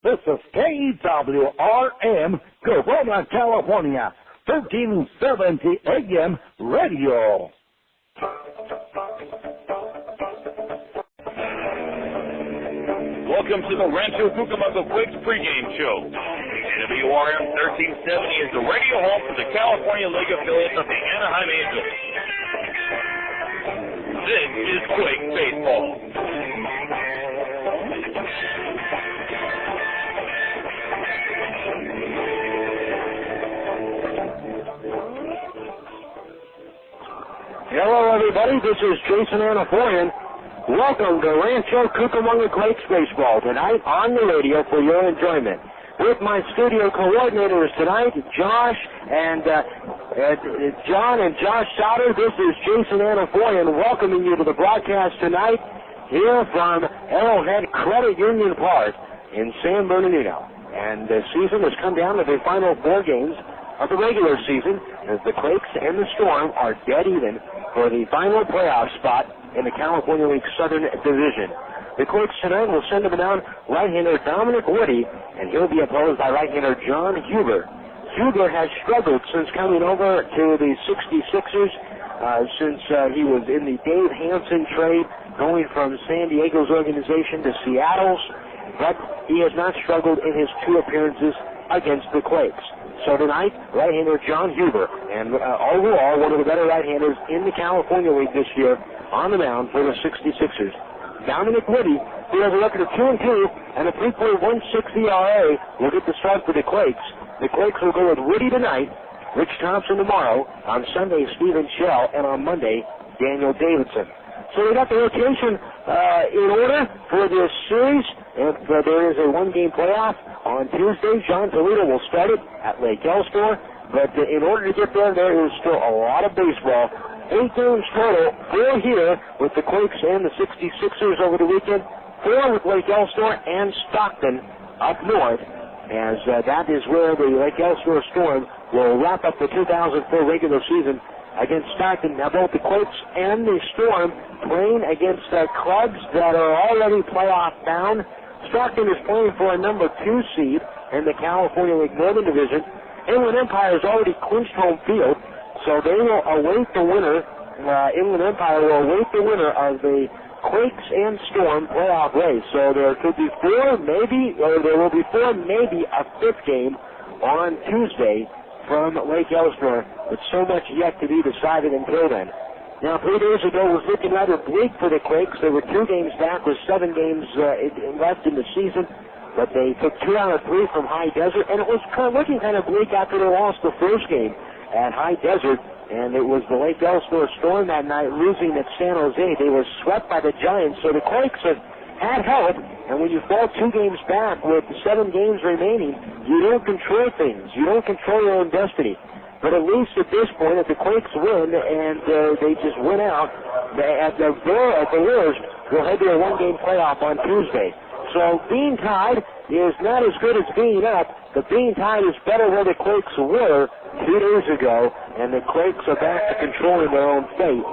This is KWRM, Corona, California, 1370 AM radio. Welcome to the Rancho Cucamonga Quakes pregame show. KWRM 1370 is the radio home for the California League affiliate of the Anaheim Angels. This is Quakes baseball. Hello, everybody. This is Jason Anafoyan. Welcome to Rancho Cucamonga Quakes baseball tonight on the radio for your enjoyment. With my studio coordinators tonight, John and Josh Sauter. This is Jason Anafoyan welcoming you to the broadcast tonight here from Arrowhead Credit Union Park in San Bernardino. And the season has come down to the final 4 games of the regular season as the Quakes and the Storm are dead even for the final playoff spot in the California League Southern Division. The Quakes tonight will send him down right-hander Dominic Woody, and he'll be opposed by right-hander Jon Huber. Huber has struggled since coming over to the 66ers, since he was in the Dave Hansen trade, going from San Diego's organization to Seattle's, but he has not struggled in his 2 appearances against the Quakes. So tonight, right-hander Jon Huber, and overall one of the better right-handers in the California League this year, on the mound for the 66ers. Dominic Woody, who has a record of 2-2 and a 3.16 ERA, will get the start for the Quakes. The Quakes will go with Woody tonight, Rich Thompson tomorrow, on Sunday Stephen Shell, and on Monday Daniel Davidson. So we got the rotation in order for this series. If there is a 1-game playoff on Tuesday, John Toledo will start it at Lake Elsinore. But in order to get there is still a lot of baseball. 8 games total, 4 here with the Quakes and the 66ers over the weekend, 4 with Lake Elsinore and Stockton up north, as that is where the Lake Elsinore Storm will wrap up the 2004 regular season against Stockton. Now both the Quakes and the Storm playing against clubs that are already playoff bound. Stockton is playing for a number 2 seed in the California League Northern Division. Inland Empire has already clinched home field, so they will await the winner. Inland Empire will await the winner of the Quakes and Storm playoff race. So there could be 4, maybe, or there will be 4, maybe a 5th game on Tuesday from Lake Elsinore, with so much yet to be decided until then. Now, 3 days ago was looking rather bleak for the Quakes. They were 2 games back with 7 games left in the season, but they took 2 out of 3 from High Desert, and it was looking kind of bleak after they lost the first game at High Desert, and it was the Lake Elsinore Storm that night losing at San Jose. They were swept by the Giants, so the Quakes have had help, and when you fall 2 games back with 7 games remaining, you don't control things. You don't control your own destiny. But at least at this point, if the Quakes win and they just win out, at the worst, they'll head to a 1-game playoff on Tuesday. So being tied is not as good as being up, but being tied is better where the Quakes were 2 days ago, and the Quakes are back to controlling their own fate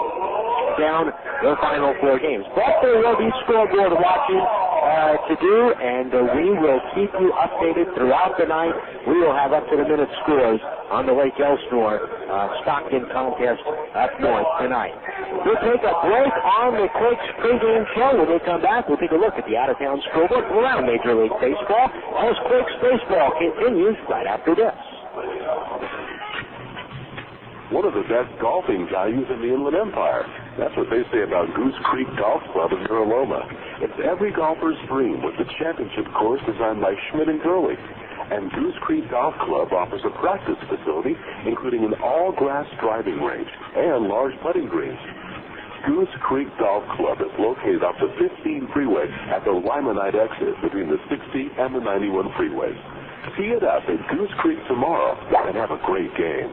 down their final 4 games. But there will be scoreboard watching to do, and we will keep you updated throughout the night. We will have up-to-the-minute scores on the Lake Elsinore Stockton contest up north tonight. We'll take a break on the Quakes pregame show. When we come back, we'll take a look at the out-of-town scoreboard around Major League Baseball as Quakes baseball continues right after this. One of the best golfing values in the Inland Empire. That's what they say about Goose Creek Golf Club in Mira Loma. It's every golfer's dream with the championship course designed by Schmidt & Gurley. And Goose Creek Golf Club offers a practice facility, including an all-grass driving range and large putting greens. Goose Creek Golf Club is located off the 15 freeway at the Limonite exit between the 60 and the 91 freeways. Tee it up at Goose Creek tomorrow and have a great game.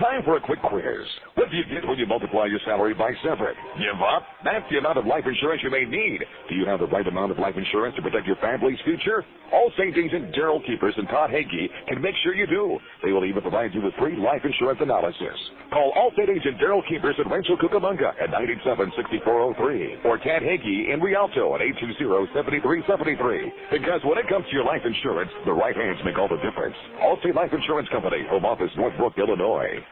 Time for a quick quiz. What do you get when you multiply your salary by 7? Give up? That's the amount of life insurance you may need. Do you have the right amount of life insurance to protect your family's future? Allstate agent Daryl Keepers and Todd Hagee can make sure you do. They will even provide you with free life insurance analysis. Call Allstate agent Daryl Keepers at Rancho Cucamonga at 987-6403 or Tad Hagee in Rialto at 820-7373. Because when it comes to your life insurance, the right hands make all the difference. Allstate Life Insurance Company, Home Office, Northbrook, Illinois.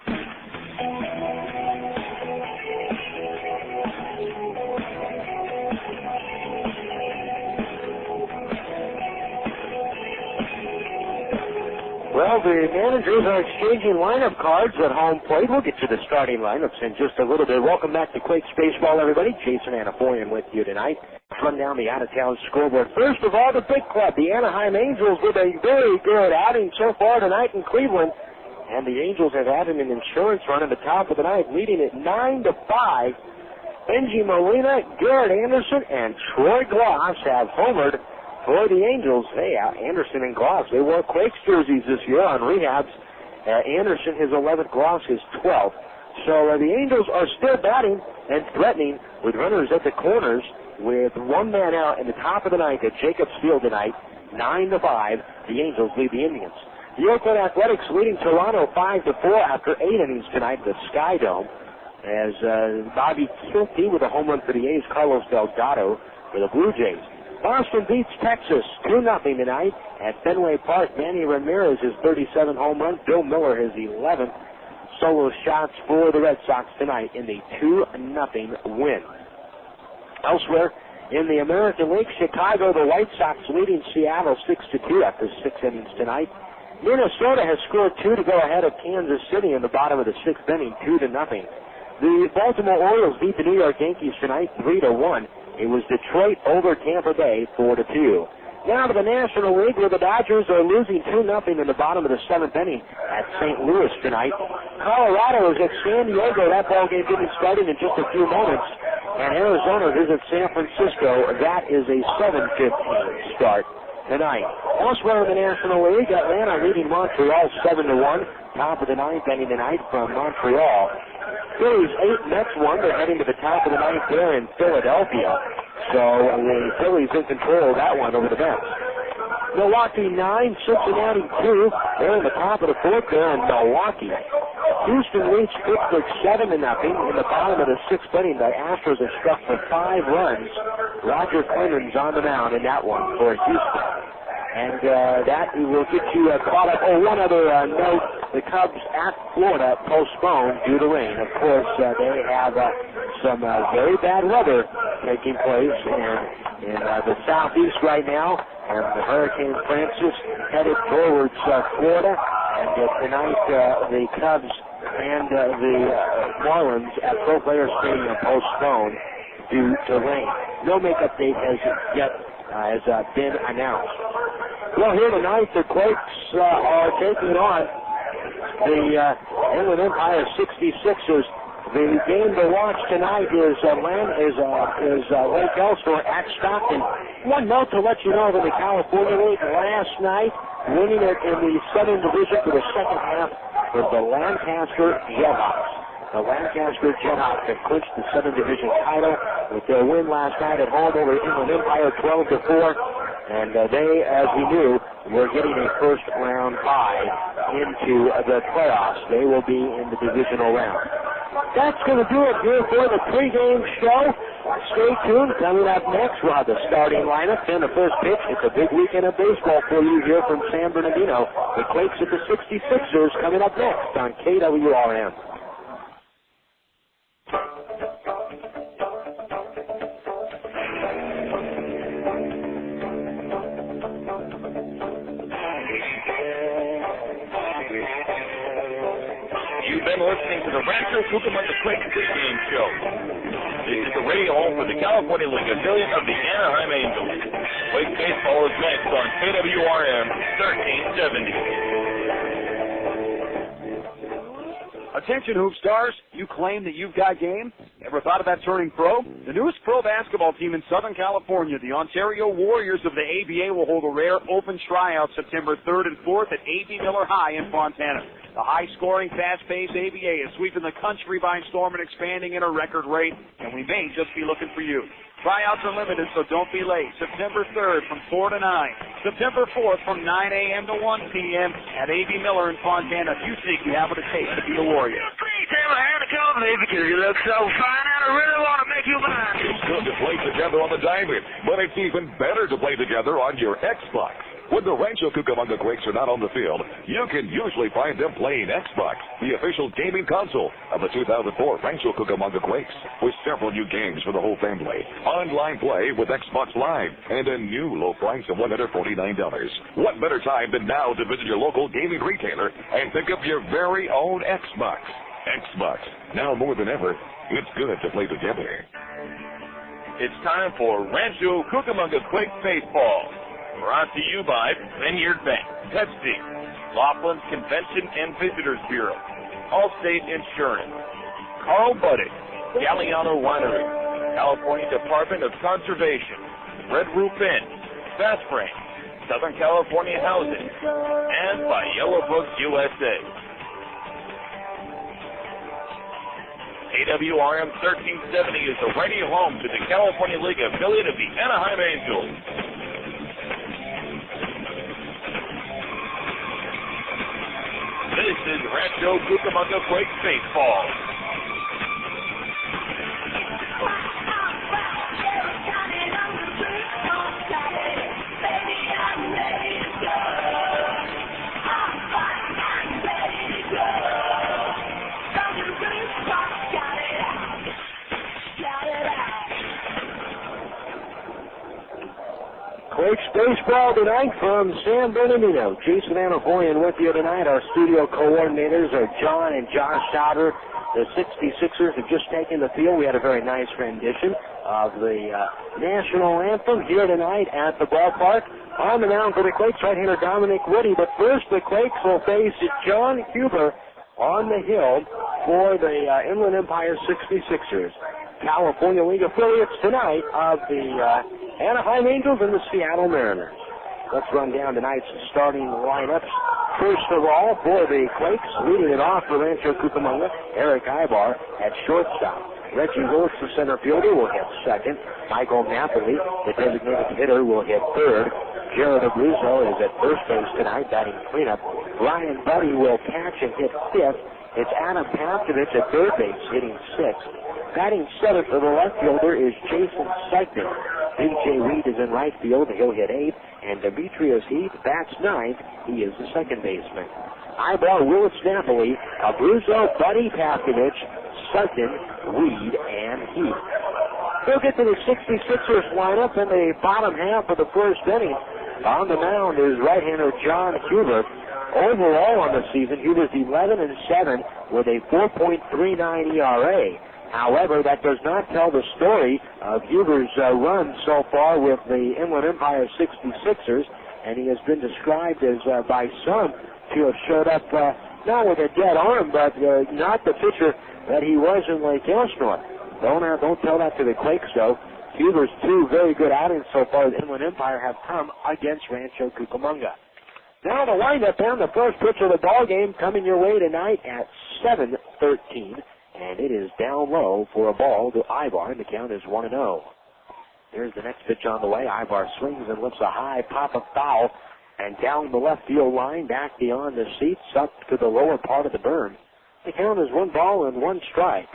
Well, the managers are exchanging lineup cards at home plate. We'll get to the starting lineups in just a little bit. Welcome back to Quakes Baseball, everybody. Jason Anafoyan with you tonight. Run down the out-of-town scoreboard. First of all, the big club, the Anaheim Angels, with a very good outing so far tonight in Cleveland. And the Angels have added an insurance run at the top of the ninth, leading it 9-5. Benji Molina, Garrett Anderson, and Troy Gloss have homered for the Angels. Hey, Anderson and Gloss, they wore Quakes jerseys this year on rehabs. Anderson, his 11th, Gloss, his 12th. So the Angels are still batting and threatening with runners at the corners with one man out in the top of the ninth at Jacobs Field tonight. 9-5, the Angels lead the Indians. The Oakland Athletics leading Toronto 5-4 after 8 innings tonight at the Sky Dome as Bobby Kilty with a home run for the A's, Carlos Delgado for the Blue Jays. Boston beats Texas 2-0 tonight at Fenway Park. Manny Ramirez, his 37th home run. Bill Miller, his 11th solo shots for the Red Sox tonight in the 2-0 win. Elsewhere in the American League, Chicago, the White Sox leading Seattle 6-2 after 6 innings tonight. Minnesota has scored 2 to go ahead of Kansas City in the bottom of the 6th inning, 2-0. The Baltimore Orioles beat the New York Yankees tonight 3-1. It was Detroit over Tampa Bay 4-2. Now to the National League, where the Dodgers are losing 2-0 in the bottom of the 7th inning at St. Louis tonight. Colorado is at San Diego. That ball game getting started in just a few moments. And Arizona visits San Francisco. That is a 7:15 start tonight. Elsewhere in the National League, Atlanta leading Montreal 7-1. Top of the 9th inning tonight from Montreal. Phillies 8, Mets 1. They're heading to the top of the 9th there in Philadelphia. So the Phillies in control of that one over the Mets. Milwaukee 9, Cincinnati 2. They're in the top of the 4th there in Milwaukee. Houston leads Pittsburgh 7-0 in the bottom of the 6th inning. The Astros have struck for 5 runs. Roger Clemens on the mound in that one for Houston. And that will get you caught up. Oh, one other note. The Cubs at Florida postponed due to rain. Of course, they have some very bad weather taking place in the southeast right now. And the Hurricane Francis headed towards Florida. And tonight, the Cubs and the Marlins at Pro Player Stadium postponed due to rain. No makeup date has yet been announced. Well, here tonight, the Quakes are taking on the Inland Empire 66ers. The game to watch tonight is Lake Elsinore at Stockton. One note to let you know that the California League last night, winning it in the Southern Division for the second half was the Lancaster Jethawks. The Lancaster Jethawks have clinched the Southern Division title with their win last night at home over Inland Empire 12-4. And they, as we knew, were getting a first-round bye into the playoffs. They will be in the divisional round. That's going to do it here for the pregame show. Stay tuned. Coming up next, we'll have the starting lineup and the first pitch. It's a big weekend of baseball for you here from San Bernardino. The Quakes at the 66ers coming up next on KWRM. You've been listening to the Rancho Cucamonga Quakes pregame show. This is the radio home for the California League affiliate of the Anaheim Angels. Quakes baseball is next on KWRM 1370. Attention, Hoop Stars. You claim that you've got game? Ever thought about turning pro? The newest pro basketball team in Southern California, the Ontario Warriors of the ABA, will hold a rare open tryout September 3rd and 4th at A.B. Miller High in Fontana. The high-scoring, fast-paced ABA is sweeping the country by storm and expanding at a record rate, and we may just be looking for you. Tryouts are limited, so don't be late. September 3rd from 4 to 9. September 4th from 9 a.m. to 1 p.m. at A.B. Miller in Fontana. If you think you have what it takes to be a warrior. Please tell me how to company because you look so fine and I really want to make you mine. It's good to play together on the diamond, but it's even better to play together on your Xbox. When the Rancho Cucamonga Quakes are not on the field, you can usually find them playing Xbox, the official gaming console of the 2004 Rancho Cucamonga Quakes, with several new games for the whole family. Online play with Xbox Live and a new low price of $149. What better time than now to visit your local gaming retailer and pick up your very own Xbox? Xbox, now more than ever, it's good to play together. It's time for Rancho Cucamonga Quakes Baseball. Brought to you by Vineyard Bank, Pepsi, Laughlin's Convention and Visitors Bureau, Allstate Insurance, Carl Budde, Galliano Winery, California Department of Conservation, Red Roof Inn, Fast Frame, Southern California Housing, and by Yellow Book USA. AWRM 1370 is the radio home to the California League affiliate of the Anaheim Angels. This is Rancho Cucamonga Quakes Baseball. Quakes baseball tonight from San Bernardino. Jason Anafoyan with you tonight. Our studio coordinators are John and Josh Sauter. The 66ers have just taken the field. We had a very nice rendition of the national anthem here tonight at the ballpark. On the mound for the Quakes, right-hander Dominic Woody. But first, the Quakes will face Jon Huber on the hill for the Inland Empire 66ers. California League affiliates tonight of the Anaheim Angels and the Seattle Mariners. Let's run down tonight's starting lineups. First of all, for the Quakes, leading it off for Rancho Cucamonga, Erick Aybar at shortstop. Reggie Willits, the center fielder, will hit second. Michael Napoli, the designated hitter, will hit third. Jared Abruzzo is at first base tonight, batting cleanup. Ryan Budde will catch and hit fifth. It's Adam Pavkovich at third base, hitting sixth. Batting seventh for the left fielder is Jason Seigman. B.J. Reed is in right field. He'll hit eighth. And Demetrius Heath bats ninth. He is the second baseman. Aybar, Willits, Napoli, Abruzzo, Budde, Pavkovich, Sutton, Reed, and Heath. We'll get to the 66ers lineup in the bottom half of the first inning. On the mound is right-hander Jon Huber. Overall on the season, Huber's 11-7 with a 4.39 ERA. However, that does not tell the story of Huber's run so far with the Inland Empire 66ers, and he has been described as, by some, to have showed up not with a dead arm, but not the pitcher that he was in Lake Elsinore. Don't tell that to the Quakes, though. Huber's two very good outings so far with Inland Empire have come against Rancho Cucamonga. Now the windup down the first pitch of the ball game coming your way tonight at 7:13. And it is down low for a ball to Aybar, and the count is 1-0. Here's the next pitch on the way. Aybar swings and lifts a high pop-up foul, and down the left field line, back beyond the seats, up to the lower part of the berm. The count is 1-1 strike.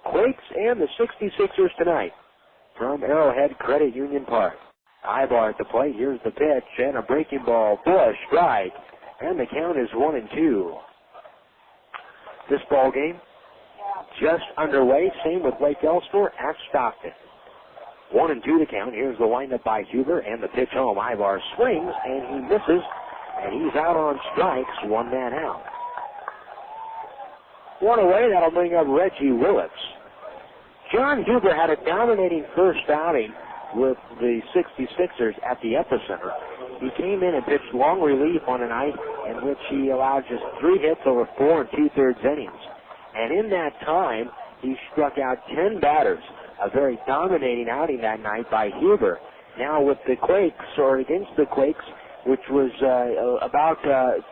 Quakes and the 66ers tonight from Arrowhead Credit Union Park. Aybar at the plate. Here's the pitch, and a breaking ball for a strike, and the count is 1-2. This ball game just underway. Same with Lake Elsinore at Stockton. 1-2 to count. Here's the windup by Huber and the pitch home. Aybar swings and he misses, and he's out on strikes. One man out. One away. That'll bring up Reggie Willits. Jon Huber had a dominating first outing with the 66ers at the epicenter. He came in and pitched long relief on a night in which he allowed just 3 hits over 4 2/3 innings. And in that time, he struck out 10 batters. A very dominating outing that night by Huber. Now with the Quakes, or against the Quakes, which was about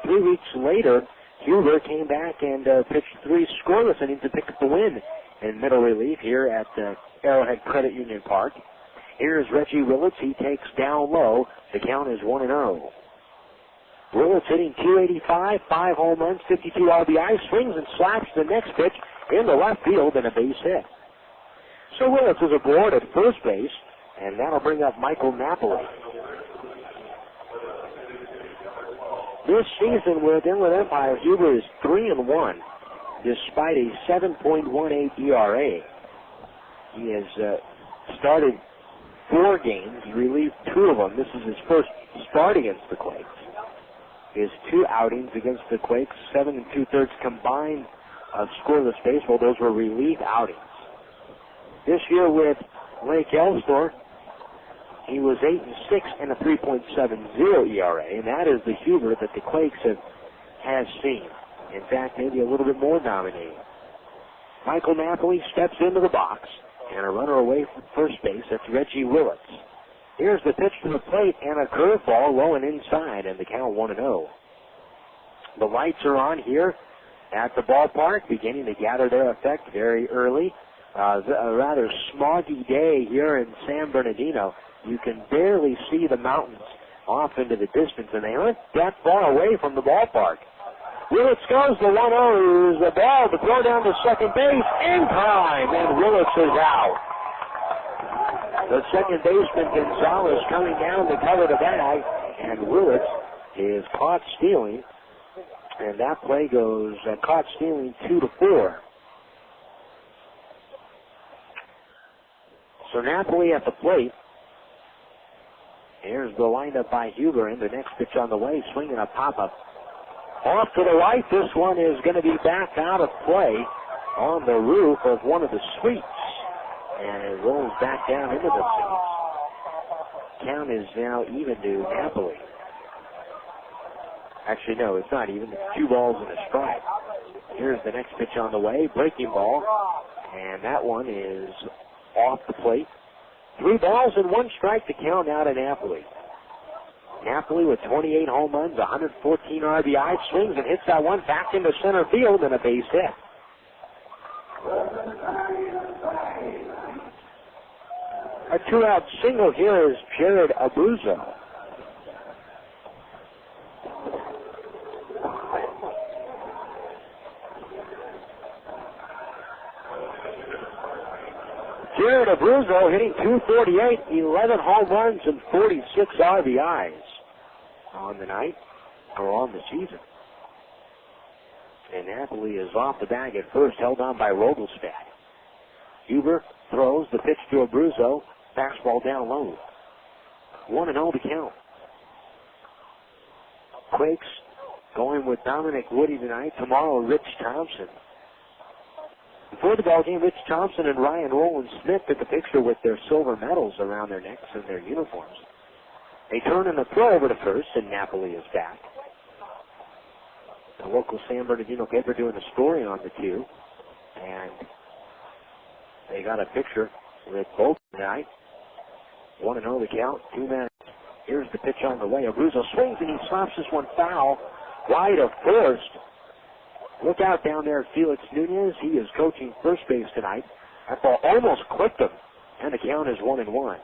3 weeks later. Huber came back and pitched 3 scoreless innings to pick up the win in middle relief here at Arrowhead Credit Union Park. Here's Reggie Willits. He takes down low. The count is 1-0. Willits hitting .285, 5 home runs, 52 RBI, swings and slaps the next pitch into left field and a base hit. So Willits is aboard at first base, and that'll bring up Michael Napoli. This season with Inland Empire, Huber is 3-1, despite a 7.18 ERA. He has started 4 games, relieved 2 of them. This is his first start against the Quakes. His 2 outings against the Quakes, 7 2/3 combined of scoreless baseball. Those were relief outings. This year with Lake Elsinore, he was 8-6 and a 3.70 ERA, and that is the Huber that the Quakes have seen. In fact, maybe a little bit more dominating. Michael Napoli steps into the box, and a runner away from first base. That's Reggie Willits. Here's the pitch to the plate, and a curveball low and inside, and the count 1-0. The lights are on here at the ballpark, beginning to gather their effect very early. A rather smoggy day here in San Bernardino. You can barely see the mountains off into the distance, and they aren't that far away from the ballpark. Willits goes the 1-0. The ball to throw down to second base in time, and Willits is out. The second baseman, Gonzalez, coming down to cover the bag, and Willits is caught stealing, and that play goes caught stealing 2-4. So Napoli at the plate. Here's the windup by Huber, and the next pitch on the way, swinging a pop-up. Off to the right, this one is going to be back out of play on the roof of one of the suites. And it rolls back down into the suites. Count is now even to Napoli. Actually, no, it's not even. It's 2 balls and a strike. Here's the next pitch on the way, breaking ball. And that one is off the plate. 3 balls and 1 strike to count out to Napoli. Napoli with 28 home runs, 114 RBI, swings and hits that one back into center field and a base hit. A 2-out single here is Jared Abruzzo. Jared Abruzzo hitting .248, 11 home runs and 46 RBIs on the night, or on the season. And Napoli is off the bag at first, held on by Rogelstad. Huber throws the pitch to Abruzzo, fastball down low. 1-0 to count. Quakes going with Dominic Woody tonight. Tomorrow, Rich Thompson. Before the ball game, Rich Thompson and Ryan Roland Smith took a picture with their silver medals around their necks and their uniforms. They turn in the throw over to first, and Napoli is back. The local San Bernardino paper doing a story on the two, and they got a picture with both tonight. 1-0 the count, 2 men. Here's the pitch on the way. Abruzzo swings, and he slaps this one foul wide of first. Look out down there, Felix Nunez. He is coaching first base tonight. That ball almost clipped him, and the count is 1-1.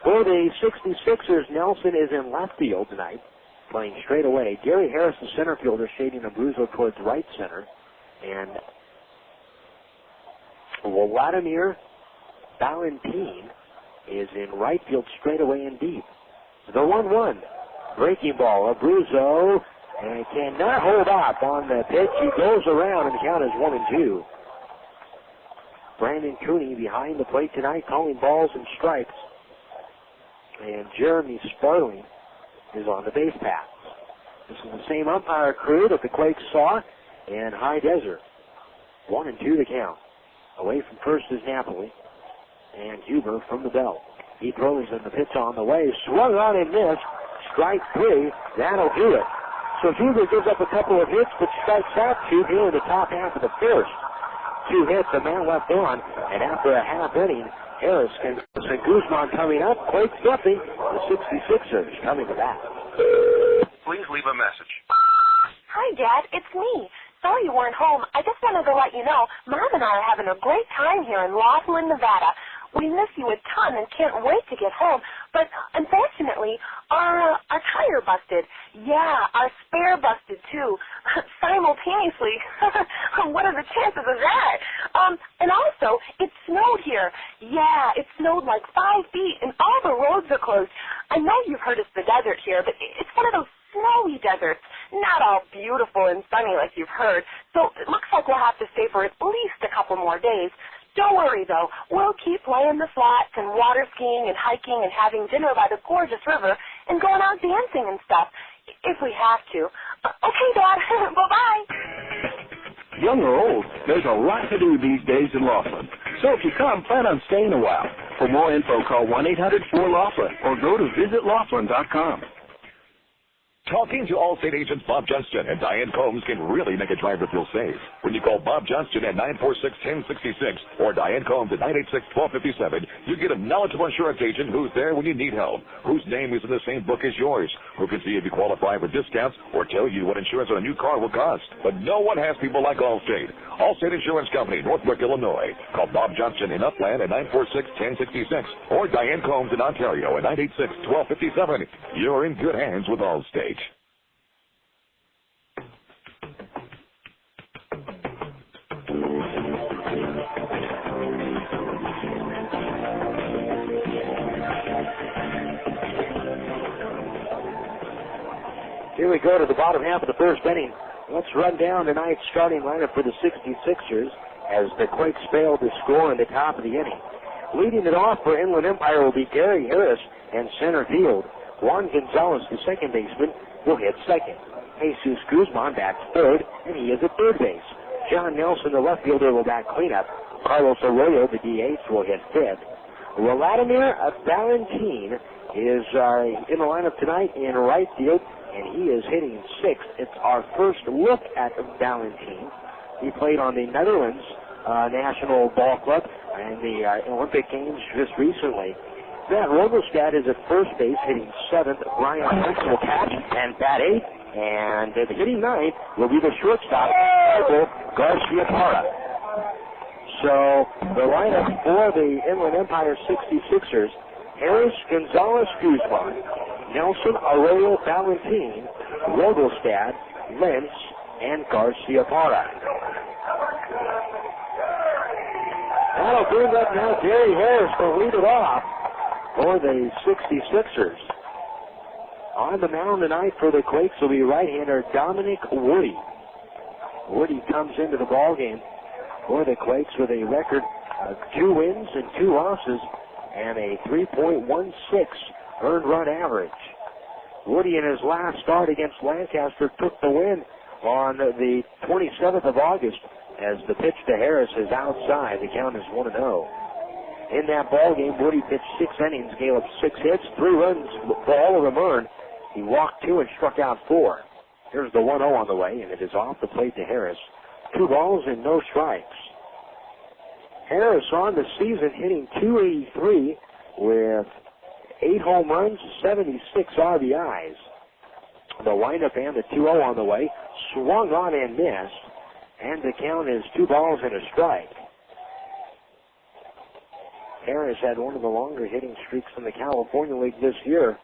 For the 66ers, Nelson is in left field tonight, playing straight away. Gary Harris, the center fielder, shading Abruzzo towards right center. And Wladimir Balentien is in right field straight away and deep. The 1-1. Breaking ball. Abruzzo and cannot hold up on the pitch. He goes around, and the count is 1-2. Brandon Cooney behind the plate tonight, calling balls and strikes. And Jeremy Sparling is on the base path. This is the same umpire crew that the Quakes saw in High Desert. 1-2 to count. Away from first is Napoli. And Huber from the belt. He throws in the pitch on the way. Swung on and missed. Strike 3. That'll do it. So Huber gives up a couple of hits, but strikes out 2 here in the top half of the first. 2 hits, a man left on, and after a half inning, Harris and Guzman coming up. Quakes nothing. The 66ers coming to bat. Please leave a message. Hi, Dad. It's me. Sorry you weren't home. I just wanted to let you know Mom and I are having a great time here in Laughlin, Nevada. We miss you a ton and can't wait to get home. But unfortunately, our tire busted. Yeah, our spare busted too, simultaneously. What are the chances of that? And also, it snowed here. Yeah, it snowed like 5 feet, and all the roads are closed. I know you've heard it's the desert here, but it's one of those snowy deserts. Not all beautiful and sunny like you've heard. So it looks like we'll have to stay for at least a couple more days. Don't worry, though. We'll keep playing the flats and water skiing and hiking and having dinner by the gorgeous river and going out dancing and stuff, if we have to. Okay, Dad. Bye-bye. Young or old, there's a lot to do these days in Laughlin. So if you come, plan on staying a while. For more info, call 1-800-4-LAUGHLIN or go to visitlaughlin.com. Talking to Allstate agents Bob Johnston and Diane Combs can really make a driver feel safe. When you call Bob Johnston at 946-1066 or Diane Combs at 986-1257, you get a knowledgeable insurance agent who's there when you need help, whose name is in the same book as yours, who can see if you qualify for discounts or tell you what insurance on a new car will cost. But no one has people like Allstate. Allstate Insurance Company, Northbrook, Illinois. Call Bob Johnston in Upland at 946-1066 or Diane Combs in Ontario at 986-1257. You're in good hands with Allstate. Here we go to the bottom half of the first inning. Let's run down tonight's starting lineup for the 66ers as the Quakes failed to score in the top of the inning. Leading it off for Inland Empire will be Gary Harris in center field. Juan Gonzalez, the second baseman, will hit second. Jesus Guzman bats third, and he is at third base. John Nelson, the left fielder, will bat cleanup. Carlos Arroyo, the DH, will hit fifth. Wladimir Balentien is in the lineup tonight in right field, and he is hitting sixth. It's our first look at Balentien. He played on the Netherlands National Ball Club and the Olympic Games just recently. Matt Rogelstad is at first base, hitting seventh. Brian Hicks will catch and bat eighth. And hitting ninth will be the shortstop, Michael Garcia-Parra. So the lineup for the Inland Empire 66ers, Harris, Gonzalez, Guzman, Nelson, Arroyo, Balentien, Rogelstad, Lentz, and Garcia-Parra. That'll bring up now Gary Harris to lead it off for the 66ers. On the mound tonight for the Quakes will be right-hander Dominic Woody. Woody comes into the ballgame for the Quakes with a record of 2 wins and 2 losses and a 3.16 earned run average. Woody, in his last start against Lancaster, took the win on the 27th of August as the pitch to Harris is outside. The count is 1-0. In that ballgame, Woody pitched 6 innings, gave up 6 hits, 3 runs, all of them earned. He walked 2 and struck out 4. Here's the 1-0 on the way, and it is off the plate to Harris. 2 balls and no strikes. Harris on the season hitting .283 with 8 home runs, 76 RBIs. The windup and the 2-0 on the way. Swung on and missed, and the count is 2 balls and a strike. Harris had one of the longer hitting streaks in the California League this year.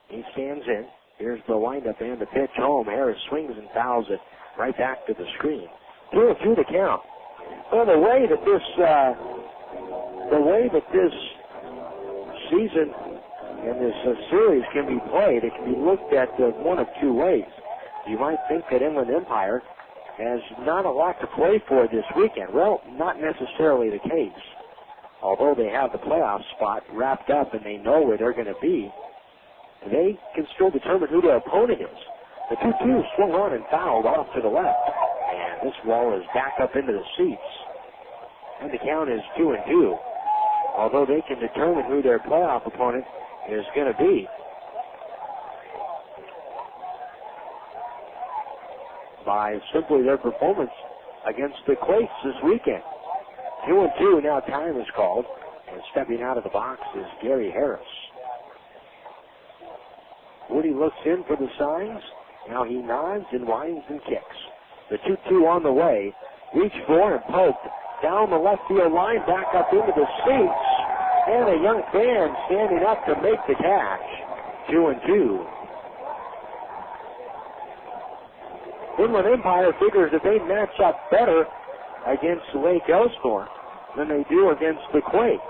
He stands in. Here's the windup and the pitch home. Harris swings and fouls it right back to the screen. 2-2 the count. Well, the way that this season and this series can be played, it can be looked at one of 2 ways. You might think that Inland Empire has not a lot to play for this weekend. Well, not necessarily the case. Although they have the playoff spot wrapped up and they know where they're going to be, they can still determine who their opponent is. The 2-2 swung on and fouled off to the left. And this ball is back up into the seats. And the count is 2-2. Although they can determine who their playoff opponent is going to be. By simply their performance against the Quakes this weekend. 2-2, now time is called. And stepping out of the box is Gary Harris. Woody looks in for the signs. Now he nods and winds and kicks. The 2-2 on the way. Reach for and poked down the left field line, back up into the seats. And a young fan standing up to make the catch. 2-2. Inland Empire figures that they match up better against Lake Elsinore than they do against the Quakes.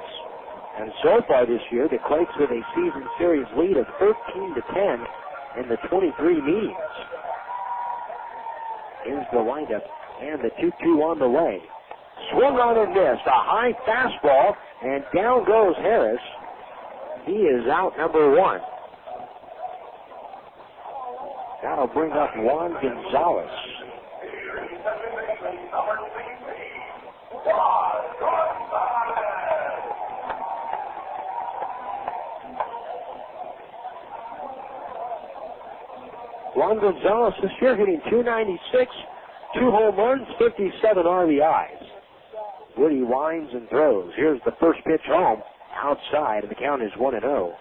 And so far this year, the Quakes with a season series lead of 13-10 in the 23 meetings. Here's the windup and the 2-2 on the way. Swung on and missed. A high fastball, and down goes Harris. He is out, number 1. That'll bring up Juan Gonzalez. Juan Gonzalez this year hitting .296, 2 home runs, 57 RBIs. Woody winds and throws. Here's the first pitch home, outside, and the count is 1-0.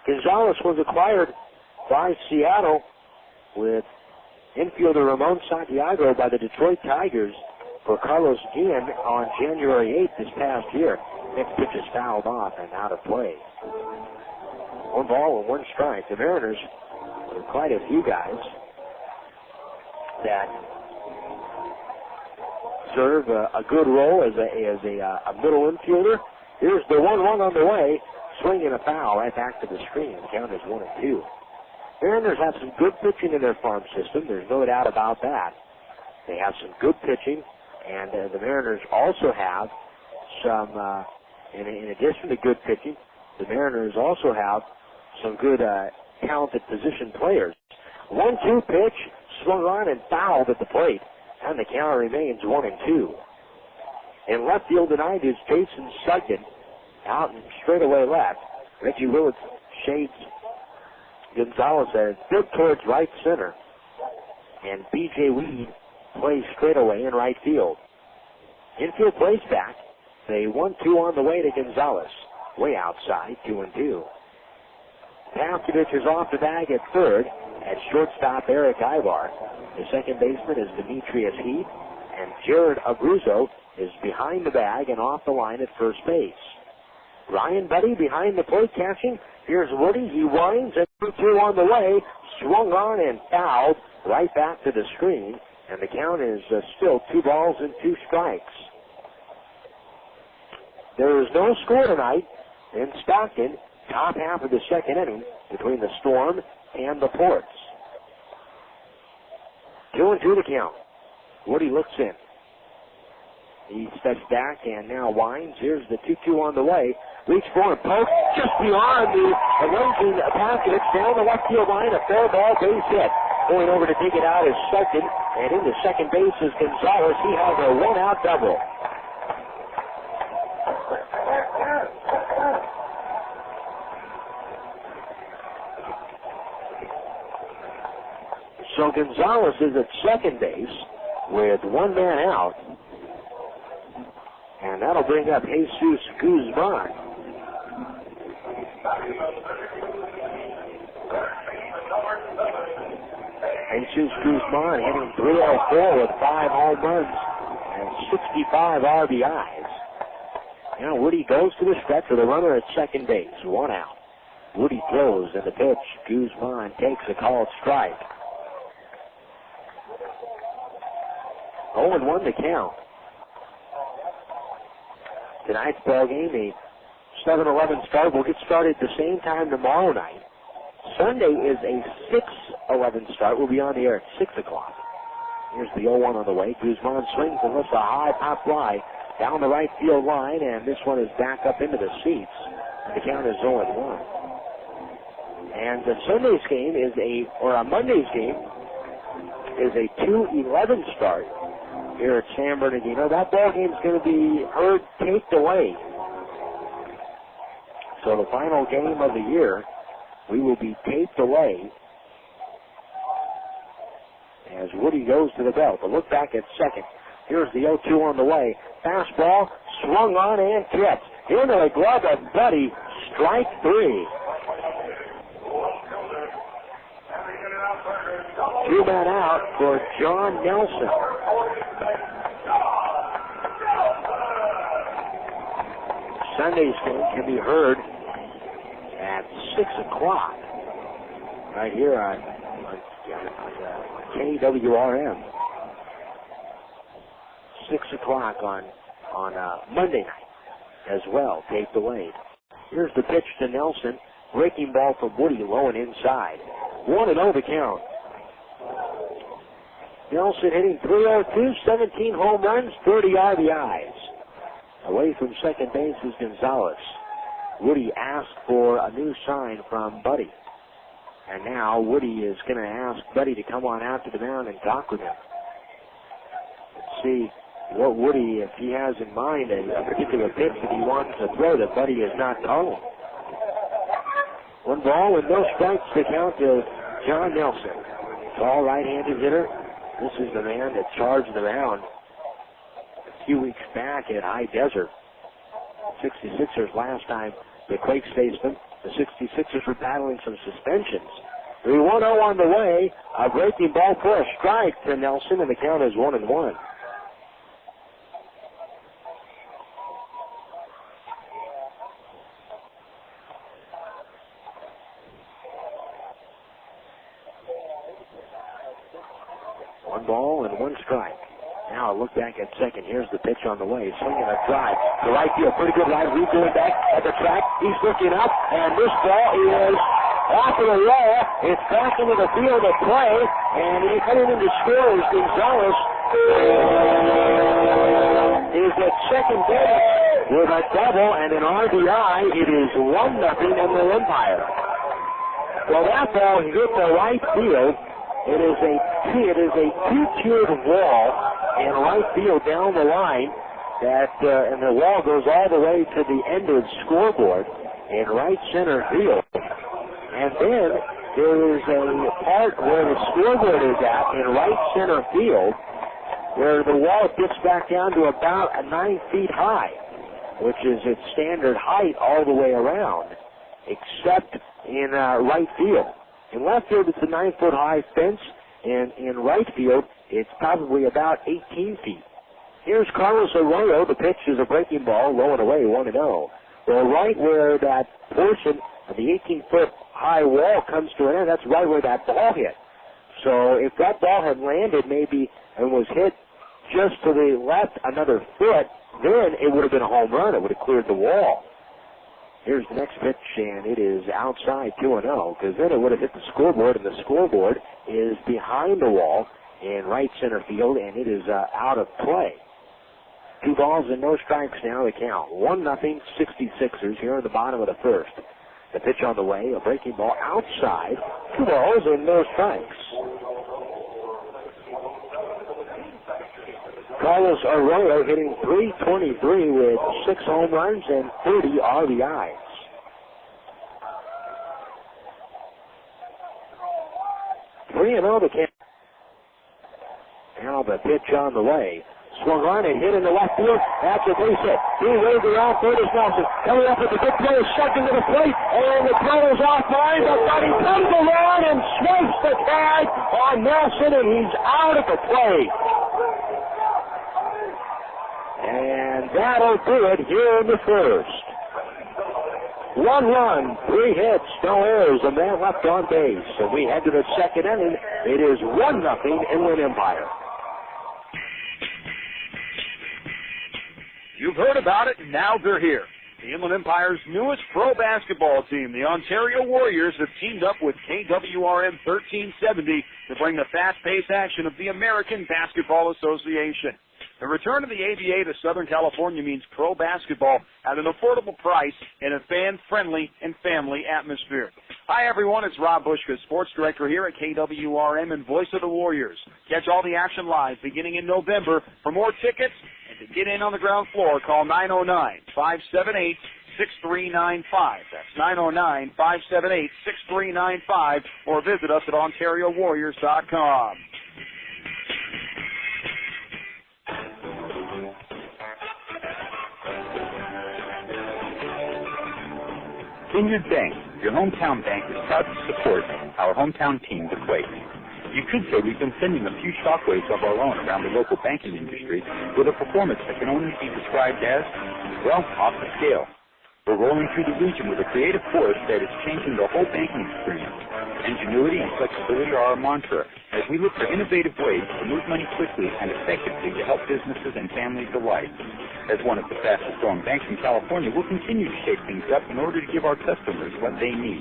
Gonzalez was acquired by Seattle with infielder Ramon Santiago by the Detroit Tigers for Carlos Guillen on January 8th this past year. Next pitch is fouled off and out of play. 1 ball and 1 strike. The Mariners, with quite a few guys that serve a good role as a middle infielder. Here's the 1-1 on the way. Swing and a foul right back to the screen. The count is 1-2. Mariners have some good pitching in their farm system. There's no doubt about that. They have some good pitching, and the Mariners also have some, in addition to good pitching, the Mariners also have some good, talented position players. 1-2 pitch, swung on and fouled at the plate, and the count remains 1-2. In left field tonight is Jason Sugden, out and straightaway left. Reggie Willits shades Gonzalez as big towards right center, and B.J. Weed plays straightaway in right field. Infield plays back. They 1-2 on the way to Gonzalez. Way outside, 2-2. Pastovich is off the bag at third. At shortstop, Erick Aybar. The second baseman is Demetrius Heath, and Jared Abruzzo is behind the bag and off the line at first base. Ryan Budde behind the plate catching. Here's Woody. He winds at 2-2 on the way. Swung on and fouled right back to the screen. And the count is still 2 balls and 2 strikes. There is no score tonight in Stockton. Top half of the second inning between the Storm and the Ports. 2-2 the count. Woody looks in. He steps back and now winds. Here's the 2-2 on the way. Reach for and poke just beyond the lunging Pastovich down the left field line. A fair ball, base hit. Going over to take it out is Sugden, and into second base is Gonzalez. He has a 1-out double. So Gonzalez is at second base with 1 man out. And that'll bring up Jesus Guzman. Jesus Guzman hitting .304 with 5 home runs and 65 RBIs. Now Woody goes to the stretch with a runner at second base. 1 out. Woody throws and the pitch. Guzman takes a called strike. 0-1 to count. Tonight's ball game, a 7-11 start, will get started at the same time tomorrow night. Sunday is a 6-11 start. We'll be on the air at 6 o'clock. Here's the 0-1 on the way. Guzman swings and lifts a high pop fly down the right field line, and this one is back up into the seats. The count is 0-1. And the Monday's game is a 2-11 start here at San Bernardino. That ball game is going to be taped away. So the final game of the year, we will be taped away as Woody goes to the belt. A look back at second. Here's the 0-2 on the way. Fastball swung on and kept. Into the glove of Budde. Strike 3. Two men out for John Nelson. Sunday's game can be heard at 6 o'clock right here on KWRM. 6 o'clock on Monday night as well, tape delayed. Here's the pitch to Nelson. Breaking ball from Woody, low and inside. 1-0 the count. Nelson hitting .302, 17 home runs, 30 RBIs. Away from second base is Gonzalez. Woody asked for a new sign from Budde. And now Woody is going to ask Budde to come on out to the mound and talk with him. Let's see what Woody, if he has in mind a particular pitch that he wants to throw that Budde is not calling. 1 ball with no strikes to count to John Nelson. Tall right-handed hitter. This is the man that charged the mound a few weeks back at High Desert. 66ers last time the Quakes faced them. The 66ers were battling some suspensions. 3-1-0 on the way. A breaking ball for a strike to Nelson, and the count is 1-1. Ball and 1 strike. Now a look back at second. Here's the pitch on the way. Swinging a drive to right field. Pretty good right. He's going back at the track. He's looking up, and this ball is off of the wall. It's back into the field of play, and he's heading into score as Gonzalez is at second base with a double and an RBI. It is 1-0 Inland Empire. Well, that ball hit the right field. It is a two-tiered wall in right field down the line that, and the wall goes all the way to the end of the scoreboard in right center field. And then there is a part where the scoreboard is at in right center field where the wall dips back down to about 9 feet high, which is its standard height all the way around, except in right field. In left field, it's a 9-foot-high fence, and in right field, it's probably about 18 feet. Here's Carlos Arroyo. The pitch is a breaking ball, low and away, 1-0. Well, right where that portion of the 18-foot-high wall comes to an end, that's right where that ball hit. So if that ball had landed maybe and was hit just to the left another foot, then it would have been a home run. It would have cleared the wall. Here's the next pitch, and it is outside 2-0, because then it would have hit the scoreboard, and the scoreboard is behind the wall in right center field, and it is out of play. 2 balls and no strikes now to count. 1-0 66ers here in the bottom of the first. The pitch on the way, a breaking ball outside. 2 balls and no strikes. Carlos Arroyo hitting .323 with 6 home runs and 30 RBIs. Three and all the count. Now the pitch on the way. Swung on and hit in the left field. That's a base hit. He waved around third is Nelson. Coming up with the big play, second to the plate, and the throw is offline, but he comes along and swipes the tag on Nelson, and he's out at the plate. And that'll do it here in the first. 1 run, 3 hits, no errors, a man left on base. And we head to the second inning. It is 1-0 Inland Empire. You've heard about it, and now they're here. The Inland Empire's newest pro basketball team, the Ontario Warriors, have teamed up with KWRM 1370 to bring the fast-paced action of the American Basketball Association. The return of the ABA to Southern California means pro basketball at an affordable price in a fan-friendly and family atmosphere. Hi, everyone. It's Rob Bushka, sports director here at KWRM and voice of the Warriors. Catch all the action live beginning in November. For more tickets and to get in on the ground floor, call 909-578-6395. That's 909-578-6395, or visit us at OntarioWarriors.com. Vineyard Bank, your hometown bank is proud to support our hometown team, the Quakes. You could say we've been sending a few shockwaves of our own around the local banking industry with a performance that can only be described as, well, off the scale. We're rolling through the region with a creative force that is changing the whole banking experience. Ingenuity and flexibility are our mantra as we look for innovative ways to move money quickly and effectively to help businesses and families alike. As one of the fastest growing banks in California, we'll continue to shake things up in order to give our customers what they need.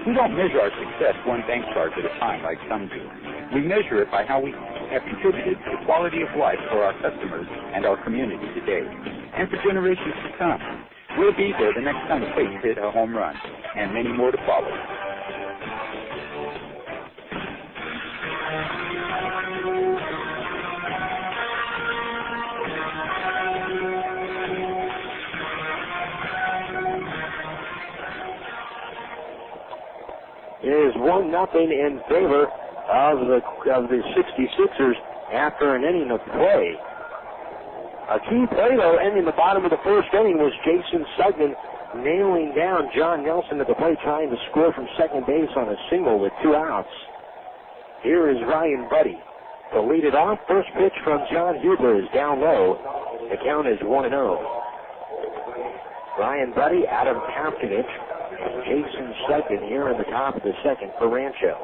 We don't measure our success one bank charge at a time like some do. We measure it by how we have contributed to the quality of life for our customers and our community today, and for generations to come. We'll be there the next time the Quakes hit a home run, and many more to follow. It is 1-0 in favor of the 66ers after an inning of play. A key play, though, ending the bottom of the first inning was Jason Sugden nailing down John Nelson at the plate, trying to score from second base on a single with 2 outs. Here is Ryan Budde to lead it off. First pitch from Jon Huber is down low. The count is 1-0. Ryan Budde, Adam Pavkovich, and Jason Sugden here in the top of the second for Rancho.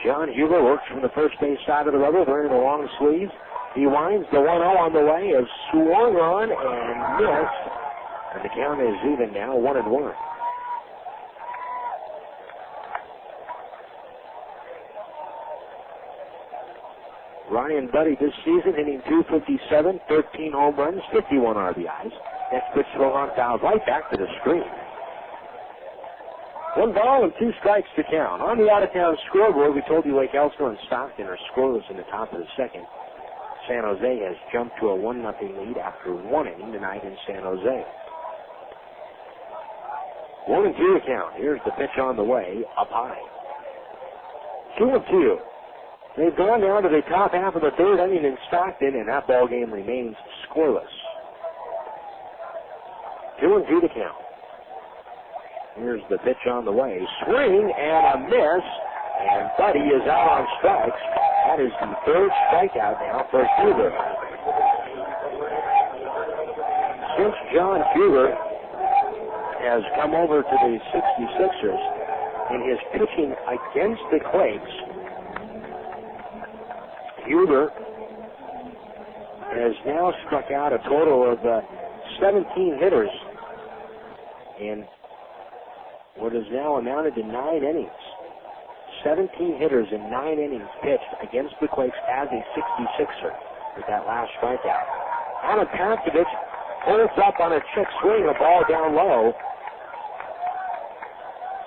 Jon Huber works from the first base side of the rubber, wearing the long sleeves. He winds the 1-0 on the way, is swung on and missed, and the count is even now, 1-1. Ryan Budde this season hitting .257, 13 home runs, 51 RBIs. Next pitch swung on, fouled right back to the screen. 1 ball and 2 strikes to count. On the out-of-town scoreboard, we told you Lake Elsinore and Stockton are scoreless in the top of the second. San Jose has jumped to a 1-0 lead after 1 inning tonight in San Jose. 1-2 to count. Here's the pitch on the way, up high. 2-2. They've gone down to the top half of the third inning in Stockton, and that ball game remains scoreless. 2-2 to count. Here's the pitch on the way. Swing and a miss, and Budde is out on strikes. That is the third strikeout now for Huber. Since Jon Huber has come over to the 66ers in his pitching against the Quakes, Huber has now struck out a total of 17 hitters in what is now amounted to 9 innings. 17 hitters in 9 innings pitched against the Quakes as a 66er with that last strikeout. Adam Pavkovich pulls up on a check swing, a ball down low.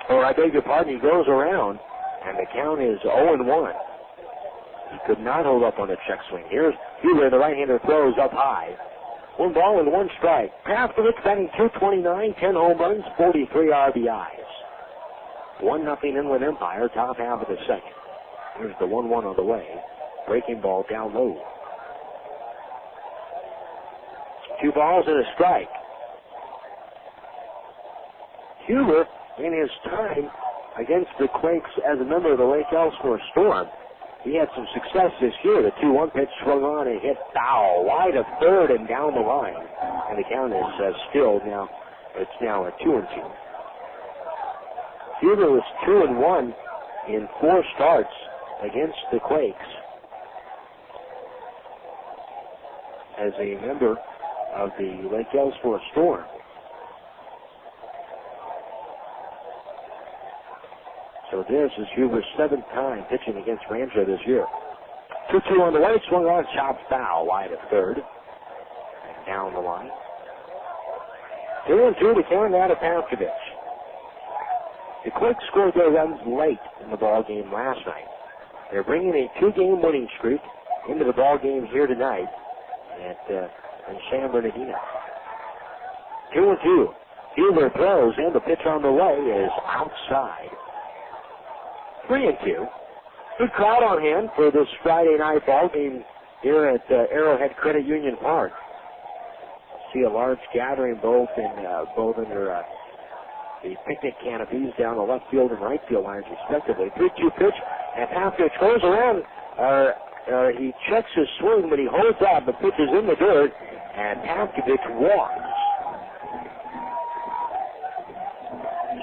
Or I beg your pardon, he goes around, and the count is 0-1. He could not hold up on a check swing. Here's Huber, the right-hander, throws up high. 1 ball and 1 strike. Pavkovich batting .229, 10 home runs, 43 RBIs. 1-0 Inland Empire, top half of the second. Here's the 1-1 on the way. Breaking ball down low. 2 balls and a strike. Huber, in his time against the Quakes as a member of the Lake Elsinore Storm, he had some success this year. The 2-1 pitch swung on and hit foul, wide of third and down the line. And the count is still now, it's now a 2-2. Huber was 2-1 in 4 starts against the Quakes as a member of the Lake Elsinore Storm. So this is Huber's 7th time pitching against Rancho this year. 2-2 on the way, swung on, chopped foul, wide of third, and down the line. 2-2 to count out of Pavkovich. The Quakes scored their runs late in the ball game last night. They're bringing a 2-game winning streak into the ball game here tonight in San Bernardino. 2-2. Huber throws, and the pitch on the way is outside. 3-2. Good crowd on hand for this Friday night ball game here at Arrowhead Credit Union Park. See a large gathering both under the picnic canopies down the left field and right field lines, respectively. 3-2 pitch, and Paskovich goes around. He checks his swing, but he holds up. The pitch is in the dirt, and Paskovich walks.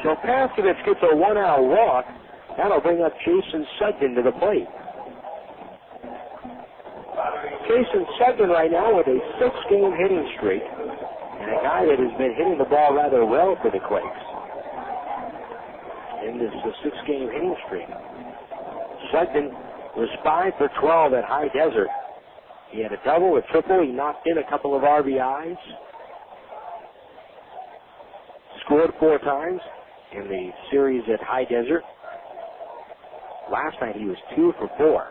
So Paskovich gets a 1-out walk. That'll bring up Jason Sugden to the plate. Jason Sugden right now with a 6-game hitting streak, and a guy that has been hitting the ball rather well for the Quakes in this 6-game hitting streak. Sugden was 5 for 12 at High Desert. He had a double, a triple. He knocked in a couple of RBIs. Scored 4 times in the series at High Desert. Last night he was 2 for 4.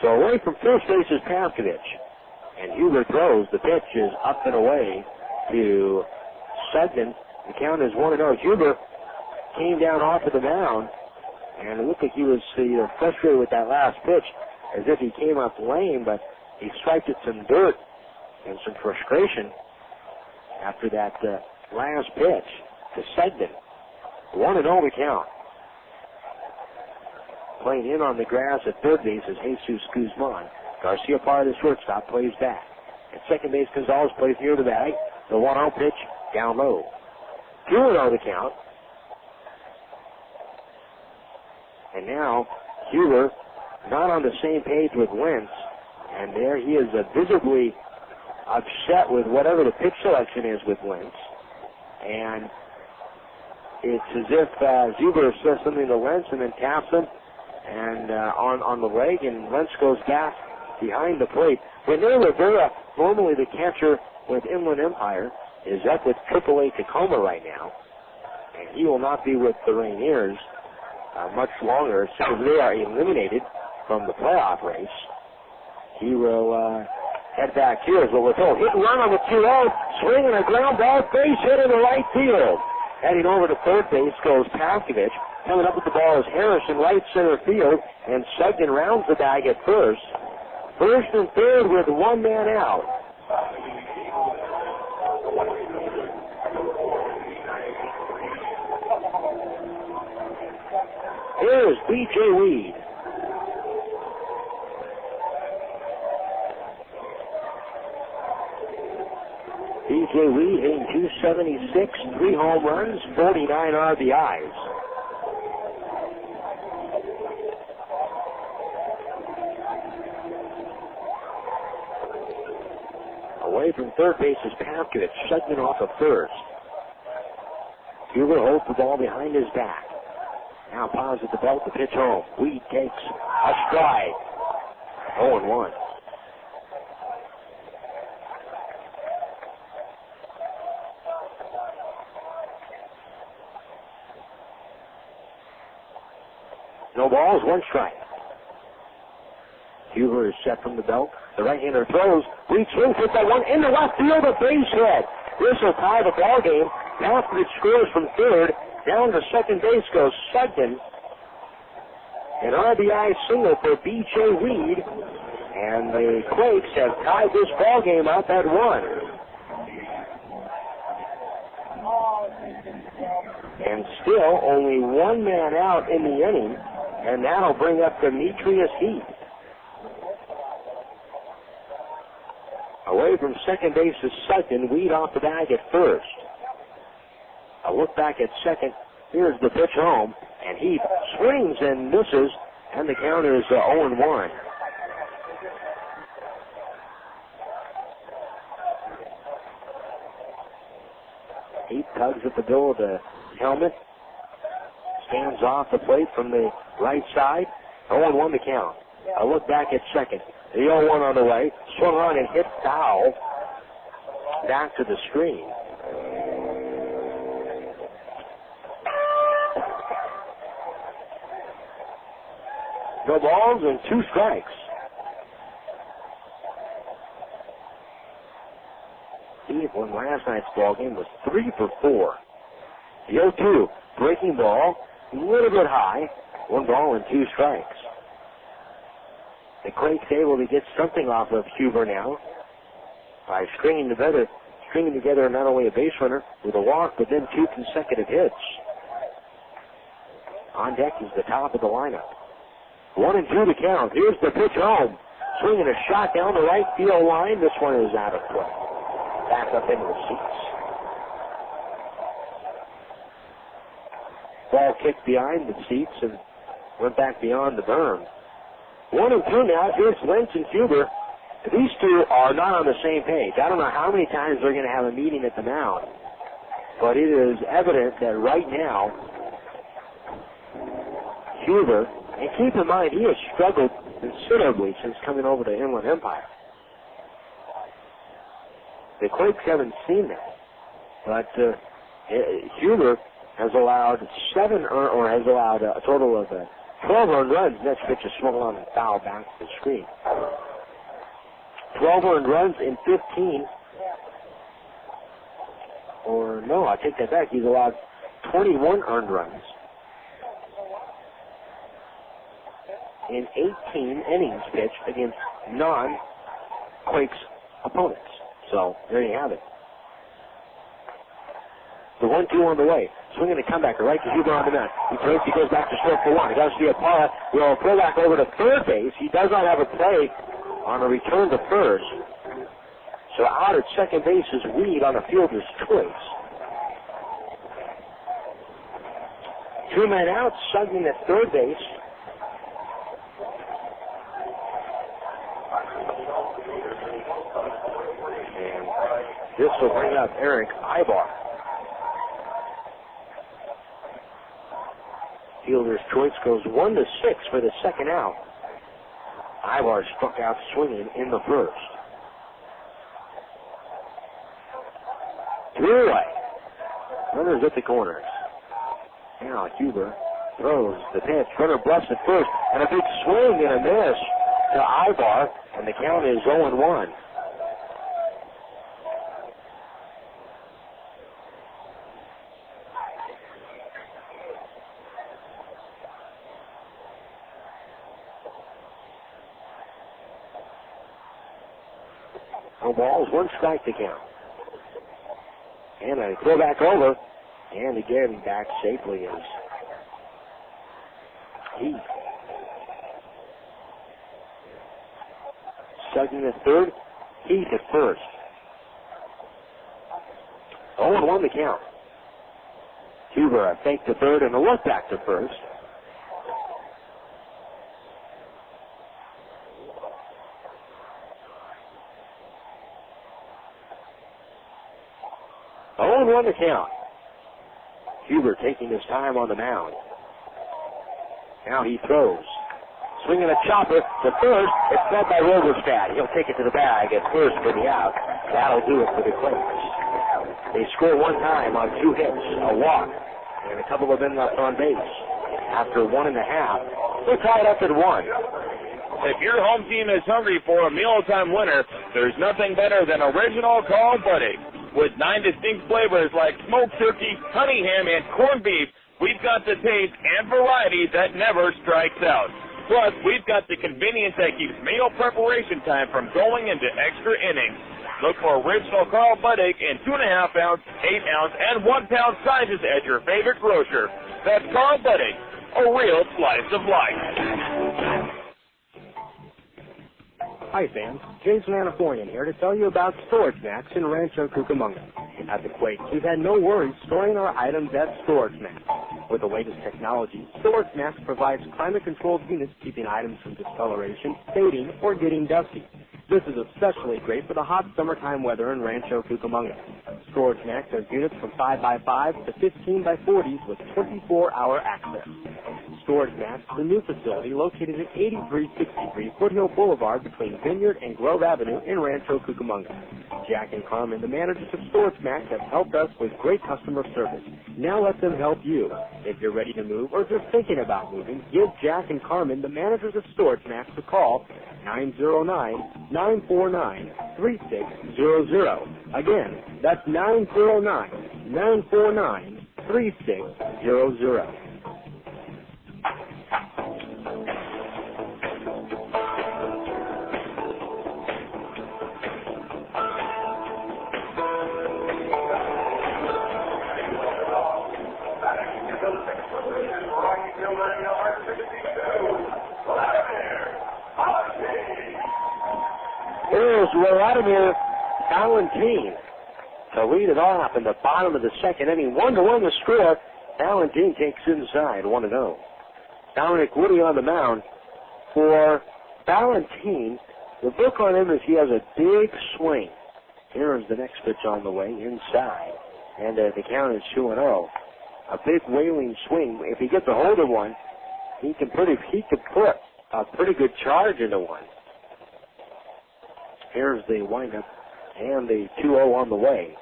So away from first base is Paskovich. And Huber throws. The pitch is up and away to Sugden. The count is 1-0. Huber came down off of the mound, and it looked like he was frustrated with that last pitch, as if he came up lame, but he swiped at some dirt and some frustration after that last pitch to Sugden. 1-0 the count. Playing in on the grass at third base is Jesus Guzman. Garcia Parra, the shortstop, plays back. At second base, Gonzalez plays near the bag. The 1-0 pitch down low. 2-0 the count. And now Huber not on the same page with Wentz, and there he is visibly upset with whatever the pitch selection is with Wentz. And it's as if Huber says something to Wentz and then taps him and on the leg, and Wentz goes back behind the plate. Rene Rivera, normally the catcher with Inland Empire, is up with AAA Tacoma right now, and he will not be with the Rainiers much longer since they are eliminated from the playoff race. He will head back here. So we're told hit and run on the 2-0, swinging a ground ball, base hit in the right field. Heading over to third base goes Paskovich. Coming up with the ball is Harris in right center field, and Sugden rounds the bag at first. First and third with 1 man out. Here's B.J. Weed. B.J. Weed hitting .276, 3 home runs, 49 RBIs. Away from third base is Paskovich, Sugden off of first. Huber holds the ball behind his back. Now paws at the belt, the pitch home. Weed takes a stride. 0-1. No balls, 1 strike. Huber is set from the belt. The right-hander throws. Weed swings with that one in the left field, a base hit. This will tie the ball game. Paskovich scores from third. Down to second base goes Sugden. An RBI single for B.J. Weed. And the Quakes have tied this ball game up at 1. And still only 1 man out in the inning. And that'll bring up Demetrius Heath. Away from second base is Sugden. Weed off the bag at first. A look back at second. Here's the pitch home. And Heath swings and misses. And the count is 0-1. Heath tugs at the bill of the helmet. Stands off the plate from the right side. 0-1 to count. A look back at second. The 0-1 on the way. Swung on and hit foul. Back to the screen. No balls and 2 strikes. Heath won last night's ball game was 3 for 4. The 0-2 breaking ball, a little bit high. 1 ball and 2 strikes. The Quakes able to get something off of Huber now. by stringing together not only a base runner with a walk, but then 2 consecutive hits. On deck is the top of the lineup. 1-2 the count. Here's the pitch home. Swinging a shot down the right field line. This one is out of play. Back up into the seats. Ball kicked behind the seats and went back beyond the berm. 1-2 now. Here's Lynch and Huber. These two are not on the same page. I don't know how many times they're going to have a meeting at the mound, but it is evident that right now, Huber, and keep in mind, he has struggled considerably since coming over to Inland Empire. The Quakes haven't seen that, but Huber has allowed a total of 12 earned runs. Next pitch is swung on and foul back to the screen. 12 earned runs in 15. Or no, I take that back. He's allowed 21 earned runs in 18 innings pitched against non-Quakes opponents. So there you have it. The 1-2 on the way. Swinging a comeback right to Huber on the net. He throws, he goes back to short for one. He does see a Parra. Will throw back over to third base. He does not have a play on a return to first. So out at second base is Weed on a fielder's choice. 2 men out, Sugden at third base. And this will bring up Erick Aybar. Fielder's choice goes 1-6 for the second out. Aybar struck out swinging in the first. 3 away. Runners at the corners. Now Huber throws the pitch. Runner bluffs at first, and a big swing and a miss to Aybar, and the count is 0-1. No balls, 1 strike to count. And a throw back over, and again back safely is Heath. Sugden at third, Heath at first. 0-1 the count. Huber a fake to third and a look back to first. On the count. Huber taking his time on the mound. Now he throws. Swinging a chopper to first. It's fed by Roberstadt. He'll take it to the bag at first for the out. That'll do it for the Quakes. They score 1 time on 2 hits, a walk, and a couple of men left on base. After 1.5, they're tied up at 1. If your home team is hungry for a mealtime winner, there's nothing better than original Carl Budde. With 9 distinct flavors like smoked turkey, honey ham, and corned beef, we've got the taste and variety that never strikes out. Plus, we've got the convenience that keeps meal preparation time from going into extra innings. Look for original Carl Budde in 2.5 ounce, 8 ounce, and 1 pound sizes at your favorite grocer. That's Carl Budde, a real slice of life. Hi fans, Jason Anaforian here to tell you about Storage Max in Rancho Cucamonga. At the Quakes, we've had no worries storing our items at Storage Max. With the latest technology, Storage Max provides climate-controlled units keeping items from discoloration, fading, or getting dusty. This is especially great for the hot summertime weather in Rancho Cucamonga. Storage Max has units from 5x5 to 15x40s with 24-hour access. Storage Max is a new facility located at 8363 Foothill Boulevard between Vineyard and Grove Avenue in Rancho Cucamonga. Jack and Carmen, the managers of Storage Max, have helped us with great customer service. Now let them help you. If you're ready to move or just thinking about moving, give Jack and Carmen, the managers of Storage Max, a call, 909-949-3600. Again, that's 909-949-3600. Wladimir Balentien to lead it off in the bottom of the second inning. 1-1 the score. Balentien takes inside 1-0. Dominic Woody on the mound. For Balentien, the book on him is he has a big swing. Here is the next pitch on the way, inside. And the count is 2-0. A big wailing swing. If he gets a hold of one, he could put a pretty good charge into one. Here's the windup and the 2-0 on the way.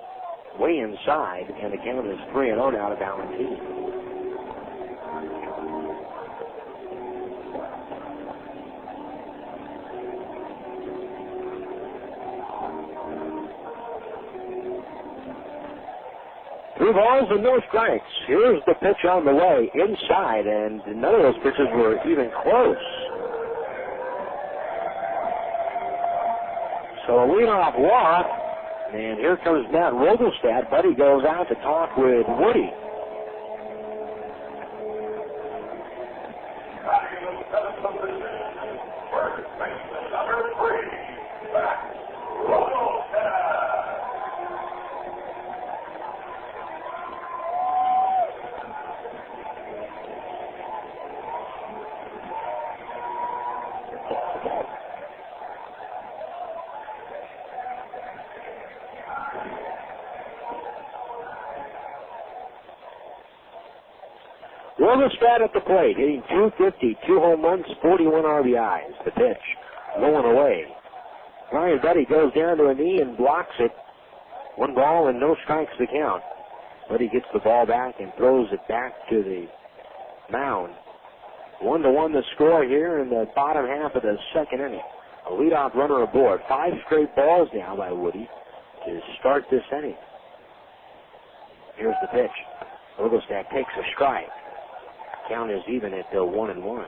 Way inside, and the count is 3-0 now to Balentien. Three balls and no strikes. Here's the pitch on the way, inside, and none of those pitches were even close. So a leadoff walk, and here comes Matt Rogelstad. Budde goes out to talk with Woody. Rogelstad at the plate, hitting .250, 2 home runs, 41 RBIs. The pitch, going away. Ryan Budde goes down to a knee and blocks it. 1 ball and no strikes to count. Budde gets the ball back and throws it back to the mound. 1-1 the score here in the bottom half of the second inning. A leadoff runner aboard. 5 straight balls now by Woody to start this inning. Here's the pitch. Rogelstad takes a strike. Count is even at 1-1.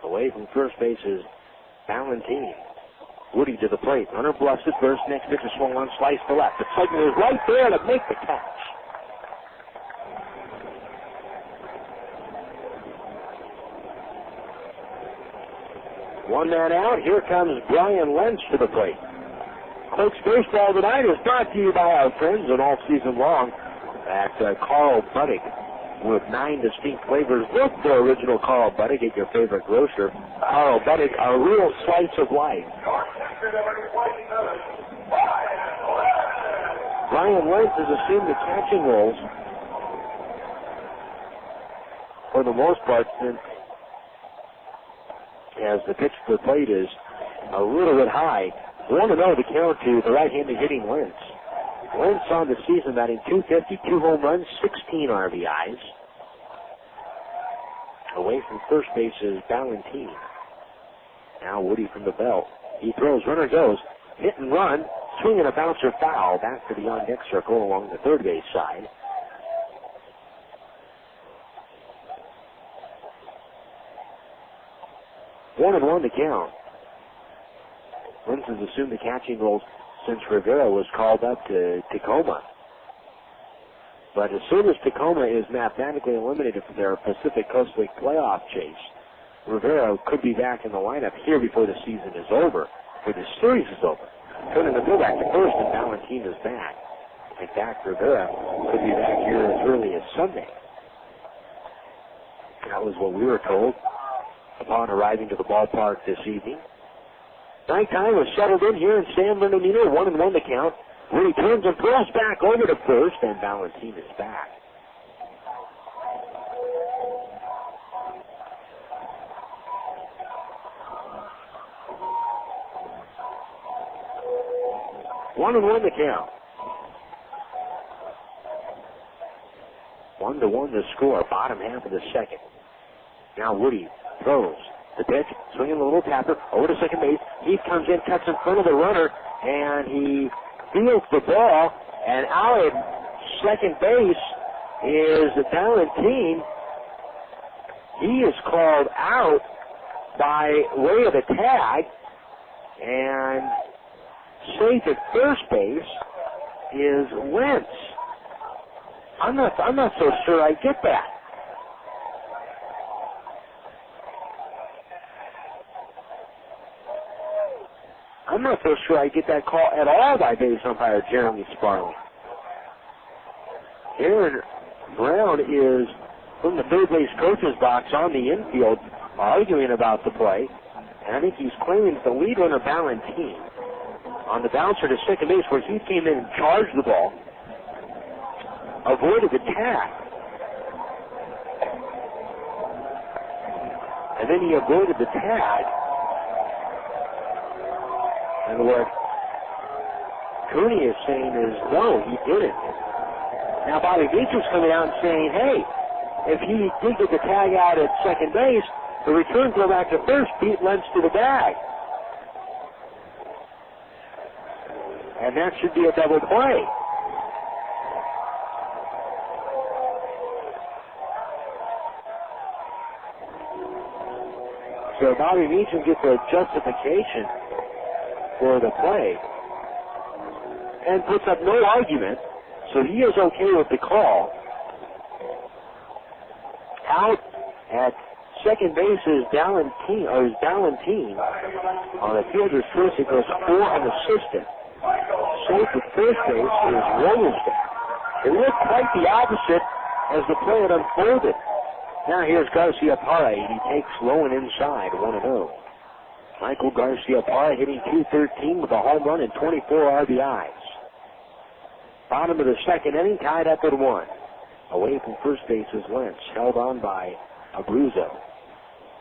Away from first base is Balentien. Woody to the plate. Runner bluffs at first. Next pitch is swung on, slice to left. The segment is right there to make the catch. One man out. Here comes Brian Lentz to the plate. Quakes Baseball tonight is brought to you by our friends and all season long at Carl Budde with 9 distinct flavors. Look for original Carl Budde at your favorite grocer. Carl Budde, a real slice of life. Brian Lentz has assumed the catching roles for the most part since as the pitch to the plate is a little bit high. 1-0 to count to the right-handed hitting Lentz. Lentz on the season batting .250, 2 home runs, 16 RBIs. Away from first base is Balentien. Now Woody from the belt. He throws, runner goes, hit and run, swing and a bouncer foul back to the on-deck circle along the third base side. One and one to count. Lentz has assumed the catching roles since Rivera was called up to Tacoma. But as soon as Tacoma is mathematically eliminated from their Pacific Coast League playoff chase, Rivera could be back in the lineup here before the season is over, before the series is over. Turning the back to first, and Balentien is back. In fact, Rivera could be back here as early as Sunday. That was what we were told upon arriving to the ballpark this evening. Nighttime was settled in here in San Bernardino, 1-1 to count. Woody turns and throws back over to first, and Balentien is back. One and one to count. 1-1 the score, bottom half of the second. Now Woody throws the pitch, swinging a little tapper over to second base. He comes in, cuts in front of the runner, and he fields the ball. And out at second base is Balentien. He is called out by way of a tag, and safe at first base is Lentz. I'm not so sure I get that. I'm not so sure I get that call at all by base umpire Jeremy Sparling. Aaron Brown is from the third base coach's box on the infield arguing about the play. And I think he's claiming the lead runner Balentien on the bouncer to second base where he came in and charged the ball, avoided the tag. And then he avoided the tag. And what Cooney is saying is, no, he didn't. Now Bobby Beecher's coming out and saying, hey, if he did get the tag out at second base, the return throw back to first beat Lentz to the bag. And that should be a double play. So Bobby Meacham gets a justification for the play and puts up no argument, so he is okay with the call. Out at second base is Balentien. On the fielder's first, it goes for an assistant. Safe at first base is Williamson. It looked quite the opposite as the play had unfolded. Now here's Garcia Parra. He takes low and inside, 1-0. Michael Garcia Parra hitting .213 with a home run and 24 RBIs. Bottom of the second inning, tied up at 1. Away from first base is Lentz, held on by Abruzzo.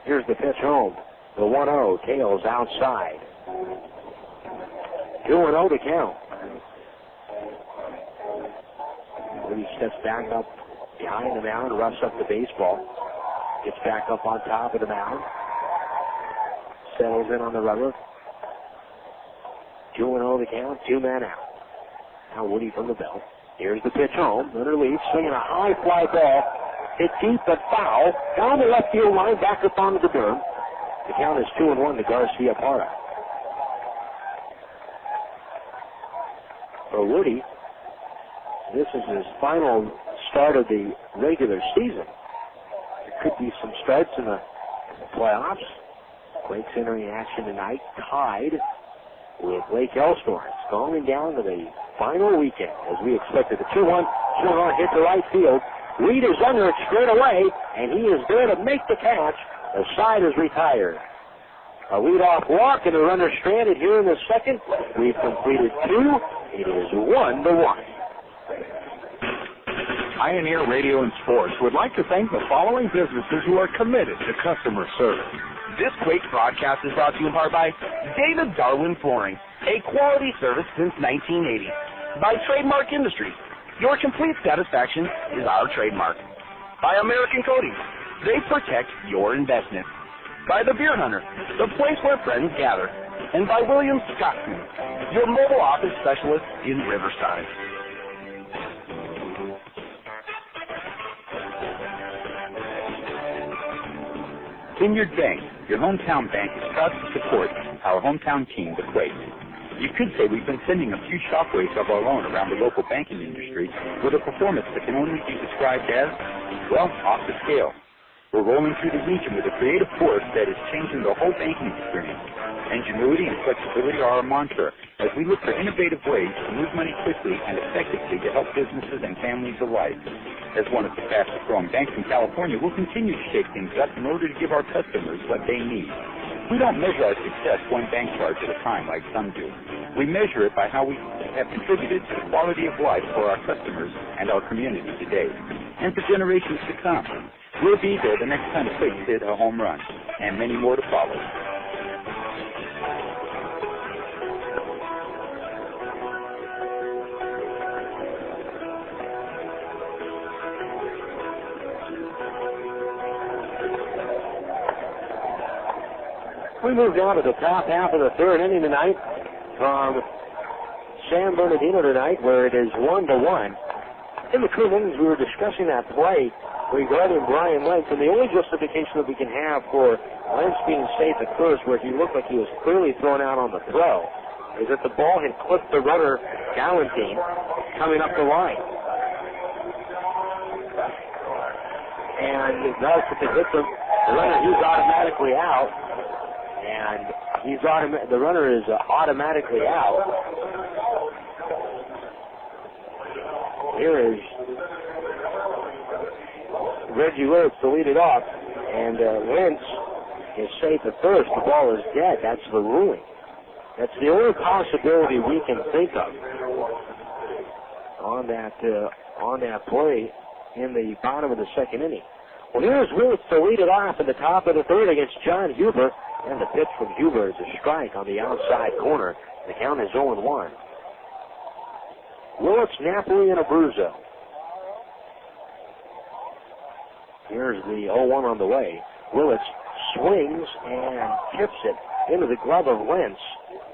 Here's the pitch home. The 1-0, tails outside. 2-0 to count. When he steps back up behind the mound, roughs up the baseball. Gets back up on top of the mound. Settles in on the rubber. 2-0 to count, 2-man out. Now Woody from the belt. Here's the pitch home. Runner leads, swinging a high fly ball. Hit deep but foul. Down the left field line, back up onto the berm. The count is 2-1 to Garcia Parra. For Woody, this is his final start of the regular season. There could be some starts in the playoffs. Quakes entering action tonight, tied with Lake Elsinore. It's going down to the final weekend as we expected. The 2-1 hit to right field. Reed is under it straight away, and he is there to make the catch. The side is retired. A leadoff walk and a runner stranded here in the second. We've completed 2. It is 1-1. Pioneer Radio and Sports would like to thank the following businesses who are committed to customer service. This Quakes broadcast is brought to you in part by David Darwin Flooring, a quality service since 1980. By Trademark Industries, your complete satisfaction is our trademark. By American Coatings, they protect your investment. By The Beer Hunter, the place where friends gather. And by Williams Scotsman, your mobile office specialist in Riverside. Vineyard Bank, your hometown bank, is proud to support our hometown team, the Quakes. You could say we've been sending a few shockwaves of our own around the local banking industry with a performance that can only be described as, well, off the scale. We're rolling through the region with a creative force that is changing the whole banking experience. Ingenuity and flexibility are our mantra as we look for innovative ways to move money quickly and effectively to help businesses and families alike. As one of the fastest growing banks in California, we'll continue to shake things up in order to give our customers what they need. We don't measure our success one bank charge at a time like some do. We measure it by how we have contributed to the quality of life for our customers and our community today, and for generations to come. We'll be there the next time the Quakes hit a home run, and many more to follow. We move down to the top half of the third inning tonight from San Bernardino tonight, where it is 1-1. In between innings, we were discussing that play regarding Brian Lentz, and the only justification that we can have for Lentz being safe at first, where he looked like he was clearly thrown out on the throw, is that the ball had clipped the runner, Balentien, coming up the line. And thus, if it hits him, the runner, he's automatically out. And the runner is automatically out. Here is Reggie Willits to lead it off. And Wentz is safe at first. The ball is dead. That's the ruling. That's the only possibility we can think of on that play in the bottom of the second inning. Well, here's Willits to lead it off in the top of the third against Jon Huber. And the pitch from Huber is a strike on the outside corner. The count is 0-1. Willits, Napoli, and Abruzzo. Here's the 0-1 on the way. Willits swings and tips it into the glove of Wentz.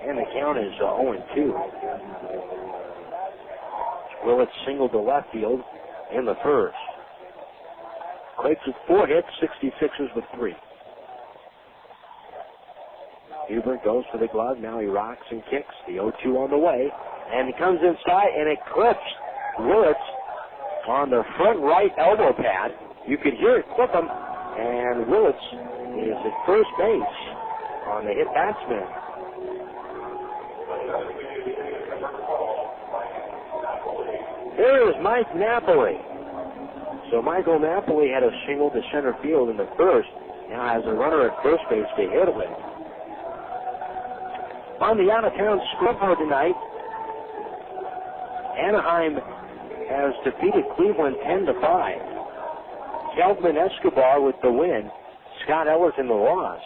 And the count is 0-2. Willits singled to left field in the first. Quakes with 4 hits, 66ers with 3. Huber goes for the glove. Now he rocks and kicks. The 0-2 on the way. And he comes inside and it clips Willits on the front right elbow pad. You could hear it clip him. And Willits is at first base on the hit batsman. Here is Mike Napoli. So Michael Napoli had a single to center field in the first. Now has a runner at first base to hit with. On the out-of-town scoreboard tonight, Anaheim has defeated Cleveland 10-5. Kelvin Escobar with the win. Scott Ellerton the loss.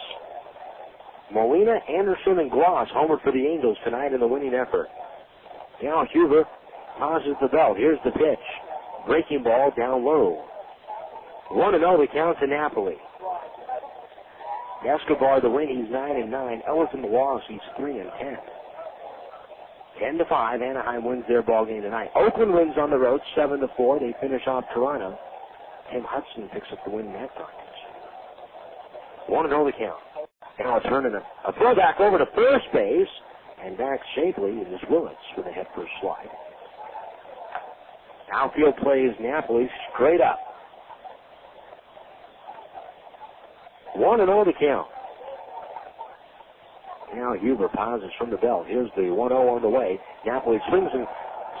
Molina, Anderson, and Gloss homered for the Angels tonight in the winning effort. Now Huber pauses the belt. Here's the pitch. Breaking ball down low. 1-0 the count to Napoli. Escobar the win, he's 9-9. Ellerton the loss, he's 3-10. 10-5, Anaheim wins their ball game tonight. Oakland wins on the road, 7-4. They finish off Toronto. Tim Hudson picks up the win in that contest. 1-0 the count. Now it's turning a throwback over to first base, and back safely is Willits with a head-first slide. Outfield plays Napoli straight up. 1-0 the count. Now Huber pauses from the belt. Here's the 1-0 on the way. Napoli swings and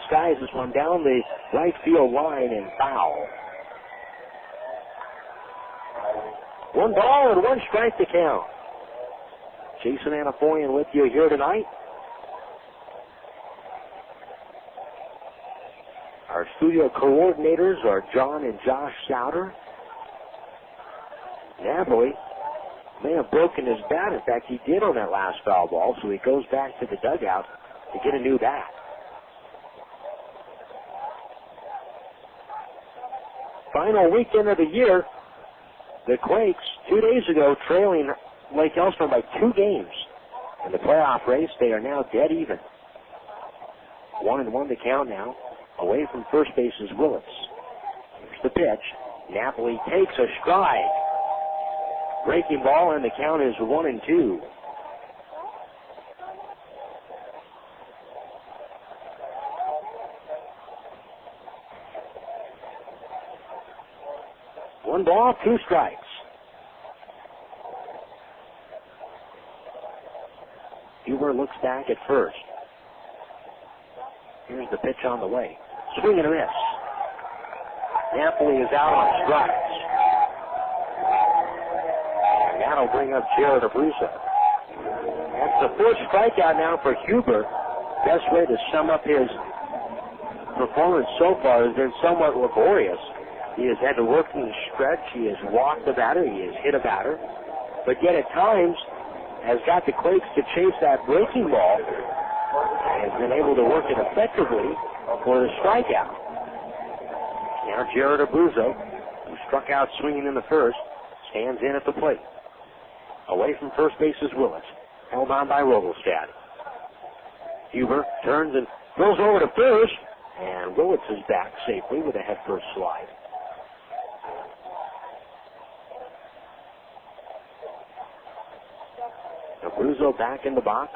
skies this one down the right field line and foul. 1 ball and 1 strike to count. Jason Anafoyan with you here tonight. Our studio coordinators are John and Josh Souter. Napoli may have broken his bat. In fact, he did on that last foul ball, so he goes back to the dugout to get a new bat. Final weekend of the year, the Quakes, 2 days ago, trailing Lake Elsinore by 2 games. In the playoff race, they are now dead even. 1-1 to count now. Away from first base is Willits. Here's the pitch. Napoli takes a strike. Breaking ball, and the count is 1-2. One ball, 2 strikes. Huber looks back at first. Here's the pitch on the way. Swing and a miss. Napoli is out on strikes. And that'll bring up Jared Abruzzo. That's the 4th strikeout now for Huber. Best way to sum up his performance so far has been somewhat laborious. He has had to work in the stretch. He has walked the batter. He has hit a batter. But yet at times has got the Quakes to chase that breaking ball and has been able to work it effectively for the strikeout. Now Jared Abruzzo, who struck out swinging in the first, stands in at the plate. Away from first base is Willits, held on by Rogelstad. Huber turns and throws over to first, and Willits is back safely with a head-first slide. Abruzzo back in the box.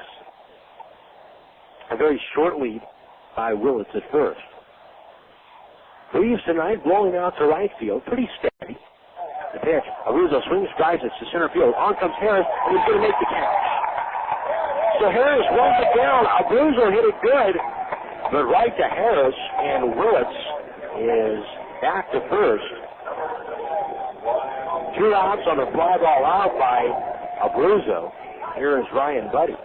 A very short lead by Willits at first. Breeze tonight blowing out to right field, pretty steady. pitch. Abruzzo swings, drives it to center field. On comes Harris, and he's going to make the catch. So Harris runs it down. Abruzzo hit it good, but right to Harris, and Willits is back to first. 2 outs on a fly ball out by Abruzzo. Here is Ryan Budde.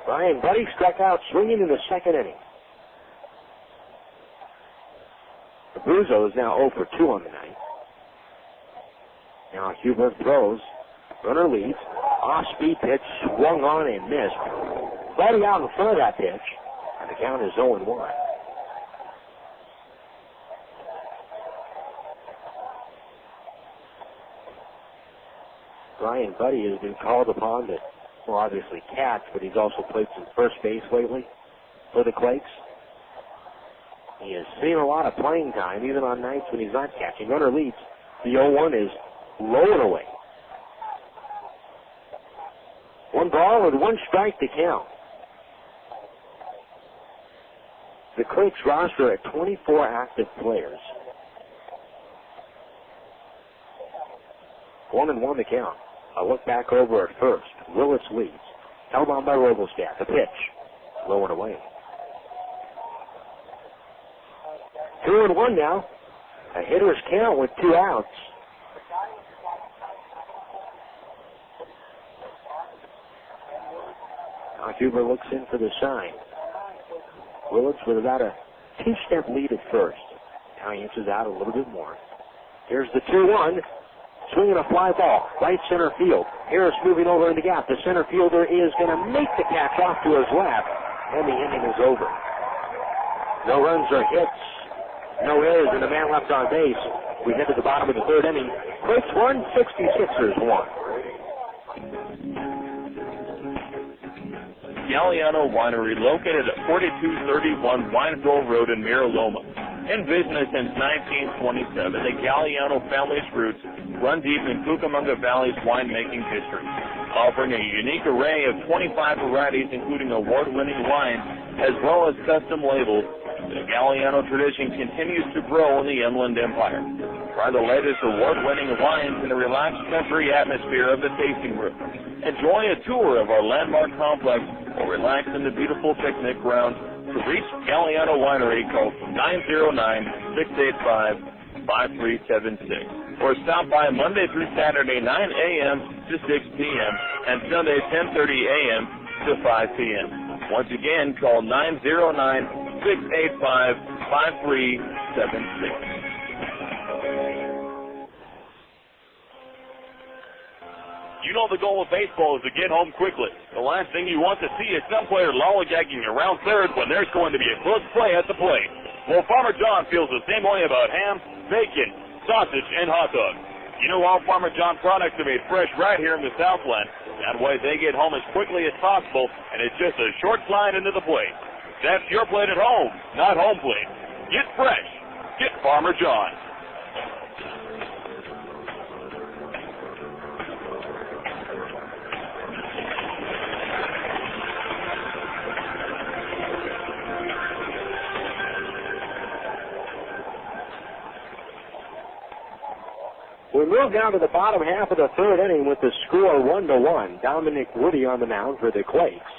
Ryan Budde struck out swinging in the second inning. Abruzzo is now 0 for 2 on the night. Now Huber throws. Runner leads. Off-speed pitch swung on and missed. Budde out in front of that pitch, and the count is 0-1. Ryan Budde has been called upon to, well, obviously catch, but he's also played some first base lately for the Quakes. He has seen a lot of playing time, even on nights when he's not catching. Runner leads. The 0-1 is low and away. 1 ball and 1 strike to count. The Quakes roster at 24 active players. 1-1 to count. A look back over at first. Willits leads. Held on by Rogelstadt. The pitch. Low and away. 2-1 now. A hitter's count with 2 outs. Now Huber looks in for the sign. Willits with about a 2-step lead at first. Now he inches out a little bit more. Here's the 2-1. Swinging a fly ball. Right center field. Harris moving over in the gap. The center fielder is going to make the catch off to his left. And the inning is over. No runs or hits. No errors, and the man left on base. We head to the bottom of the 3rd inning. Quakes 1, 66ers 1. Galliano Winery, located at 4231 Wineville Road in Mira Loma. In business since 1927, the Galliano family's roots run deep in Cucamonga Valley's winemaking history, offering a unique array of 25 varieties, including award-winning wines, as well as custom labels. The Galliano tradition continues to grow in the Inland Empire. Try the latest award-winning wines in the relaxed country atmosphere of the tasting room. Enjoy a tour of our landmark complex or relax in the beautiful picnic grounds. To reach Galliano Winery, call 909-685-5376. Or stop by Monday through Saturday, 9 a.m. to 6 p.m. and Sunday, 10:30 a.m. to 5 p.m. Once again, call 909-685-5376. You know the goal of baseball is to get home quickly. The last thing you want to see is some player lollygagging around third when there's going to be a close play at the plate. Well, Farmer John feels the same way about ham, bacon, sausage, and hot dogs. You know, all Farmer John products are made fresh right here in the Southland. That way they get home as quickly as possible, and it's just a short slide into the plate. That's your plate at home, not home plate. Get fresh. Get Farmer John. We move down to the bottom half of the 3rd inning with the score 1-1. Dominic Woody on the mound for the Quakes.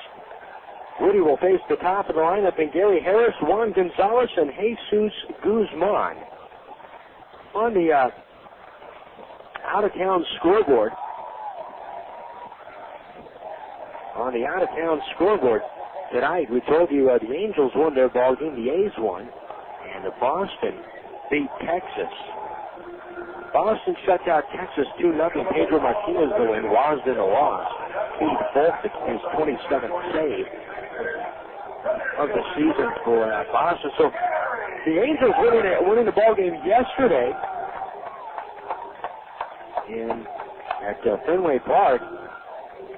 Woody will face the top of the lineup in Gary Harris, Juan Gonzalez, and Jesus Guzman. On the out-of-town scoreboard, tonight, we told you the Angels won their ball game, the A's won, and the Boston beat Texas. Boston shuts out Texas 2-0. Pedro Martinez the win. Wasden the loss. Pete Folk his 27th save of the season for Boston. So the Angels winning the ball game yesterday at Fenway Park.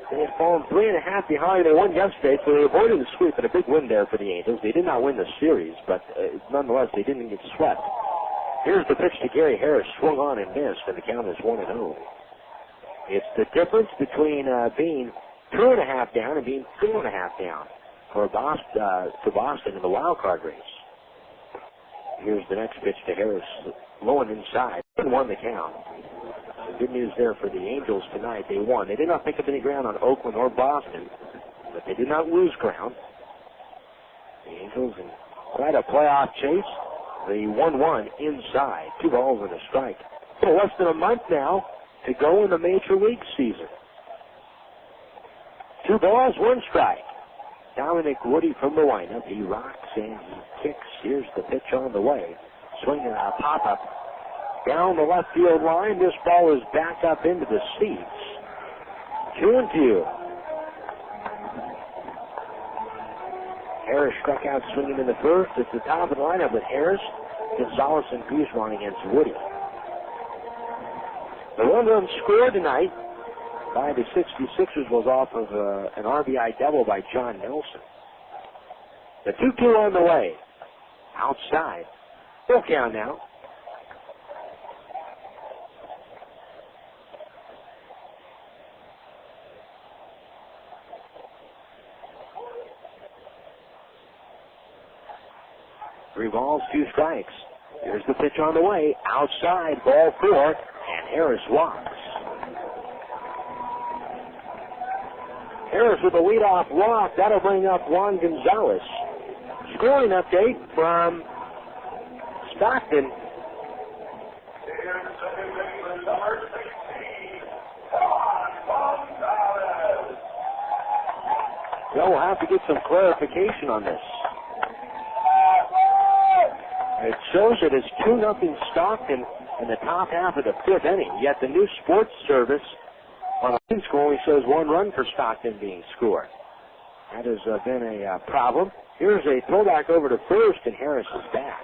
They had fallen 3.5 behind. They won yesterday, so they avoided the sweep, and a big win there for the Angels. They did not win the series, but nonetheless, they didn't get swept. Here's the pitch to Gary Harris, swung on and missed, and the count is 1-0. It's the difference between being 2.5 down and being 4.5 down for Boston in the wild card race. Here's the next pitch to Harris, low and inside. Won the count. So good news there for the Angels tonight. They won. They did not pick up any ground on Oakland or Boston, but they did not lose ground. The Angels in quite a playoff chase. The 1-1 inside. 2 balls and a strike. So less than a month now to go in the Major League season. 2 balls, 1 strike. Dominic Woody from the windup. He rocks and he kicks. Here's the pitch on the way. Swinging a pop-up down the left field line. This ball is back up into the seats. 2-2. Harris struck out swinging in the first. It's the top of the lineup with Harris, Gonzalez, and Guzman against Woody. The one run scored tonight by the 66ers was off of an RBI double by John Nelson. The 2-2 on the way. Outside. Full count now. Three balls, 2 strikes. Here's the pitch on the way. Outside, ball 4, and Harris walks. Harris with a leadoff walk. That'll bring up Juan Gonzalez. Scoring update from Stockton. So we'll have to get some clarification on this. It shows it as 2-0 Stockton in the top half of the 5th inning. Yet the new sports service on the team score only shows 1 run for Stockton being scored. That has been a problem. Here's a throwback over to first, and Harris is back.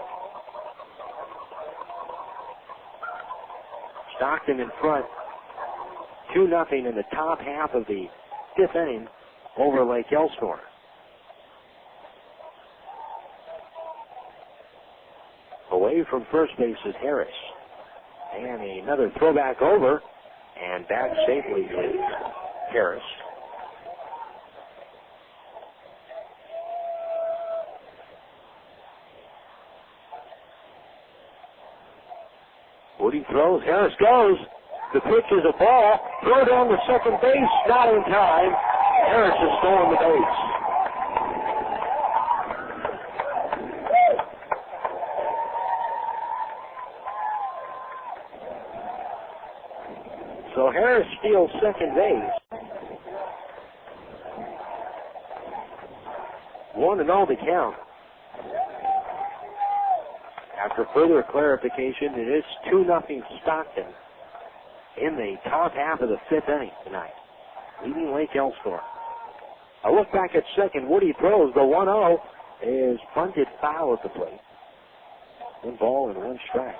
Stockton in front, 2-0 in the top half of the 5th inning over Lake Elsinore. Away from first base is Harris. And another throwback over, and back safely is Harris. Woody throws, Harris goes. The pitch is a ball. Throw down to second base, not in time. Harris has stolen the base. So Harris steals second base. 1-0 to count. After further clarification, it is 2-0 Stockton in the top half of the 5th inning tonight, leading Lake Elsinore. A look back at second. Woody throws. The 1-0 is bunted foul at the plate. 1 ball and 1 strike.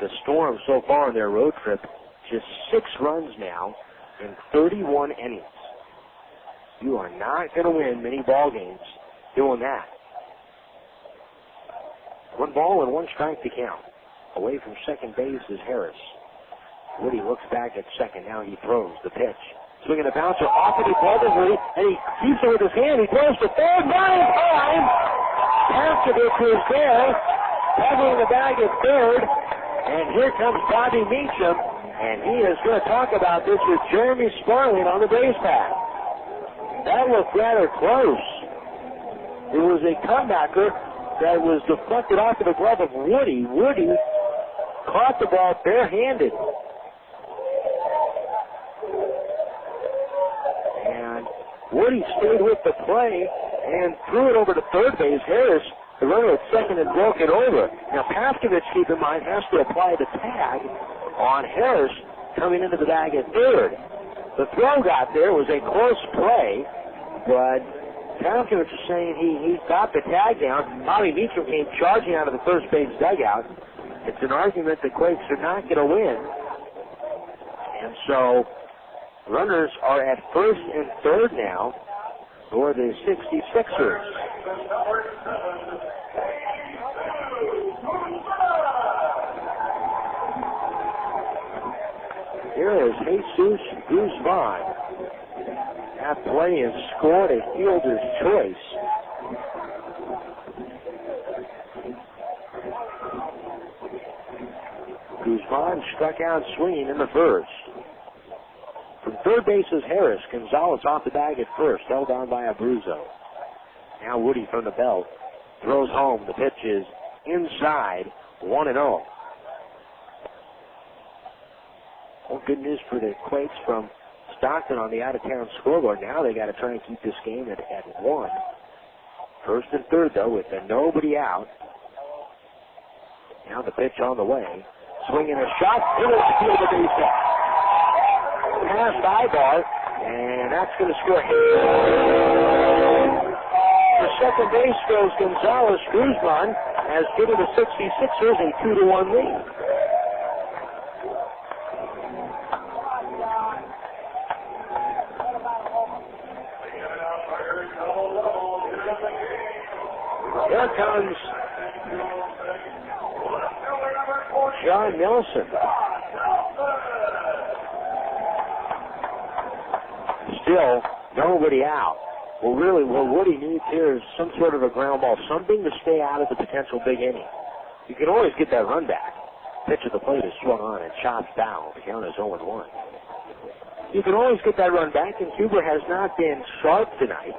The Storm so far on their road trip, just 6 runs now in 31 innings. You are not going to win many ball games doing that. 1 ball and 1 strike to count. Away from second base is Harris. Woody looks back at second. Now he throws the pitch. Swinging a bouncer off of the ball, and he keeps it with his hand. He throws to third, not in time. Pastovich is there, covering the bag at third. And here comes Bobby Meacham, and he is going to talk about this with Jeremy Sparling on the base path. That looked rather close. It was a comebacker that was deflected off of the glove of Woody. Woody caught the ball barehanded. And Woody stayed with the play and threw it over to third base. Harris, the runner at second, and broke it over. Now, Pastovich, keep in mind, has to apply the tag on Harris coming into the bag at third. The throw got there. Was a close play, but Pastovich is saying he got the tag down. Bobby Meacham came charging out of the first base dugout. It's an argument the Quakes are not going to win. And so, runners are at first and third now for the 66ers. here is Jesus Guzman. That play is scored a fielder's choice. Guzman struck out swinging in the first. From third base is Harris. Gonzalez off the bag at first, held on by Abruzzo. Now Woody from the belt throws home. The pitch is inside, 1-0. Well, good news for the Quakes from Stockton on the out-of-town scoreboard. Now they got to try and keep this game at 1. First and third, though, with nobody out. Now the pitch on the way. Swinging a shot, into the field of base hit. Past Aybar, and that's going to score. The second base goes Gonzalez. Guzman has given the 66ers a 2-1 lead. Here comes John Nelson. Still, nobody out. Well, really, what Woody needs here is some sort of a ground ball, something to stay out of the potential big inning. You can always get that run back. Pitch at the plate is swung on and chopped foul. The count is 0-1. You can always get that run back, and Huber has not been sharp tonight.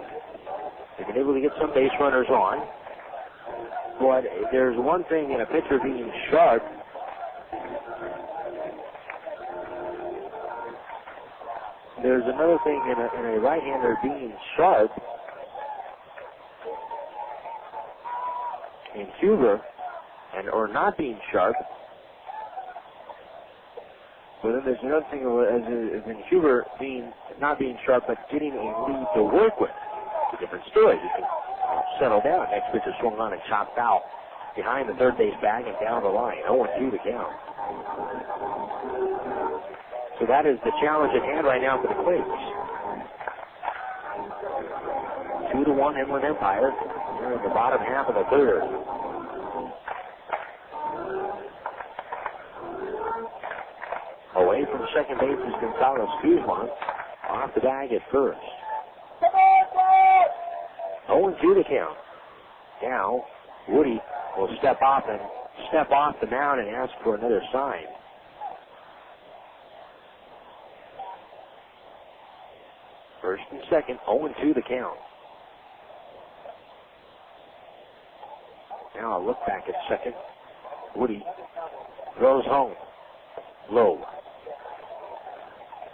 They've been able to get some base runners on. But there's one thing in a pitcher being sharp. There's another thing in a right-hander being sharp. In Huber, or not being sharp. But then there's another thing as in Huber not being sharp, but getting a lead to work with. It's a different story. You can settle down. Next pitch is swung on and chopped foul behind the third base bag and down the line. 0-2 the count. So that is the challenge at hand right now for the Quakes. 2-1 Inland Empire. They're in the bottom half of the third. Away from second base is Gonzalez Guzman. Off the bag at first. 0-2 the count. Now, Woody will step off the mound and ask for another sign. First and second, 0-2 the count. Now a look back at second. Woody throws home. Low.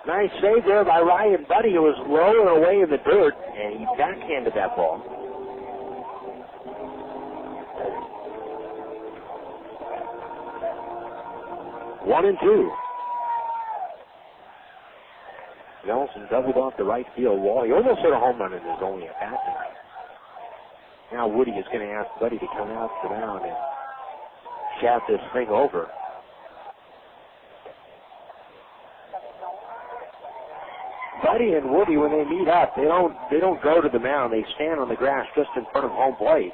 Nice save there by Ryan Budde, who was low and away in the dirt, and he backhanded that ball. One and two. Nelson doubled off the right field wall. He almost hit a home run and there's only a bat tonight. Now Woody is going to ask Budde to come out to the mound and shout this thing over. Budde and Woody, when they meet up, they don't go to the mound. They stand on the grass just in front of home plate.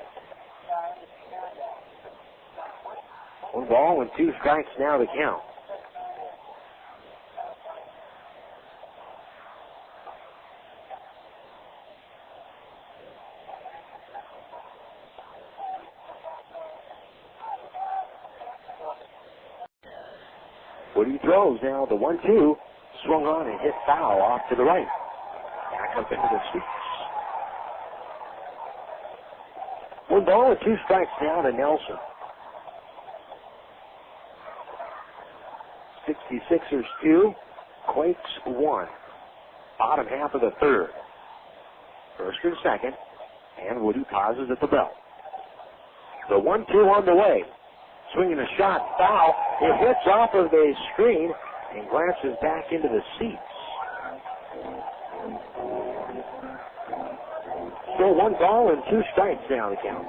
1 ball and 2 strikes now to count. Woody throws now the 1-2. Swung on and hit foul off to the right. Back up into the seats. 1 ball and 2 strikes now to Nelson. 66ers 2, Quakes 1. Bottom half of the third. First and second, and Woody pauses at the belt. The 1-2 on the way. Swinging a shot, foul. It hits off of the screen and glances back into the seats. So 1 ball and 2 strikes now to count.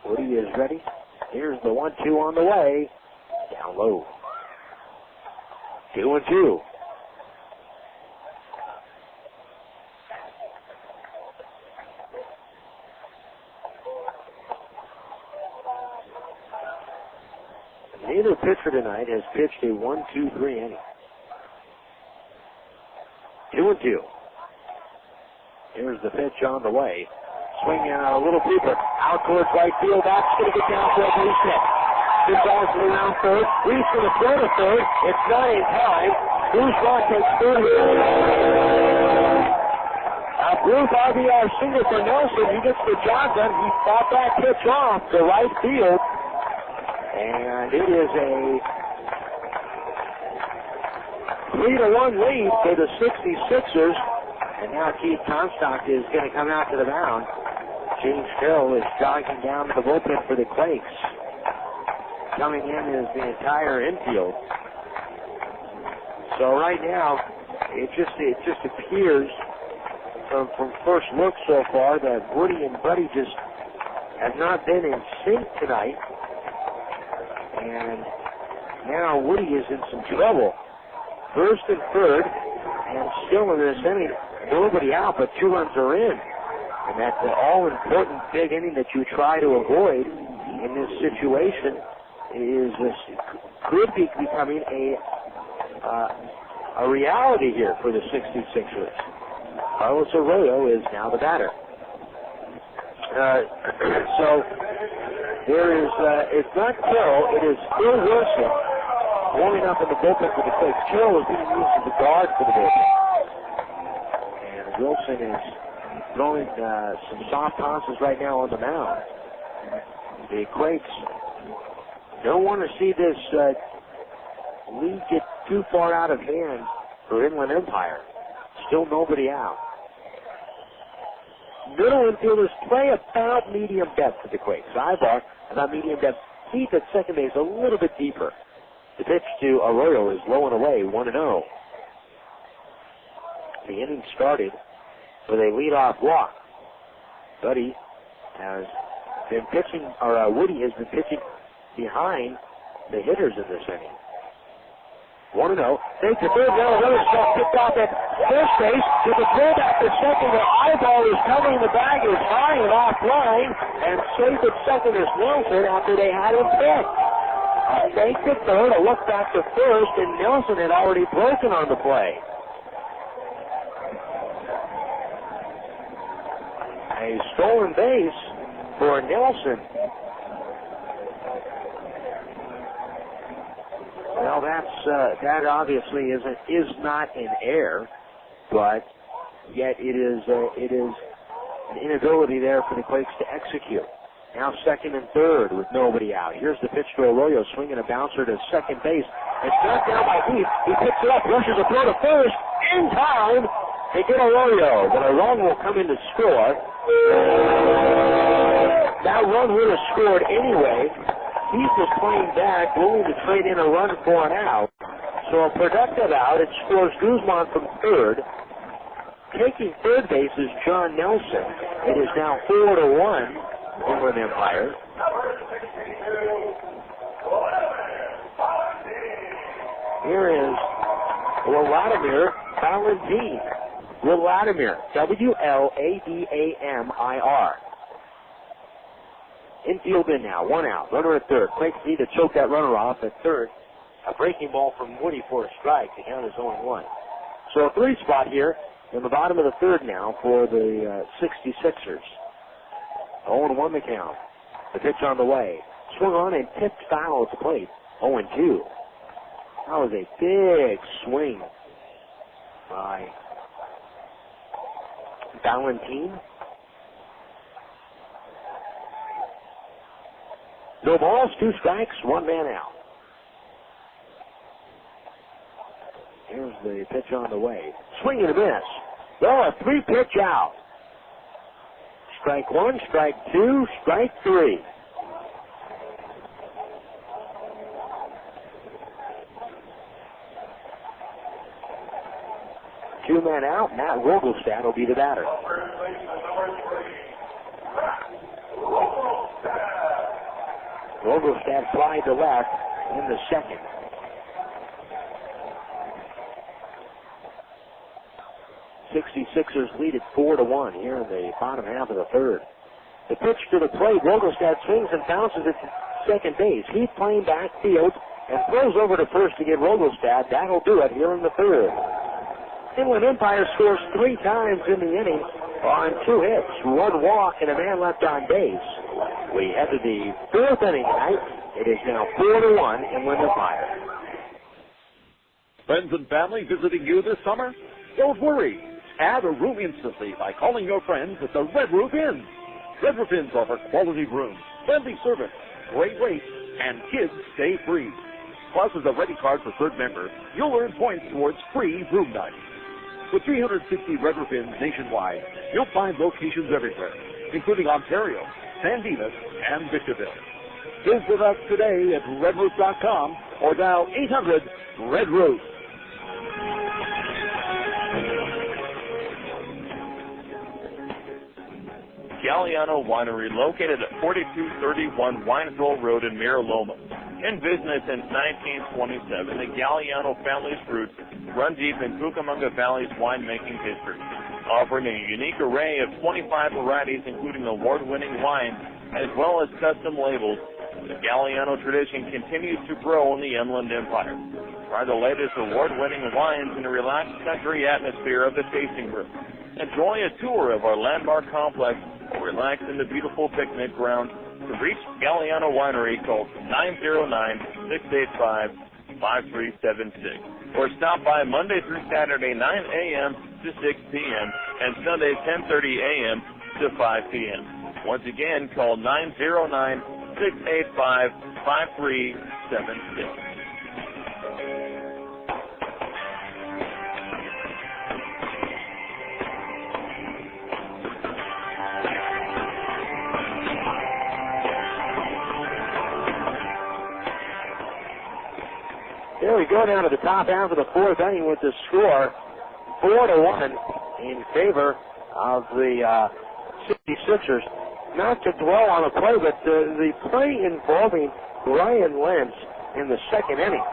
Woody is ready. Here's the 1-2 on the way. Down low. 2-2. Neither pitcher tonight has pitched a 1-2-3 inning. 2-2. Here's the pitch on the way. Swinging a little deeper. Out towards right field. That's going to get down for a base hit. Gonzalez to around third. Reese going to throw to third. It's not in time. Guzman takes third. A Bruce RBI single for Nelson. He gets the job done. He fought that pitch off to right field. And it is a 3-1 lead for the 66ers. And now Keith Comstock is going to come out to the mound. James Hill is jogging down to the bullpen for the Quakes. Coming in is the entire infield. So right now, it just appears from first look so far that Woody and Budde just have not been in sync tonight. And now Woody is in some trouble. First and third, and still in this inning, nobody out, but 2 runs are in. And that's the all-important big inning that you try to avoid in this situation could be becoming a reality here for the 66ers. Carlos Arroyo is now the batter. So there is, it's not Carroll, it is Phil Wilson warming up in the bullpen for the Quakes. Carroll is being used as the guard for the bullpen. And Wilson is throwing some soft tosses right now on the mound. The Quakes don't want to see this lead get too far out of hand for Inland Empire. Still nobody out. Middle infielders play about medium depth for the Quakes. Aybar about medium depth. Keith at second base a little bit deeper. The pitch to Arroyo is low and away, 1-0. The inning started with a leadoff walk. Budde has been pitching, or Woody has been pitching behind the hitters in this inning. 1-0. Take the third, now another shot picked off at first base. With the throw back to second, the Eyeball is covering the bag, is high and offline, and safe at second is Nelson after they had him picked. Fake to third, a look back to first, and Nelson had already broken on the play. A stolen base for Nelson. Well, that obviously is not an error, but yet it is an inability there for the Quakes to execute. Now second and third with nobody out. Here's the pitch to Arroyo, swinging a bouncer to second base. It's knocked down by Heath. He picks it up, rushes a throw to first. In time, they get Arroyo, but a run will come in to score. That run would have scored anyway. Heath was playing back, willing to trade in a run for an out. So a productive out. It scores Guzman from third. Taking third base is John Nelson. It is now 4-1. Inland Empire. Here is Wladimir Balentien. Wladimir, W-L-A-D-A-M-I-R. Infield in now, 1 out. Runner at third. Quakes need to choke that runner off at third. A breaking ball from Woody for a strike. The count is 0-1. So a 3 spot here in the bottom of the third now for the 66ers. 0-1 the count. The pitch on the way. Swung on and tipped foul at the plate. 0-2. That was a big swing by Balentien. No balls, 2 strikes, 1 man out. Here's the pitch on the way. Swing and a miss. Well, a 3-pitch out. Strike 1, strike 2, strike 3. Two men out. Matt Wogelstad will be the batter. Wogelstad fly to left in the second. '66ers lead at 4-1 here in the bottom half of the third. The pitch to the plate. Wogelstad swings and bounces it second base. He's playing backfield and throws over to first to get Rogelstad. That'll do it here in the third. Inland Empire scores 3 times in the inning on 2 hits, 1 walk, and a man left on base. We head to the 4th inning tonight. It is now 4-1 Inland Empire. Friends and family visiting you this summer? Don't worry. Add a room instantly by calling your friends at the Red Roof Inn. Red Roof Inns offer quality rooms, friendly service, great rates, and kids stay free. Plus, as a Ready Card Preferred member, you'll earn points towards free room nights. With 360 Red Roof Inns nationwide, you'll find locations everywhere, including Ontario, San Dimas, and Victorville. Visit us today at redroof.com or dial 800-RED-ROOF. Galliano Winery, located at 4231 Winesville Road in Mira Loma. In business since 1927, the Galliano family's roots run deep in Cucamonga Valley's winemaking history, offering a unique array of 25 varieties, including award-winning wines, as well as custom labels. The Galliano tradition continues to grow in the Inland Empire. Try the latest award-winning wines in a relaxed country atmosphere of the tasting room. Enjoy a tour of our landmark complex or relax in the beautiful picnic ground. To reach Galliano Winery, call 909-685-5376 or stop by Monday through Saturday 9 a.m. to 6 p.m. and Sunday 10:30 a.m. to 5 p.m. Once again, call 909-685-5376. There we go down to the top half of the 4th inning with the score 4-1 in favor of the 66ers. Not to dwell on the play, but the play involving Ryan Lentz in the 2nd inning.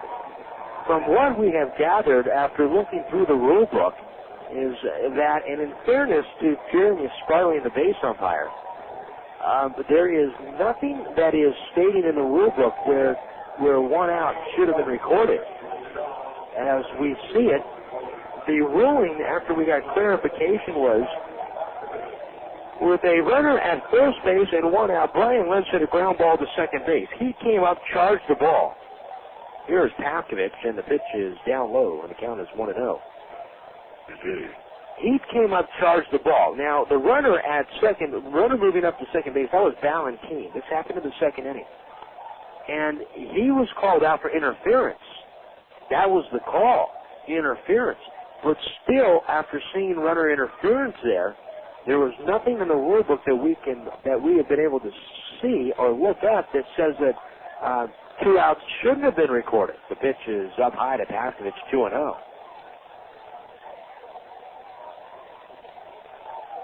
From what we have gathered after looking through the rule book is that, and in fairness to Jeremy Sparley, the base umpire, there is nothing that is stated in the rule book where 1 out should have been recorded. As we see it, the ruling after we got clarification was, with a runner at first base and 1 out, Brian Lentz hit a ground ball to second base. He came up, charged the ball. Here's Pavkovich, and the pitch is down low, and the count is 1-0. He came up, charged the ball. Now, the runner moving up to second base, that was Balentien. This happened in the 2nd inning. And he was called out for interference. That was the call, interference. But still, after seeing runner interference there was nothing in the rule book that we have been able to see or look at that says that 2 outs shouldn't have been recorded. The pitch is up high to Pavkovich, 2-0.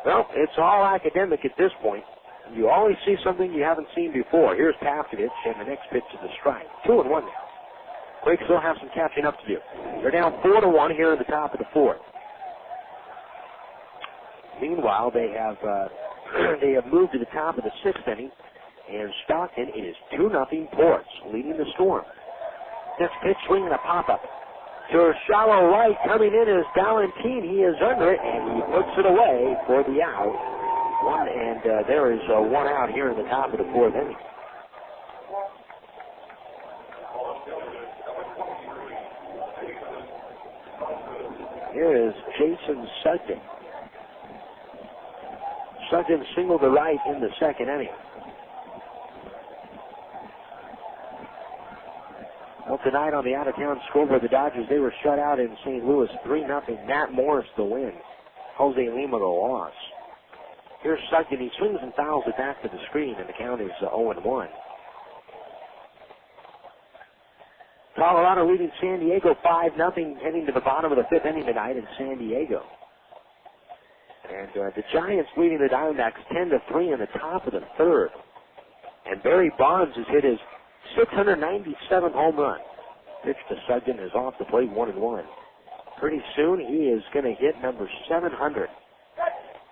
Well, it's all academic at this point. You always see something you haven't seen before. Here's Pavkovich, and the next pitch is a strike. 2-1 now. Quakes still have some catching up to do. They're down 4-1 here at the top of the 4th. Meanwhile, they have moved to the top of the 6th inning, and Stockton is 2-0 Ports, leading the Storm. Next pitch, swinging a pop-up. To a shallow right, coming in is Balentien. He is under it, and he puts it away for the out. There is 1 out here in the top of the 4th inning. Here is Jason Sugden. Sugden singled to right in the 2nd inning. Well, tonight on the out-of-town scoreboard, the Dodgers, they were shut out in St. Louis, 3-0. Matt Morris the win. Jose Lima the loss. Here's Sugden. He swings and fouls it back to the screen, and the count is 0-1. Colorado leading San Diego 5-0, heading to the bottom of the 5th inning tonight in San Diego. And the Giants leading the Diamondbacks 10-3 in the top of the 3rd. And Barry Bonds has hit his 697th home run. Pitch to Sugden is off the plate, 1-1. Pretty soon he is going to hit number 700.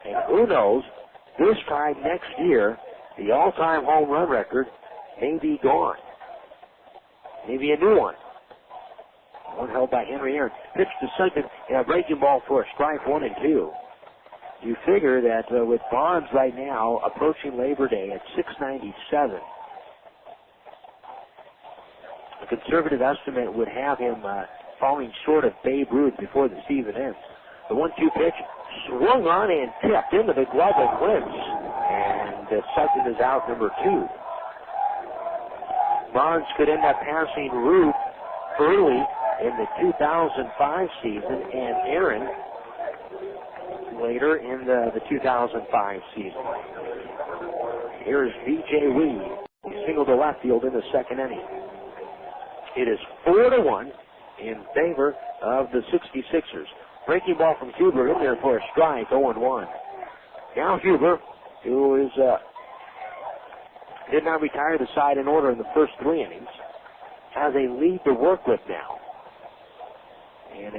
And who knows, this time next year, the all-time home run record may be gone. Maybe a new one. One held by Henry Aaron. Pitch to second, and a breaking ball for a strike, 1 and 2. You figure that with Bonds right now approaching Labor Day at 697, a conservative estimate would have him falling short of Babe Ruth before the season ends. The 1-2 pitch swung on and tipped into the glove of Wentz, and second is out, number 2. Bonds could end up passing Ruth early in the 2005 season, and Aaron later in the 2005 season. Here's V.J. Weed. He singled to left field in the second inning. It is 4-1 in favor of the 66ers. Breaking ball from Huber in there for a strike, 0-1. Now Huber, who is did not retire the side in order in the first 3 innings, has a lead to work with now. And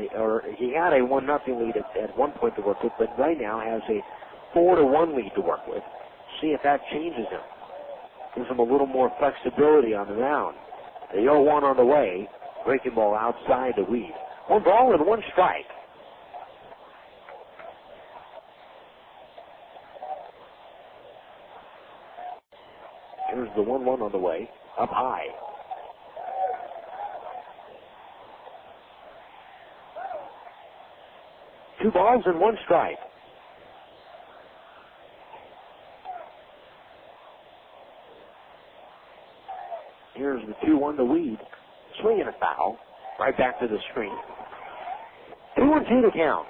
he had a 1-0 lead at one point to work with, but right now has a 4-1 lead to work with. See if that changes him. Gives him a little more flexibility on the mound. The 0-1 on the way. Breaking ball outside the Weed. 1 ball and 1 strike. Here's the 1-1 on the way. Up high. Two balls and 1 strike. Here's the 2-1 to Weed. Swinging a foul. Right back to the screen. 2-2 to count.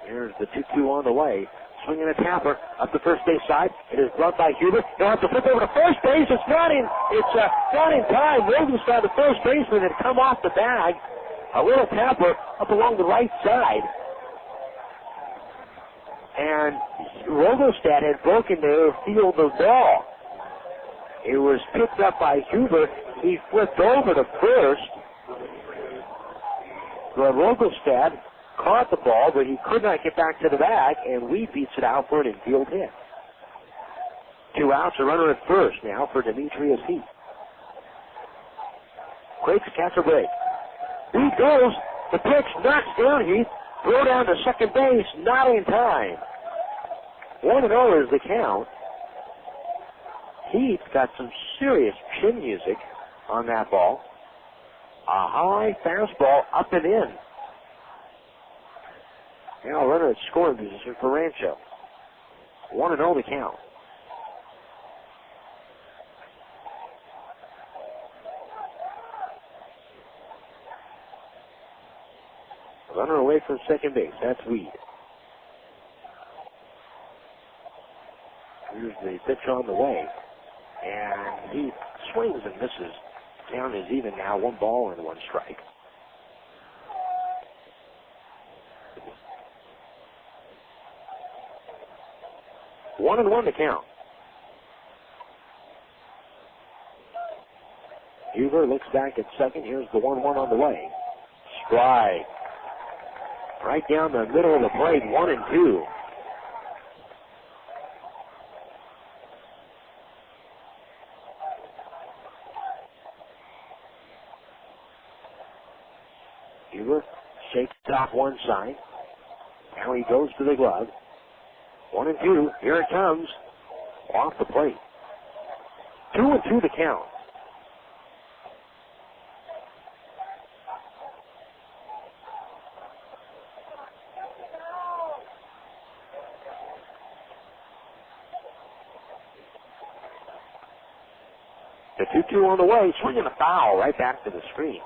Here's the 2-2 on the way. Swinging a tapper up the first base side. It is brought by Huber. He'll have to flip over to first base. It's not in time. Rosenstein, the first baseman, had come off the bag. A little tapper up along the right side. And Rosenstein had broken the field of ball. It was picked up by Huber. He flipped over to first. But Rosenstein caught the ball, but he could not get back to the bag, and Weed beats it out for an infield hit. 2 outs, a runner at first now for Demetrius Heath. Quakes catch a break. Heath goes. The pitch knocks down Heath. Throw down to second base, not in time. 1-0 is the count. Heath got some serious chin music on that ball. A high fastball up and in. Now a runner at scoring position for Rancho. 1-0 to count. Runner away from second base. That's Weed. Here's the pitch on the way. And he swings and misses. Count is even now. 1 ball and 1 strike. One and 1 to count. Huber looks back at second. Here's the 1-1 on the way. Strike. Right down the middle of the plate, 1-2. Huber shakes off one side. Now he goes to the glove. 1-2. Here it comes. Off the plate. 2-2 to count. The 2-2 on the way, swinging a foul right back to the screen.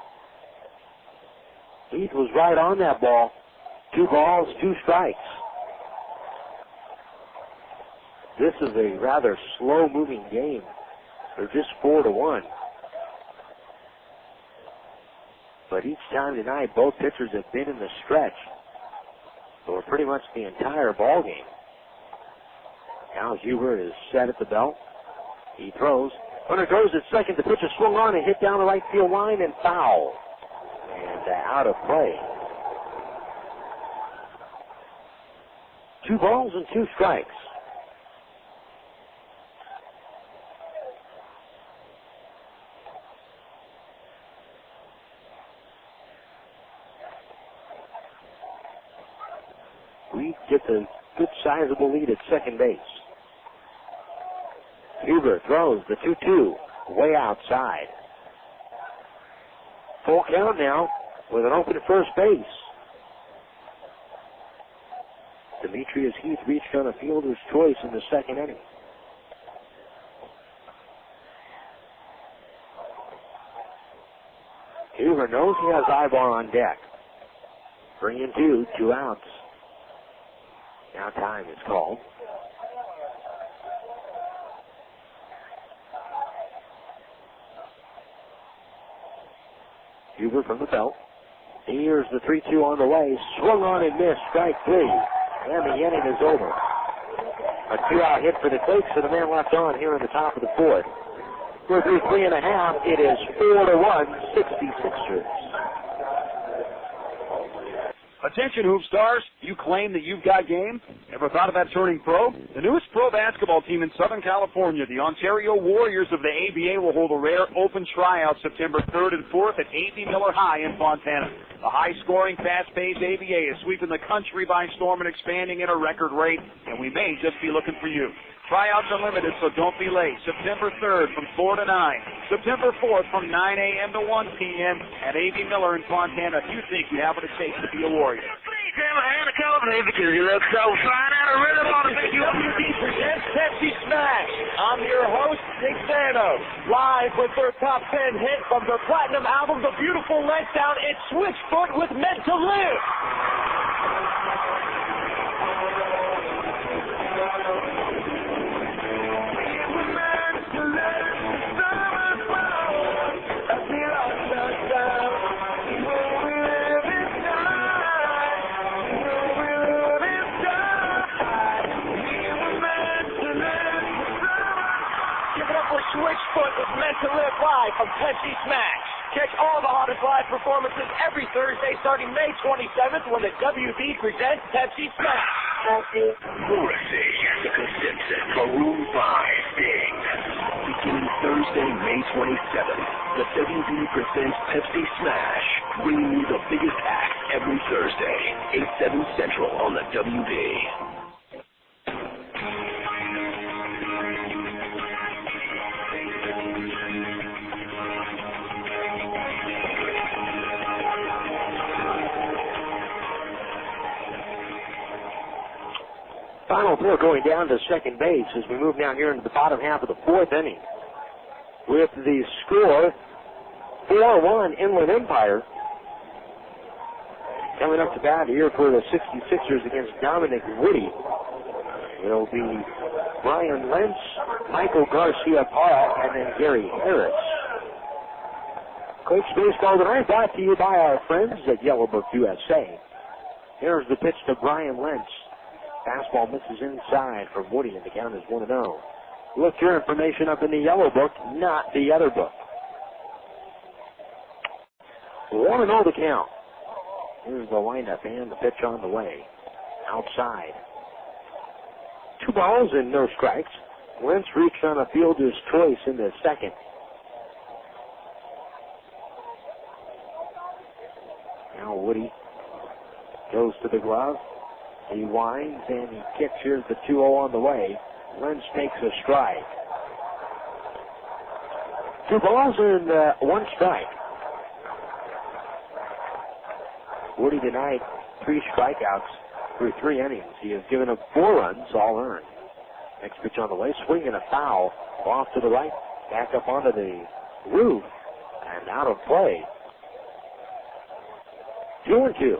Heath was right on that ball. 2 balls, 2 strikes. This is a rather slow-moving game. They're just 4-1. But each time tonight, both pitchers have been in the stretch for pretty much the entire ball game. Now Huber is set at the belt. He throws. Runner goes at second. The pitch is swung on and hit down the right field line and foul. And out of play. 2 balls and 2 strikes. We get the good sizable lead at second base. Huber throws the 2-2 way outside. Full count now with an open first base. Demetrius Heath reached on a fielder's choice in the second inning. Huber knows he has Aybar on deck. Bringing 2 outs. Now time is called. Huber from the belt. Here's the 3-2 on the way. Swung on and missed. Strike 3. And the inning is over. A 2-out hit for the Quakes, and the man left on here in the top of the fourth. We're through 3.5. It is 4-1, 66ers. Attention, Hoop Stars. You claim that you've got game? Ever thought about turning pro? The newest pro basketball team in Southern California, the Ontario Warriors of the ABA, will hold a rare open tryout September 3rd and 4th at A.B. Miller High in Fontana. The high-scoring, fast-paced ABA is sweeping the country by storm and expanding at a record rate, and we may just be looking for you. Tryouts are limited, so don't be late. September 3rd from 4 to 9. September 4th from 9 a.m. to 1 p.m. at A.B. Miller in Fontana if you think you have what it takes to be a Warrior. Please grab my hand and come over because you look so fine. I really want to make you WB presents Pepsi Smash. I'm your host, Nick Sano. Live with their top 10 hit from their platinum album, The Beautiful Letdown, it's Switchfoot with Meant to Live. Switchfoot was Meant to Live live from Pepsi Smash. Catch all the hottest live performances every Thursday starting May 27th when the WB presents Pepsi Smash. Morrissey, Jessica Simpson, Maroon 5, Sting. Beginning Thursday, May 27th, the WB presents Pepsi Smash, bringing you the biggest acts every Thursday, 8, 7 Central on the WB. Final throw going down to second base as we move now here into the bottom half of the fourth inning. With the score 4-1 Inland Empire. Coming up to bat here for the 66ers against Dominic Woody. It'll be Brian Lentz, Michael Garcia-Parra, and then Gary Harris. Quakes baseball tonight brought to you by our friends at Yellow Book USA. Here's the pitch to Brian Lentz. Fastball misses inside from Woody, and the count is 1-0. Look your information up in the Yellow Book, not the other book. 1-0 the count. Here's the windup and the pitch on the way. Outside. 2 balls and no strikes. Lentz reached on a fielder's choice in the second. Now Woody goes to the glove. He winds and he kicks. Here's the 2-0 on the way. Lentz takes a strike. 2 balls and 1 strike. Woody tonight, 3 strikeouts through 3 innings. He has given up 4 runs, all earned. Next pitch on the way, swinging a foul off to the right, back up onto the roof, and out of play. 2-2.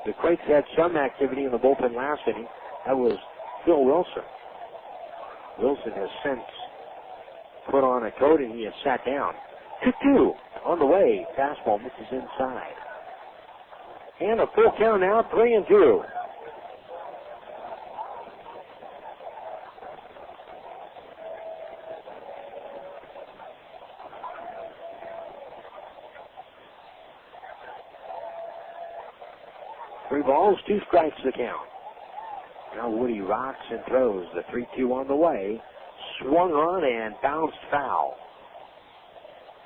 The Quakes had some activity in the bullpen last inning. That was Phil Wilson. Wilson has since put on a coat and he has sat down. 2-2 on the way. Fastball misses inside. And a full count now, 3-2. 3 balls, 2 strikes the count. Now Woody rocks and throws. The 3-2 on the way. Swung on and bounced foul.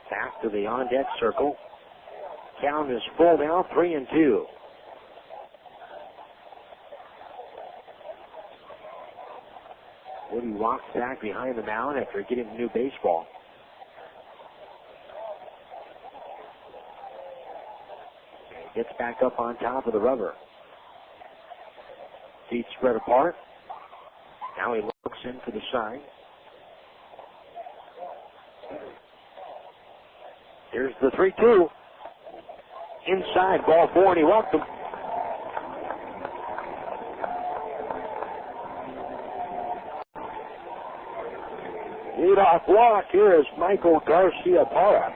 Back to the on-deck circle. Count is full now, 3-2. Woody walks back behind the mound after getting a new baseball. Gets back up on top of the rubber. Feet spread apart. Now he looks in for the sign. Here's the 3-2. Inside, ball 4, and he walked him. Leadoff walk. Here is Michael Garcia-Parra.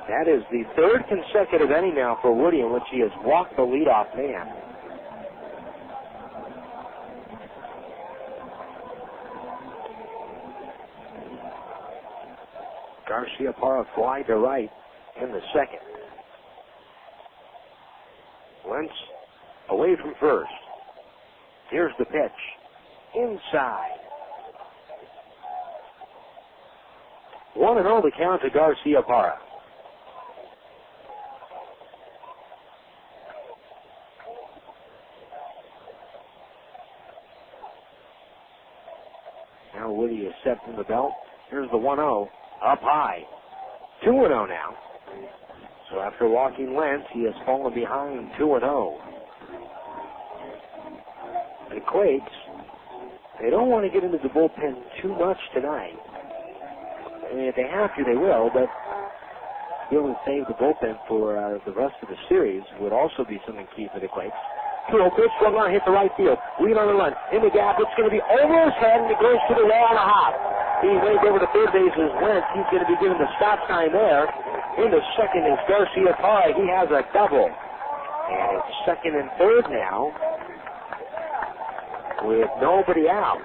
That is the 3rd consecutive inning now for Woody in which he has walked the leadoff man. Garcia-Parra fly to right in the 2nd. Wentz away from first. Here's the pitch. Inside. 1-0 the count to Garcia-Parra. Now Woody is set from the belt. Here's the 1-0. Up high. 2-0 now. So after walking Wentz, he has fallen behind 2-0. The Quakes, they don't want to get into the bullpen too much tonight. I mean, if they have to, they will, but be able to save the bullpen for the rest of the series would also be something key for the Quakes. Throw pitch, one line, hit the right field. Lead on the run. In the gap, it's going to be over his head, and it goes to the wall and a hop. He waved over to third base as Wentz. He's going to be given the stop sign there. In the 2nd is Garcia-Parra. He has a double. And it's 2nd and 3rd now with nobody out.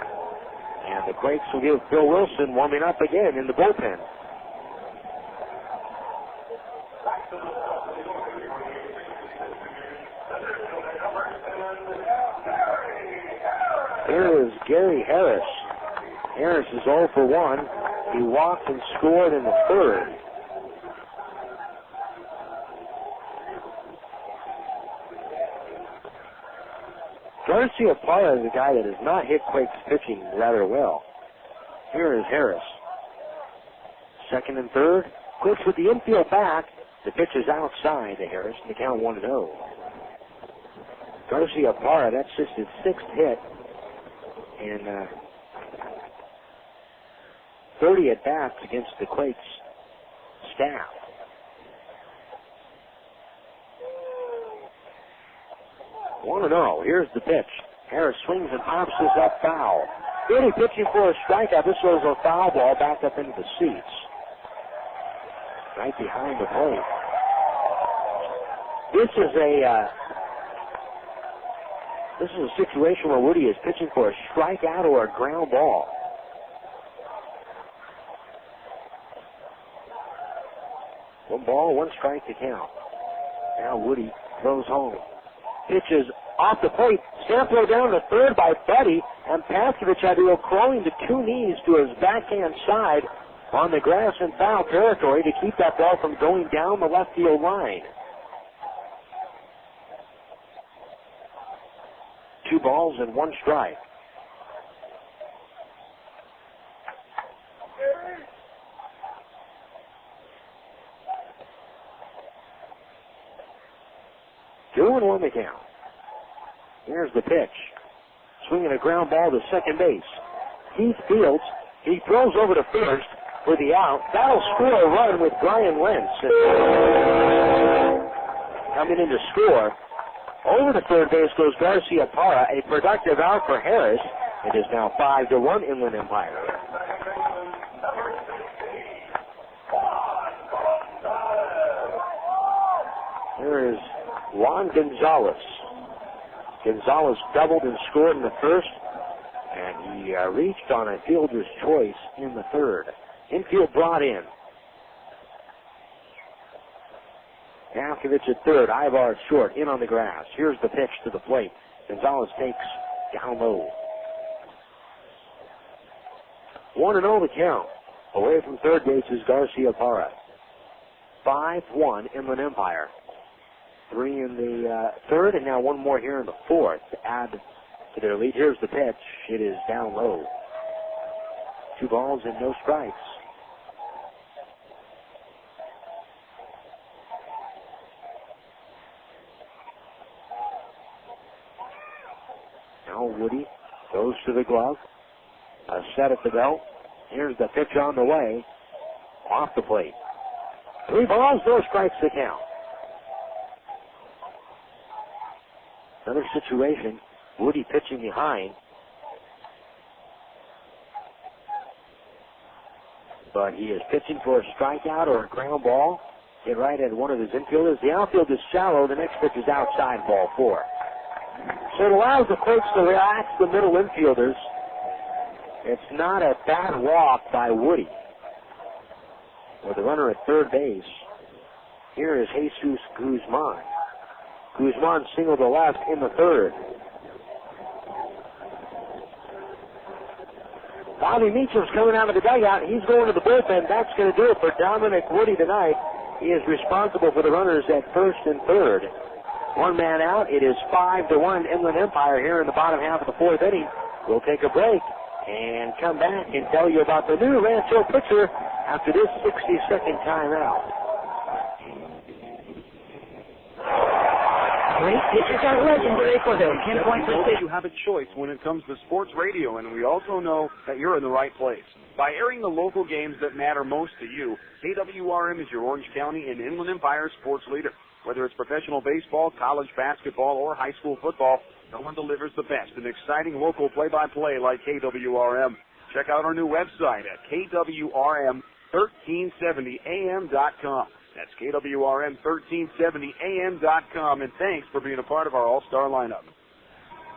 And the Quakes will give Bill Wilson warming up again in the bullpen. Here is Gary Harris. Harris is 0 for 1. He walked and scored in the 3rd. Garcia-Parra is a guy that has not hit Quakes pitching rather well. Here is Harris. 2nd and 3rd. Quakes with the infield back. The pitch is outside to Harris. The count 1-0. Garcia-Parra, that's just his 6th hit. And 30 at-bats against the Quakes staff. One and oh. Here's the pitch. Harris swings and pops this up foul. Really pitching for a strikeout. This was a foul ball back up into the seats. Right behind the plate. This is a situation where Woody is pitching for a strikeout or a ground ball. One ball, one strike to count. Now Woody throws home. Pitches off the plate. Sample down to third by Budde, and Paskovich had to go crawling to two knees to his backhand side on the grass in foul territory to keep that ball from going down the left field line. 2 balls and 1 strike. Two and 1 to count. Here's the pitch. Swinging a ground ball to second base. Heath Fields. He throws over to first for the out. That'll score a run with Brian Wentz. Coming in to score. Over to third base goes Garcia-Parra. A productive out for Harris. It is now 5-1 Inland Empire. There is Juan Gonzalez. Gonzalez doubled and scored in the first, and he reached on a fielder's choice in the third. Infield brought in. Malkovich at third. Aybar short, in on the grass. Here's the pitch to the plate. Gonzalez takes down low. 1-0 the count. Away from third base is Garcia Parra. 5-1 Inland Empire. 3 in the third, and now one more here in the fourth to add to their lead. Here's the pitch. It is down low. 2 balls and no strikes. Now Woody goes to the glove. A set at the belt. Here's the pitch on the way. Off the plate. 3 balls, no strikes to count. Another situation. Woody pitching behind. But he is pitching for a strikeout or a ground ball. Hit right at one of his infielders. The outfield is shallow. The next pitch is outside, ball 4. So it allows the Quakes to relax the middle infielders. It's not a bad walk by Woody. With the runner at third base, here is Jesus Guzman. Guzman singled to left in the third. Bobby Meacham's coming out of the dugout. He's going to the bullpen. That's going to do it for Dominic Woody tonight. He is responsible for the runners at first and third. 1 man out. It is 5-1 Inland Empire here in the bottom half of the fourth inning. We'll take a break and come back and tell you about the new Rancho pitcher after this 60-second timeout. Great pitchers are legendary for their 10-point precision. You have a choice when it comes to sports radio, and we also know that you're in the right place. By airing the local games that matter most to you, KWRM is your Orange County and Inland Empire sports leader. Whether it's professional baseball, college basketball, or high school football, no one delivers the best and exciting local play-by-play like KWRM. Check out our new website at KWRM1370am.com. That's KWRM1370am.com, and thanks for being a part of our all-star lineup.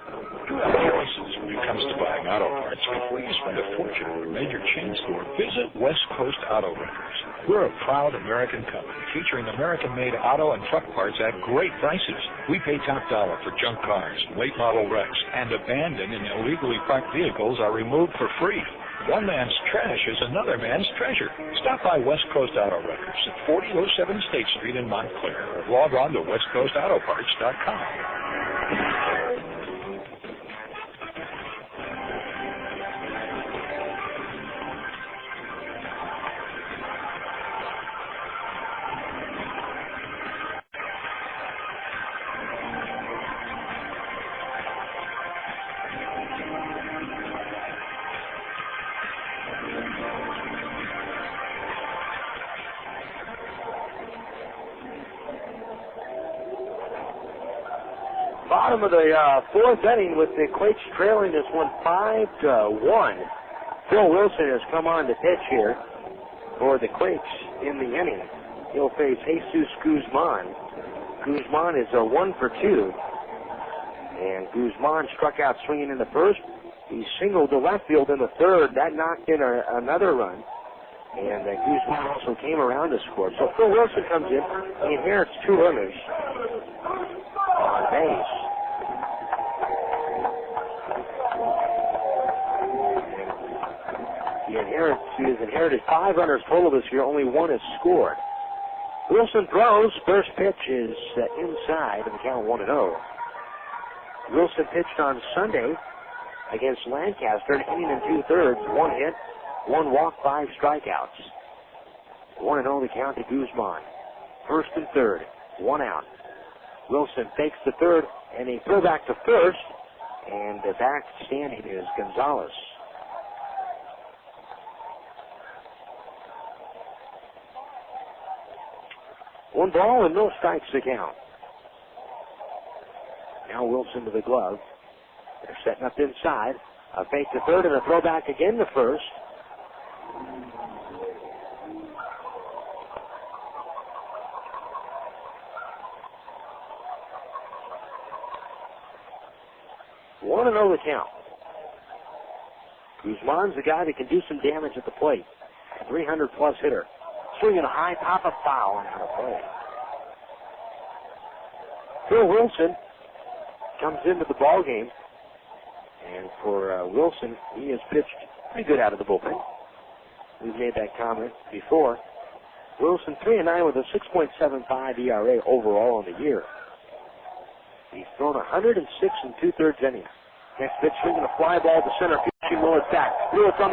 You have choices when it comes to buying auto parts. Before you spend a fortune at a major chain store, visit West Coast Auto Records. We're a proud American company featuring American-made auto and truck parts at great prices. We pay top dollar for junk cars, late model wrecks, and abandoned and illegally parked vehicles are removed for free. One man's trash is another man's treasure. Stop by West Coast Auto Records at 4007 State Street in Montclair or log on to westcoastautoparts.com. Bottom of the fourth inning with the Quakes trailing this one 5-1. Phil Wilson has come on to pitch here for the Quakes in the inning. He'll face Jesus Guzman. Guzman is a 1 for 2. And Guzman struck out swinging in the first. He singled to left field in the third. That knocked in another run. And Guzman also came around to score. So Phil Wilson comes in. He inherits 2 runners on base. He has inherited 5 runners total this year. Only 1 has scored. Wilson throws. First pitch is inside, and the count 1-0. Wilson pitched on Sunday against Lancaster, an inning and 2/3, 1 hit, 1 walk, 5 strikeouts. 1-0 the count to Guzman. First and third, 1 out. Wilson fakes the third, and a throwback to first, and back standing is Gonzalez. One ball and no strikes to count. Now Wilson to the glove. They're setting up inside. A fake to third and a throwback again to first. One and 0 the count. Guzman's the guy that can do some damage at the plate. 300-plus hitter. Swinging a high, pop a foul and out of play. Phil Wilson comes into the ball game, and for Wilson, he has pitched pretty good out of the bullpen. We've made that comment before. Wilson 3-9 with a 6.75 ERA overall on the year. He's thrown 106 2/3 innings. Next pitch, swinging a fly ball to center. Pitching Willits back. Willits on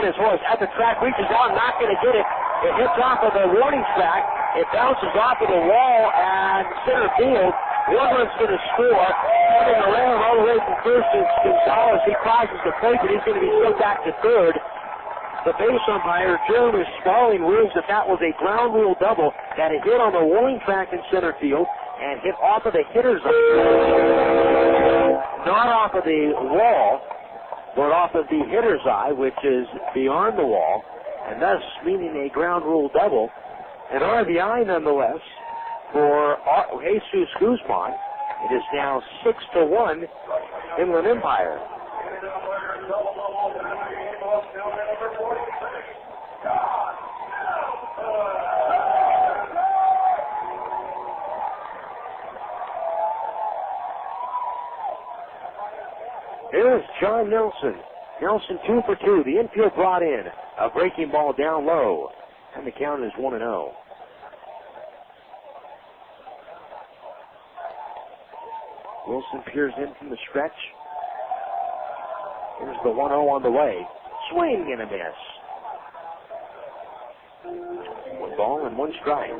his horse, at the track, reaches out, not going to get it. It hits off of the warning track. It bounces off of the wall at center field. One run's going to score. Coming around all the way from first is Gonzalez. He crosses the plate, but he's going to be sent back to third. The base umpire, Jeremy Sparling, rules that that was a ground rule double that had hit on the warning track in center field and hit off of the hitter's eye. Not off of the wall, but off of the hitter's eye, which is beyond the wall, and thus meaning a ground rule double. An RBI nonetheless for Jesus Guzman. It is now 6-1 Inland Empire. Here's John Nelson. Nelson 2 for 2. The infield brought in. A breaking ball down low. And the count is 1-0. Wilson peers in from the stretch. Here's the 1-0 on the way. Swing and a miss. 1 ball and 1 strike.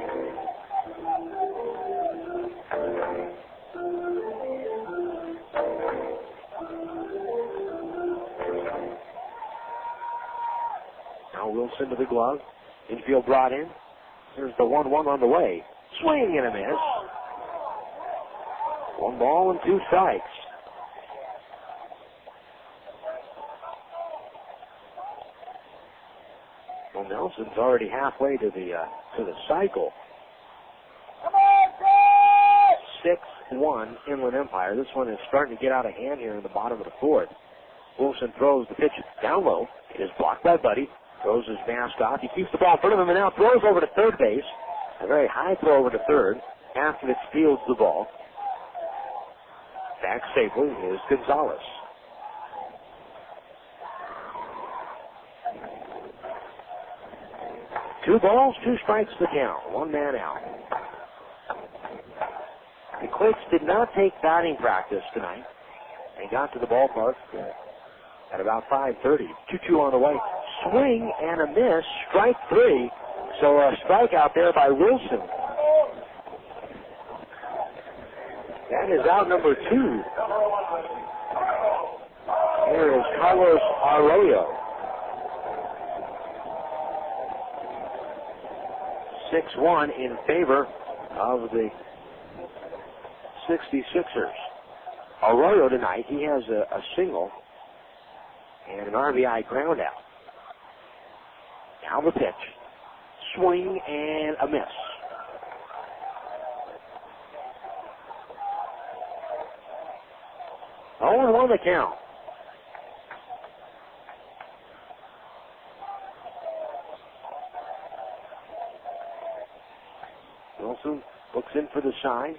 Now Wilson to the glove. Infield brought in. Here's the 1-1 on the way. Swing and a miss. 1 ball and 2 strikes. Well, Nelson's already halfway to the cycle. 6-1 Inland Empire. This one is starting to get out of hand here in the bottom of the fourth. Wilson throws the pitch down low. It is blocked by Budde. Throws his mask off. He keeps the ball in front of him and now throws over to third base. A very high throw over to third. After it steals the ball. Back safely is Gonzalez. Two balls, 2 strikes to count. 1 man out. The Quakes did not take batting practice tonight. They got to the ballpark at about 5:30. 2-2 on the way. Swing and a miss. Strike 3. So a strikeout there by Wilson. That is out number 2. Here is Carlos Arroyo. 6-1 in favor of the 66ers. Arroyo tonight, he has a single and an RBI ground out. Now the pitch. Swing and a miss. Oh, and 1 the count. Wilson looks in for the sign.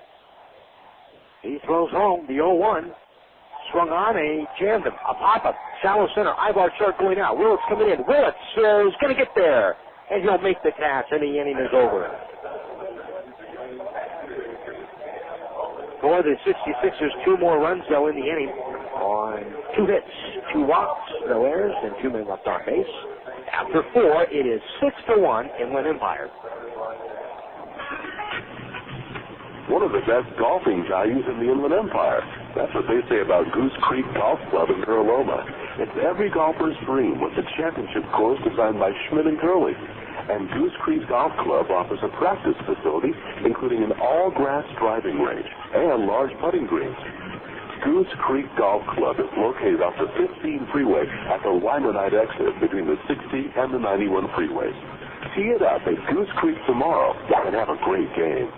He throws home the 0-1. Swung on a jammed him. A pop-up. Shallow center. Aybar short going out. Willits coming in. Willits is going to get there. And he'll make the catch. And the inning is over. For the 66ers, 2 more runs, though, in the inning on 2 hits, 2 walks, no errors, and 2 men left on base. After 4, it is 6-1 Inland Empire. One of the best golfing values in the Inland Empire. That's what they say about Goose Creek Golf Club in Loma. It's every golfer's dream with the championship course designed by Schmidt & Curley. And Goose Creek Golf Club offers a practice facility, including an all-grass driving range and large putting greens. Goose Creek Golf Club is located off the 15 freeway at the Limonite exit between the 60 and the 91 freeways. Tee it up at Goose Creek tomorrow and have a great game.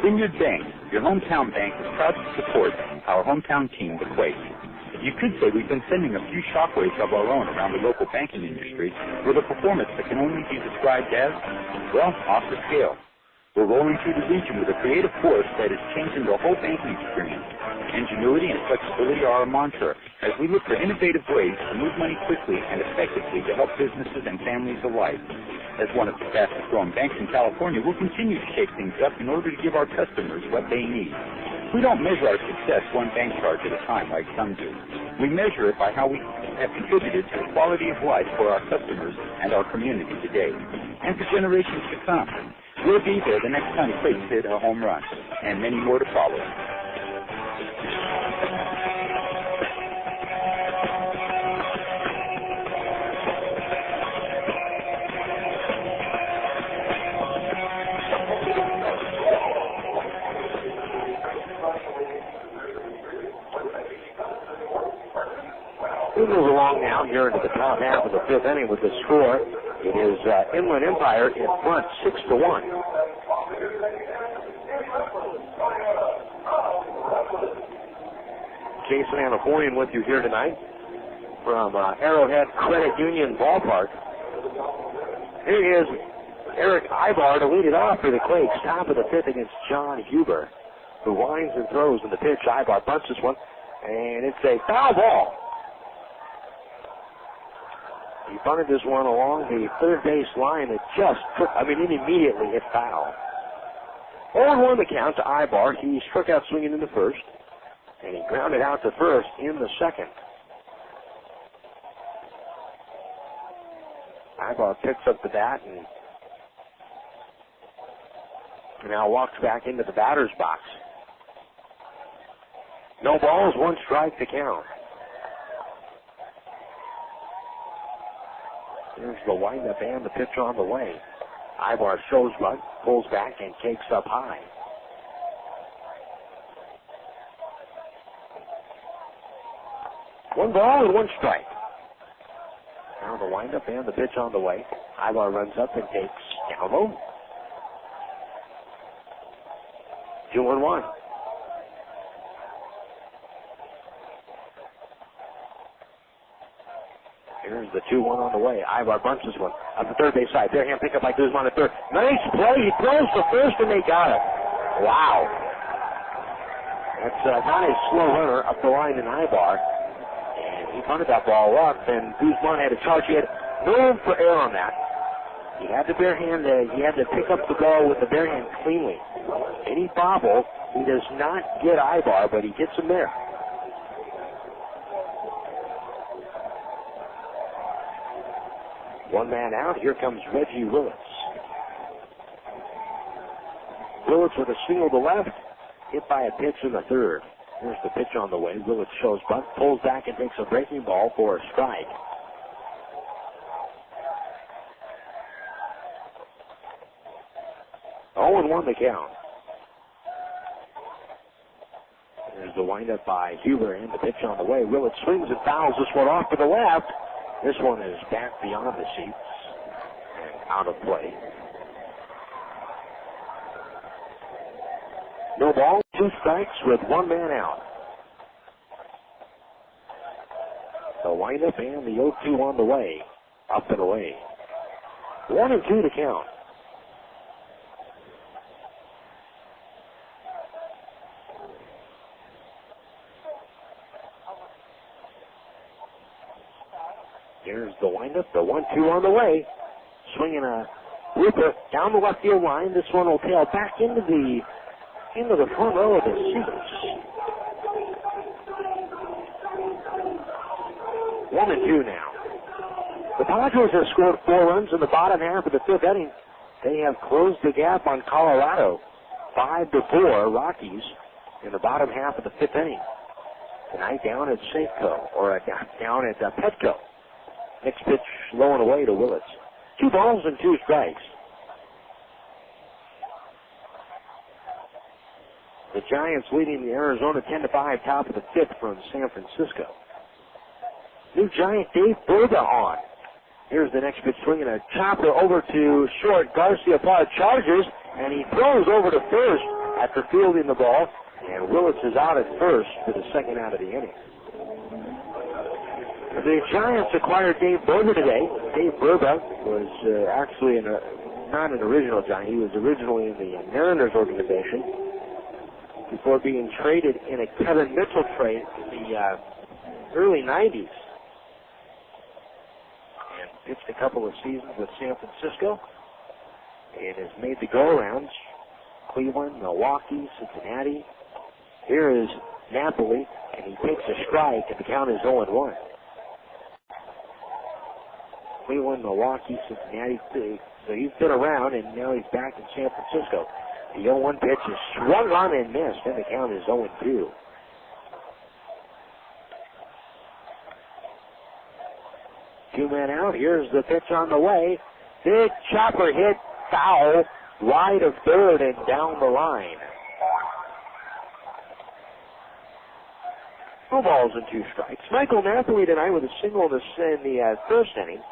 Vineyard Bank, your hometown bank, is proud to support our hometown team, the Quakes. You could say we've been sending a few shockwaves of our own around the local banking industry with a performance that can only be described as, well, off the scale. We're rolling through the region with a creative force that is changing the whole banking experience. Ingenuity and flexibility are our mantra as we look for innovative ways to move money quickly and effectively to help businesses and families alike. As one of the fastest growing banks in California, we'll continue to shake things up in order to give our customers what they need. We don't measure our success one bank charge at a time like some do. We measure it by how we have contributed to the quality of life for our customers and our community today, and for generations to come. We'll be there the next time Quakes hit a home run, and many more to follow. We move along now here into the top half of the fifth inning with the score. It is Inland Empire in front 6-1. Jason Anapoyan with you here tonight from Arrowhead Credit Union Ballpark. Here is Erick Aybar to lead it off for the Quakes. Top of the fifth against Jon Huber, who winds and throws in the pitch. Aybar bunts this one, and it's a foul ball. He bunted this one along the third base line. It immediately hit foul. 0-1 the count to Aybar. He struck out swinging in the first, and he grounded out to first in the second. Aybar picks up the bat and now walks back into the batter's box. No balls, one strike to count. There's the windup and the pitch on the way. Aybar shows bunt, pulls back, and takes up high. One ball and one strike. Now the windup and the pitch on the way. Aybar runs up and takes down low. 2-1. Here's the 2-1 on the way. Aybar bunts this one up the third base side. Bare hand pickup by Guzman at third. Nice play. He throws to first and they got it. Wow. That's not a slow runner up the line in Aybar. And he bunted that ball up, and Guzman had a charge. He had no room for air on that. He had the bare hand. He had to pick up the ball with the bare hand cleanly. Any bobble, he does not get Aybar, but he gets him there. One man out. Here comes Reggie Willits. Willits with a single to left, hit by a pitch in the third. Here's the pitch on the way. Willits shows bunt, pulls back and takes a breaking ball for a strike. Oh, and 1 the count. There's the windup by Huber and the pitch on the way. Willits swings and fouls this one off to the left. This one is back beyond the seats and out of play. No ball, 2 strikes with 1 man out. The windup and the 0-2 on the way. Up and away. 1-2 to count. Here's the windup, the 1-2 on the way. Swinging a looper down the left field line. This one will tail back into the front row of the seats. 1-2 now. The Padres have scored 4 runs in the bottom half of the fifth inning. They have closed the gap on Colorado, 5-4 Rockies in the bottom half of the fifth inning. Tonight down at Safeco, or down at Petco. Next pitch low and away to Willits. 2 balls and 2 strikes. The Giants leading the Arizona 10-5, top of the fifth from San Francisco. New Giant Dave Berga on. Here's the next pitch, swinging a chopper over to short. Garcia Parr charges, and he throws over to first after fielding the ball. And Willits is out at first for the second out of the inning. The Giants acquired Dave Burba today. Dave Burba was actually not an original Giant. He was originally in the Mariners organization before being traded in a Kevin Mitchell trade in the early 90s. And pitched a couple of seasons with San Francisco. And has made the go-arounds. Cleveland, Milwaukee, Cincinnati. Here is Napoli, and he takes a strike, and the count is 0-1. Cleveland, Milwaukee, Cincinnati. So he's been around, and now he's back in San Francisco. The 0-1 pitch is swung on and missed, and the count is 0-2. Two men out. Here's the pitch on the way. Big chopper hit foul, wide of third and down the line. 2 balls and 2 strikes. Michael Napoli tonight with a single in the first inning.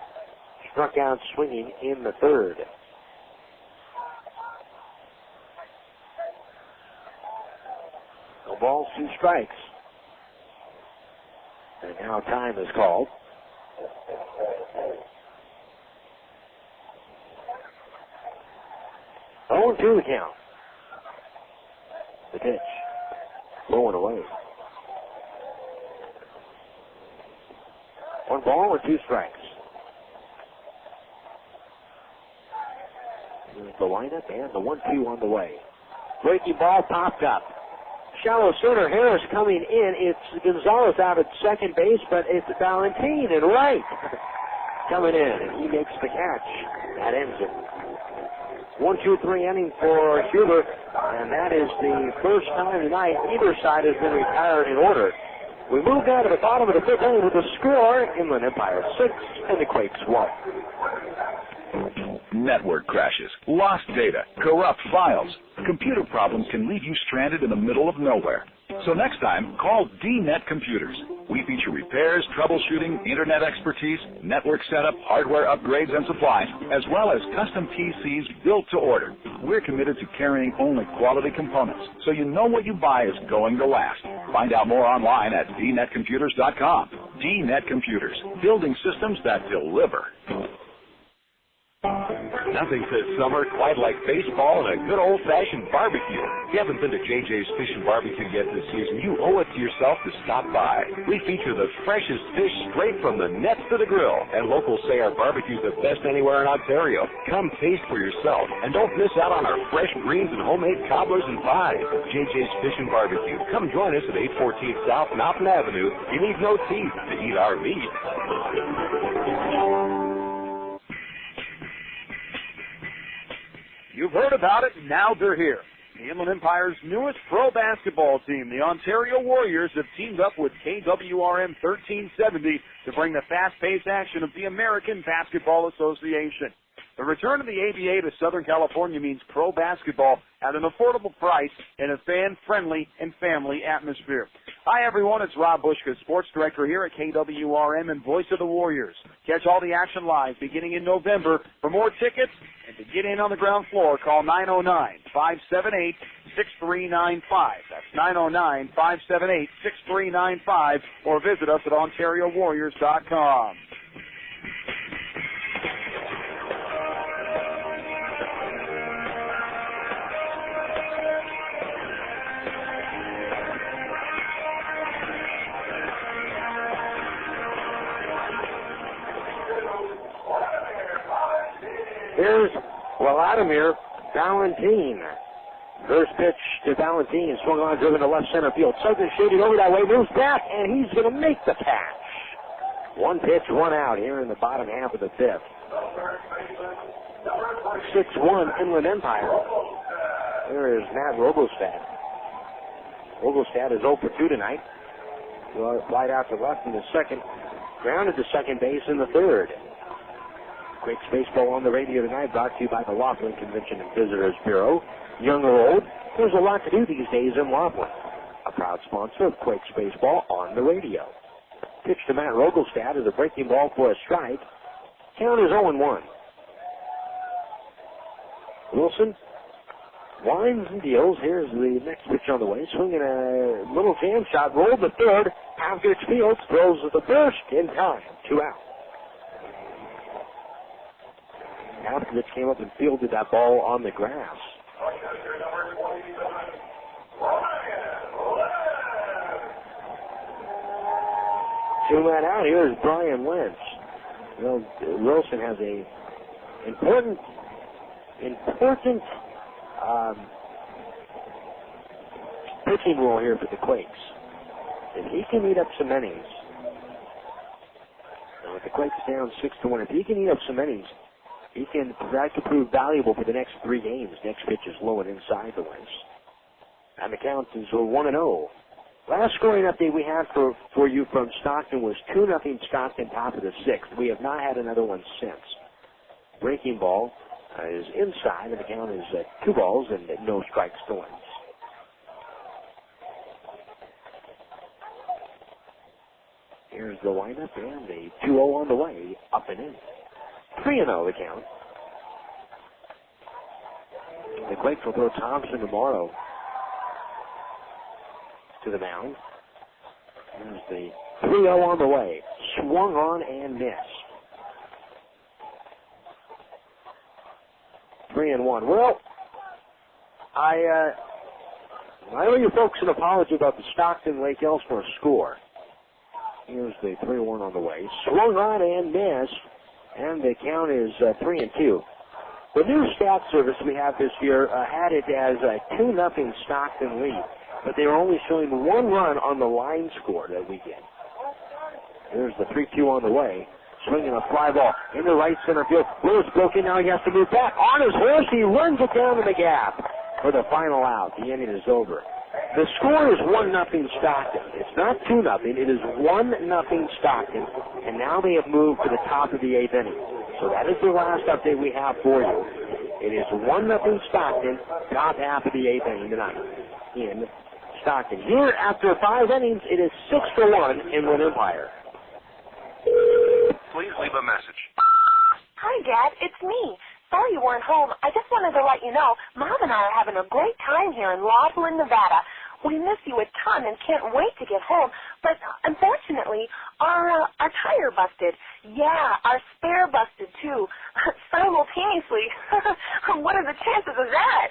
Struck out swinging in the third. No balls, 2 strikes. And now time is called. Oh, 2 the count. The pitch. Blowing away. 1 ball and 2 strikes. Here's the lineup and the 1-2 on the way. Breaking ball popped up. Shallow center. Harris coming in. It's Gonzalez out at second base, but it's Balentien in right. Coming in, and he makes the catch. That ends it. 1-2-3 inning for Huber, and that is the first time tonight either side has been retired in order. We move down to the bottom of the 5th inning with the score: Inland Empire 6 and the Quakes 1. Network crashes, lost data, corrupt files. Computer problems can leave you stranded in the middle of nowhere. So next time, call DNet Computers. We feature repairs, troubleshooting, internet expertise, network setup, hardware upgrades and supplies, as well as custom PCs built to order. We're committed to carrying only quality components, so you know what you buy is going to last. Find out more online at dnetcomputers.com. DNet Computers, building systems that deliver. Nothing says summer quite like baseball and a good old-fashioned barbecue. If you haven't been to JJ's Fish and Barbecue yet this season, you owe it to yourself to stop by. We feature the freshest fish straight from the nets to the grill, and locals say our barbecue's the best anywhere in Ontario. Come taste for yourself, and don't miss out on our fresh greens and homemade cobblers and pies. JJ's Fish and Barbecue. Come join us at 814 South Mountain Avenue. You need no teeth to eat our meat. You've heard about it, and now they're here. The Inland Empire's newest pro basketball team, the Ontario Warriors, have teamed up with KWRM 1370 to bring the fast-paced action of the American Basketball Association. The return of the ABA to Southern California means pro basketball at an affordable price in a fan-friendly and family atmosphere. Hi, everyone. It's Rob Bushka, sports director here at KWRM and voice of the Warriors. Catch all the action live beginning in November. For more tickets and to get in on the ground floor, call 909-578-6395. That's 909-578-6395, or visit us at OntarioWarriors.com. Here's Wladimir Balentien. First pitch to Balentien, swung on, driven to left center field. Suddenly shaded over that way, moves back, and he's going to make the catch. 1 pitch, 1 out here in the bottom half of the 5th. 6-1 Inland Empire. There is Matt Rogolstad. Rogolstad is 0 for 2 tonight. Wide out to left in the second. Grounded to second base in the third. Quakes baseball on the radio tonight, brought to you by the Laughlin Convention and Visitors Bureau. Young or old, there's a lot to do these days in Laughlin. A proud sponsor of Quakes baseball on the radio. Pitch to Matt Rogolstad is a breaking ball for a strike. Count is 0-1. Wilson winds and deals. Here's the next pitch on the way. Swinging a little jam shot, rolled to third, After Fields throws the first in time. 2 out. After came up and fielded that ball on the grass. Two men out. Here's Brian Lynch. Well, Wilson has a important pitching role here for the Quakes. If he can eat up some innings, and with the Quakes down 6-1, if he can eat up some innings, that could prove valuable for the next 3 games. Next pitch is low and inside the West. And the count is 1-0. Last scoring update we had for you from Stockton was 2-0 Stockton, top of the 6th. We have not had another one since. Breaking ball is inside, and the count is 2 balls and no strikes to Lynch. Here's the windup, and the 2-0 on the way, up and in. 3-0 the count. The Quakes will throw Thompson tomorrow to the mound. Here's the 3-0 on the way. Swung on and missed. 3-1. Well, I owe you folks an apology about the Stockton Lake Elsinore score. Here's the 3-1 on the way. Swung on and missed, and the count is 3-2. The new stat service we have this year had it as a 2-0 Stockton lead, but they were only showing 1 run on the line score that weekend. Here's the 3-2 on the way. Swinging a fly ball into right center field. Lewis broken, now he has to move back. On his horse, he runs it down to the gap for the final out. The inning is over. The score is 1-0 Stockton. It's not 2-0. It is 1-0 Stockton. And now they have moved to the top of the 8th inning. So that is the last update we have for you. It is 1-0 Stockton, top half of the 8th inning tonight in Stockton. Here, after 5 innings, it is 6-1 Inland Empire. Please leave a message. Hi, Dad. It's me. Sorry you weren't home. I just wanted to let you know Mom and I are having a great time here in Laughlin, Nevada. We miss you a ton and can't wait to get home. But unfortunately, our tire busted. Yeah, our spare busted too, simultaneously. What are the chances of that?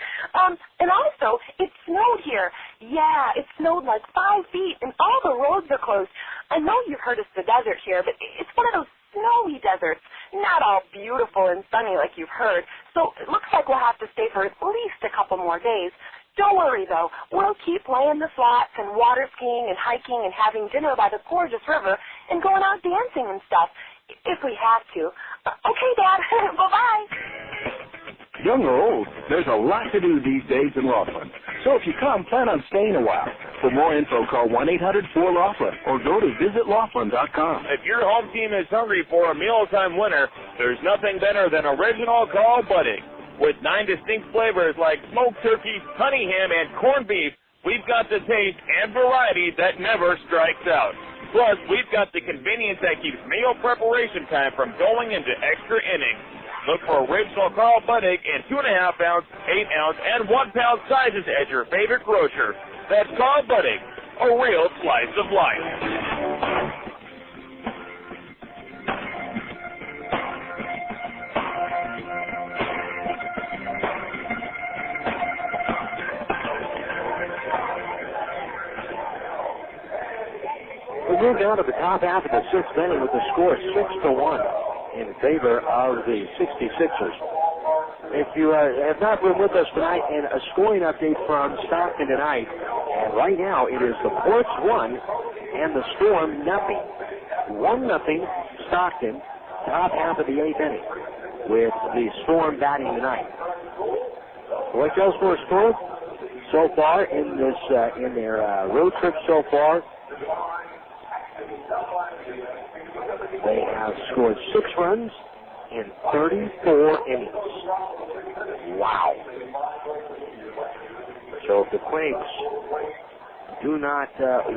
And also, it snowed here. Yeah, it snowed like 5 feet, and all the roads are closed. I know you've heard it's the desert here, but it's one of those snowy deserts, not all beautiful and sunny like you've heard. So it looks like we'll have to stay for at least a couple more days. Don't worry, though. We'll keep playing the flats and water skiing and hiking and having dinner by the gorgeous river and going out dancing and stuff, if we have to. Okay, Dad. Bye-bye. Young or old, there's a lot to do these days in Laughlin. So if you come, plan on staying a while. For more info, call 1-800-4-LAUGHLIN or go to visitlaughlin.com. If your home team is hungry for a mealtime winner, there's nothing better than original call Budde. With 9 distinct flavors like smoked turkey, honey ham, and corned beef, we've got the taste and variety that never strikes out. Plus, we've got the convenience that keeps meal preparation time from going into extra innings. Look for original Carl Budde in 2.5 ounce, 8 ounce, and 1 pound sizes at your favorite grocer. That's Carl Budde, a real slice of life. We move down to the top half of the 6th inning with the score 6-1 in favor of the 66ers. If you have not been with us tonight, and a scoring update from Stockton tonight, and right now it is the Ports 1 and the Storm nothing. 1-0 Stockton, top half of the 8th inning, with the Storm batting tonight. What else for a score so far in this in their road trip so far? They have scored 6 runs in 34 innings. Wow. So if the Quakes do not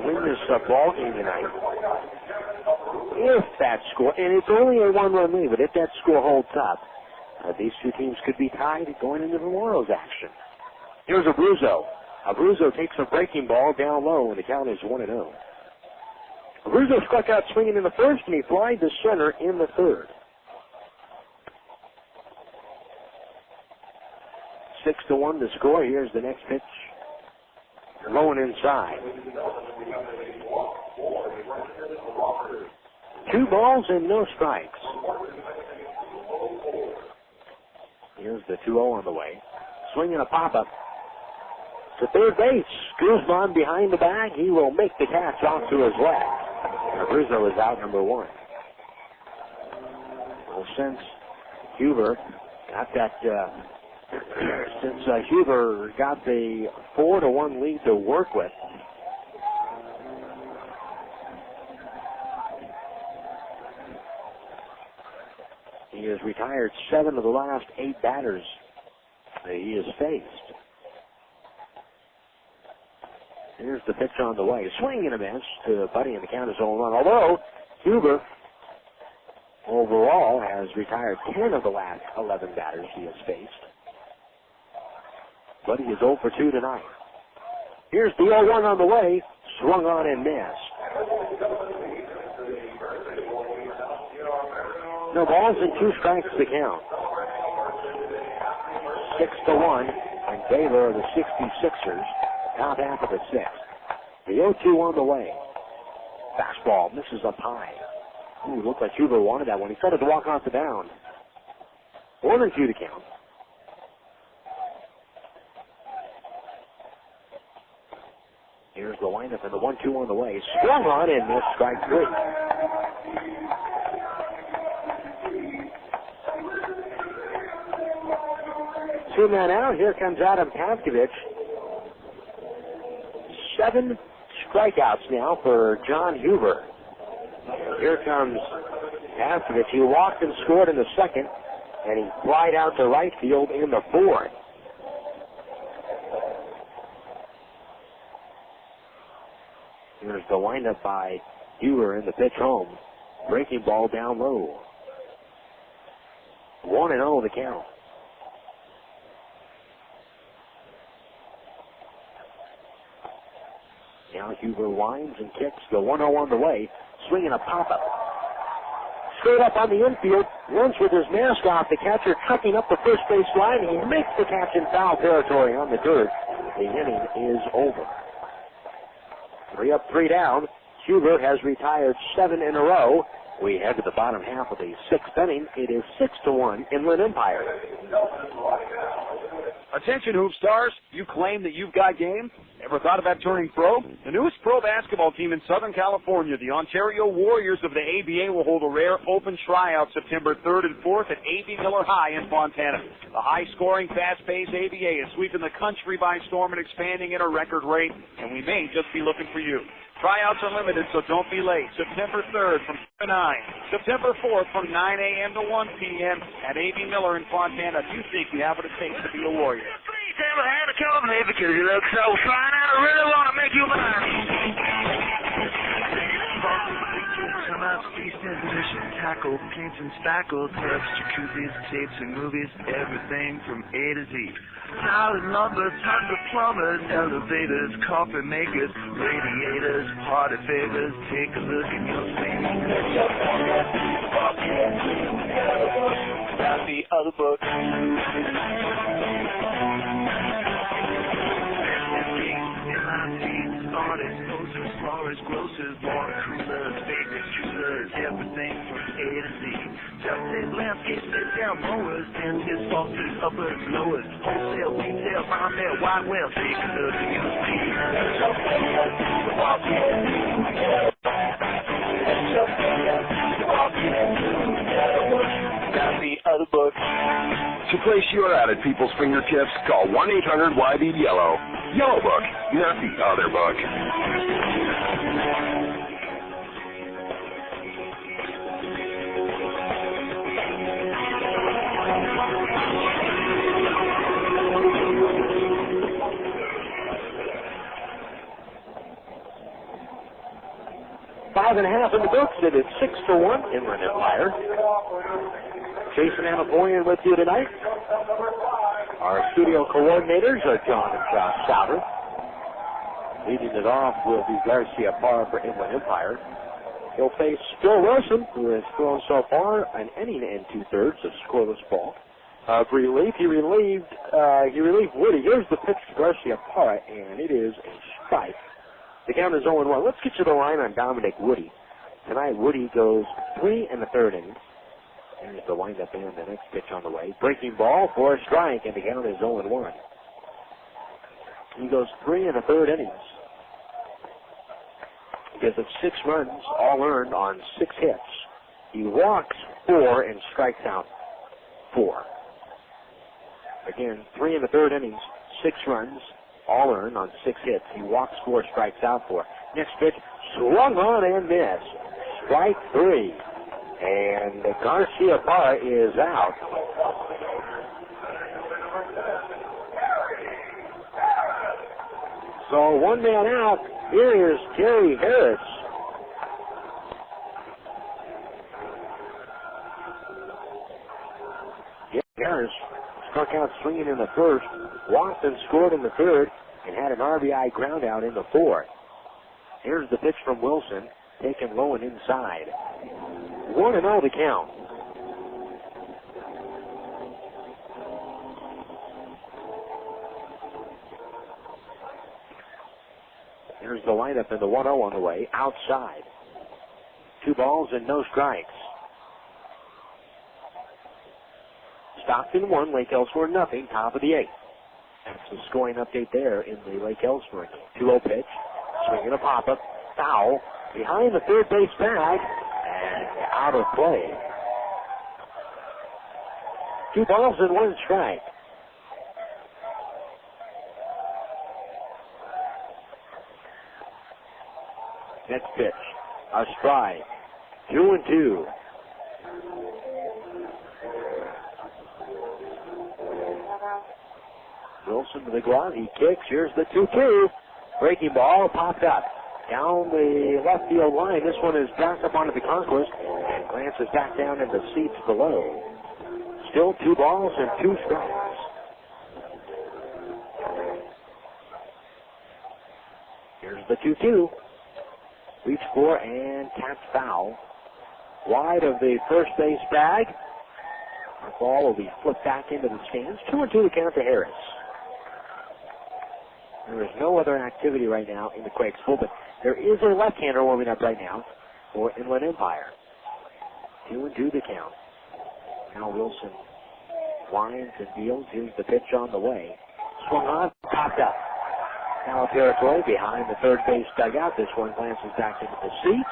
win this ball game tonight, if that score, and it's only a 1-run lead, but if that score holds up, these two teams could be tied going into the Memorials action. Here's Abruzzo. Abruzzo takes a breaking ball down low, and the count is 1-0. Rizzo struck out swinging in the first, and he flied to center in the third. 6-1 to score. Here's the next pitch. Low and inside. 2 balls and no strikes. Here's the 2-0 on the way. Swinging a pop-up to third base. Guzman behind the bag. He will make the catch off to his left. Now Rizzo is out, number 1. Well, since Huber got that, Huber got the 4-1 lead to work with, he has retired 7 of the last 8 batters that he has faced. Here's the pitch on the way. Swing and a miss to Budde, and the count is 0-1. Although Huber overall has retired 10 of the last 11 batters he has faced. Budde is 0 for 2 tonight. Here's the 0-1 on the way. Swung on and missed. No balls and 2 strikes to count. 6-1 in favor of the 66ers. Top half of the 6th. The 0-2 on the way. Fastball misses up high. Ooh, looked like Huber wanted that one. He started to walk off the mound. 1-2 to count. Here's the windup and the 1-2 on the way. Swung on and missed, strike 3. Two men out. Here comes Adam Pavkovich. 7 strikeouts now for Jon Huber. Here comes Pavkovich. He walked and scored in the second, and he flied out to right field in the fourth. Here's the windup by Huber in the pitch home. Breaking ball down low. 1-0 the count. Now Huber winds and kicks. The 1-0 on the way. Swinging a pop-up. Straight up on the infield. Runs with his mask off. The catcher tucking up the first base line. He makes the catch in foul territory on the dirt. The inning is over. 3 up, 3 down. Huber has retired 7 in a row. We head to the bottom half of the 6th inning. It is 6-1 Inland Empire. Attention, Hoop Stars. You claim that you've got game? Ever thought about turning pro? The newest pro basketball team in Southern California, the Ontario Warriors of the ABA, will hold a rare open tryout September 3rd and 4th at A.B. Miller High in Fontana. The high-scoring, fast-paced ABA is sweeping the country by storm and expanding at a record rate, and we may just be looking for you. Tryouts are limited, so don't be late. September 3rd from 7 to 9. September 4th from 9 a.m. to 1 p.m. at A.B. Miller in Fontana. If you think you have what it takes to be a Warrior. Please have a hand of company because you look so fine. I really want to make you mine. Feast and position, tackle, paints and spackle, tubs, jacuzzis, tapes and movies, everything from A to Z. Solid lumber, tons of plumbers, elevators, coffee makers, radiators, party favors. Take a look and you'll see. That's the other book. Artists, posters, florists, grocers, water coolers, bakers, jewelers, everything from A to Z. Just say landscape, sit down mowers, and his faucets, uppers, lowers, wholesale, retail, farm there, wide well, take a look and you'll see. That's the other book. To place your ad at people's fingertips, call 1-800-YB-YELLOW. Yellow Book, not the other book. Five and a half in the books. It is 6-1 Inland Empire. Jason Anapoyan with you tonight. Our studio coordinators are John and Josh Sauter. Leading it off will be Garcia Parr for Inland Empire. He'll face Phil Wilson, who has thrown so far an inning and 2/3 of scoreless ball. Relief, he relieved Woody. Here's the pitch to Garcia Parra, and it is a strike. The count is 0-1. Let's get you the line on Dominic Woody. Tonight, Woody goes 3 1/3 innings. There's the windup and the next pitch on the way. Breaking ball for a strike, and the count is 0-1. He goes 3 1/3 innings. He gives up 6 runs, all earned on 6 hits. He walks 4 and strikes out 4. Again, 3 1/3 innings, 6 runs, all earned on 6 hits. He walks 4, strikes out 4. Next pitch, swung on and missed. Strike 3. And Garcia Parra is out. So 1 man out. Here is Terry Harris. Harris struck out swinging in the first, walked and scored in the third, and had an RBI ground out in the fourth. Here's the pitch from Wilson, taken low and inside. 1-0 the count. Here's the lineup and the 1-0 on the way, outside. 2 balls and no strikes. Stockton 1, Lake Elsworth nothing, top of the 8th. That's the scoring update there in the Lake Elsworth game. 2-0 pitch, swinging a pop-up, foul, behind the third base bag, and out of play. 2 balls and 1 strike. Next pitch, a strike. 2-2. Wilson to the glove. He kicks. Here's the 2-2. Breaking ball popped up down the left field line. This one is back up onto the concourse and glances back down in the seats below. Still 2 balls and 2 strikes. Here's the 2-2. Reach for and tapped foul. Wide of the first base bag. The ball will be flipped back into the stands. 2-2 the count to Harris. There is no other activity right now in the Quakes full, but there is a left-hander warming up right now for Inland Empire. 2-2 the count. Now Wilson winds and deals. Here's the pitch on the way. Swung on, popped up. Foul territory behind the third base dugout. This one glances back into the seats.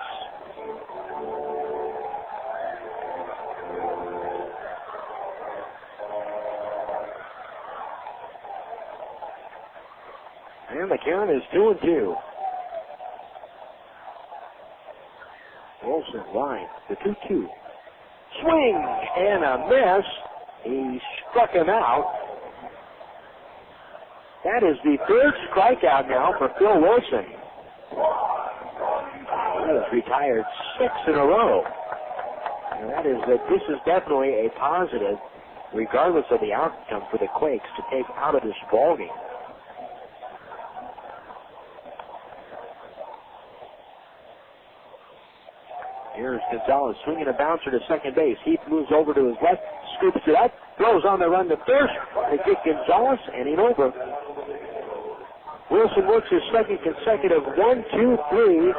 And the count is 2-2. Wilson line, the 2-2. Swing and a miss. He struck him out. That is the 3rd strikeout now for Phil Wilson. He has retired 6 in a row. And this is definitely a positive, regardless of the outcome for the Quakes, to take out of this ballgame. Here's Gonzalez swinging a bouncer to second base. Heath moves over to his left, scoops it up, throws on the run to first. They get Gonzalez and in over. Wilson works his second consecutive 1-2-3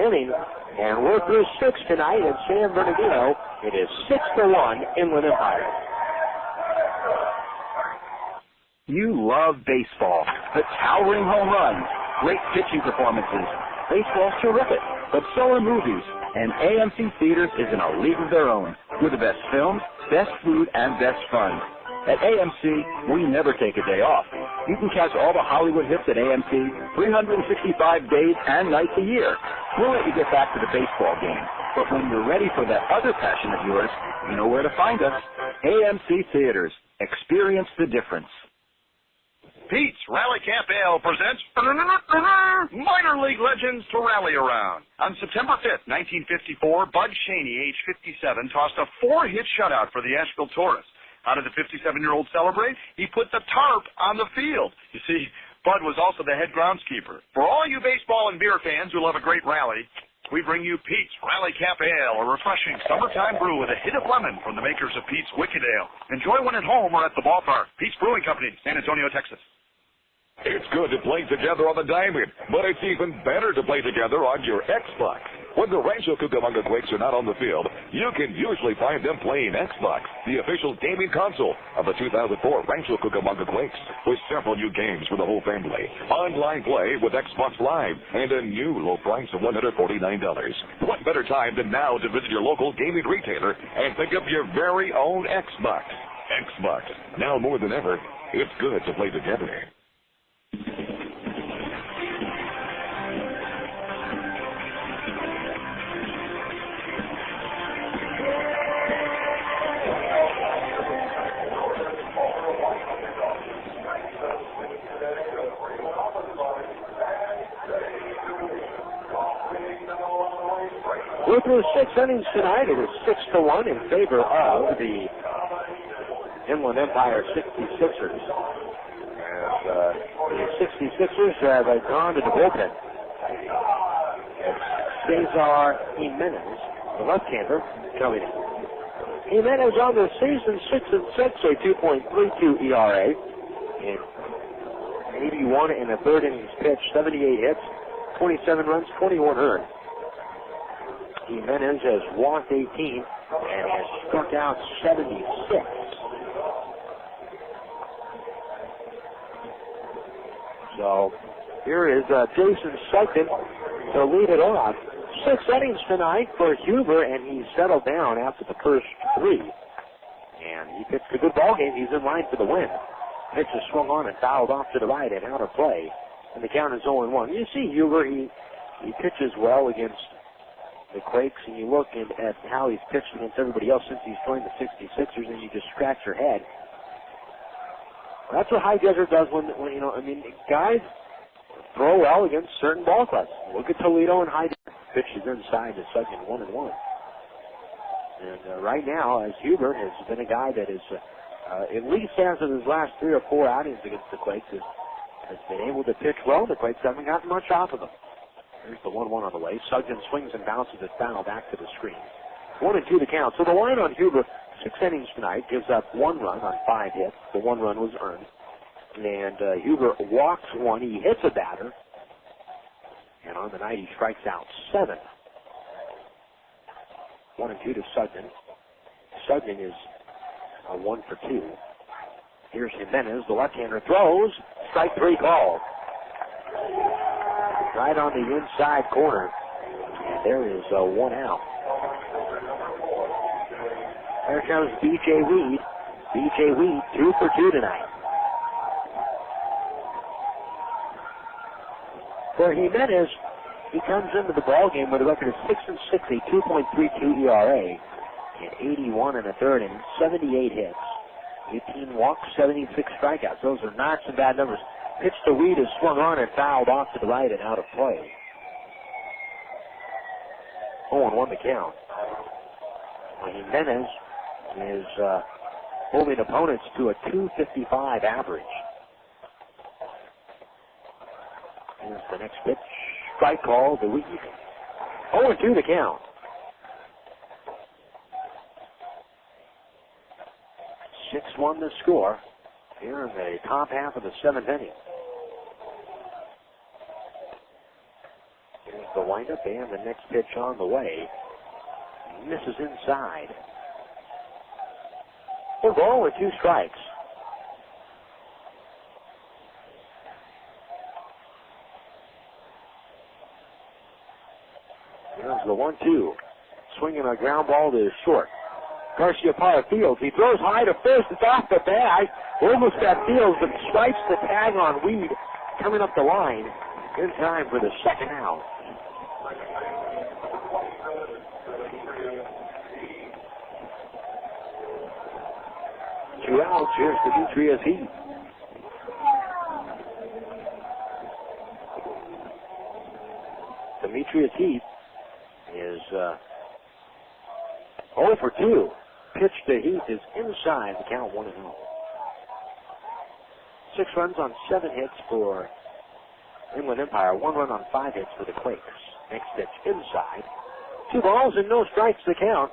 inning, and we're through 6 tonight in San Bernardino. It is 6-1 Inland Empire. You love baseball, the towering home runs, great pitching performances. Baseball's terrific, but so are movies. And AMC Theaters is in a league of their own, with the best films, best food, and best fun. At AMC, we never take a day off. You can catch all the Hollywood hits at AMC 365 days and nights a year. We'll let you get back to the baseball game. But when you're ready for that other passion of yours, you know where to find us. AMC Theaters. Experience the difference. Pete's Rally Camp Ale presents Minor League Legends to Rally Around. On September 5th, 1954, Bud Cheney, age 57, tossed a 4-hit shutout for the Asheville Taurus. How did the 57-year-old celebrate? He put the tarp on the field. You see, Bud was also the head groundskeeper. For all you baseball and beer fans who love a great rally, we bring you Pete's Rally Cap Ale, a refreshing summertime brew with a hit of lemon from the makers of Pete's Wicked Ale. Enjoy one at home or at the ballpark. Pete's Brewing Company, San Antonio, Texas. It's good to play together on the diamond, but it's even better to play together on your Xbox. When the Rancho Cucamonga Quakes are not on the field, you can usually find them playing Xbox, the official gaming console of the 2004 Rancho Cucamonga Quakes, with several new games for the whole family. Online play with Xbox Live and a new low price of $149. What better time than now to visit your local gaming retailer and pick up your very own Xbox? Xbox, now more than ever, it's good to play together. We're through 6 innings tonight. It is 6-1 in favor of the Inland Empire 66ers. And the 66ers have gone to the bullpen. Cesar Jimenez, the left-hander, coming in. Jimenez on the season, 6-6, a 2.32 ERA, and 81 in the third innings pitch, 78 hits, 27 runs, 21 earned. Jimenez has walked 18 and has struck out 76. So here is Jason Sugden to lead it off. 6 innings tonight for Huber, and he's settled down after the first 3. And he pitched a good ball game. He's in line for the win. Pitch is swung on and fouled off to the right and out of play. And the count is 0-1. You see Huber, he pitches well against the Quakes, and you look at how he's pitched against everybody else since he's joined the 66ers, and you just scratch your head. That's what High Desert does when guys throw well against certain ball clubs. Look at Toledo and High Desert. Pitches inside to Sugden 1-1. And right now, as Huber has been a guy that is, at least as of his last 3 or 4 outings against the Quakes, has been able to pitch well. The Quakes haven't gotten much off of him. There's the 1-1 on the way. Sugden swings and bounces it foul back to the screen. 1-2 the count. So the line on Huber, 6 innings tonight, gives up 1 run on 5 hits. The 1 run was earned. And Huber walks 1. He hits a batter. And on the night, he strikes out 7. 1-2 to Sugden. Sugden is a 1 for 2. Here's Jimenez. The left-hander throws. Strike 3 called. Right on the inside corner. And there is 1 out. There comes B.J. Weed. B.J. Weed, 2 for 2 tonight. For Jimenez, he comes into the ball game with a record of 6-6, a 2.32 ERA, and 81 in the third inning, 78 hits, 18 walks, 76 strikeouts. Those are not some bad numbers. Pitch to Weed is swung on and fouled off to the right and out of play. 0-1 the count. Jimenez is holding opponents to a .255 average. Here's the next pitch. Strike call to Weed. 0-2 the count. 6-1 the score here in the top half of the 7th inning. Here's the windup and the next pitch on the way. Misses inside. We're going with 2 strikes. Here's the 1-2. Swinging a ground ball to short. Garcia Parra fields. He throws high to first. It's off the bag. Almost got fields, but strikes the tag on Weed coming up the line in time for the second out. Two outs. Here's Demetrius Heath. Demetrius Heath is 0 for 2. Pitch to Heath is inside the count 1-0. 6 runs on 7 hits for Inland Empire, 1 run on 5 hits for the Quakes. Next pitch inside. 2 balls and no strikes to count.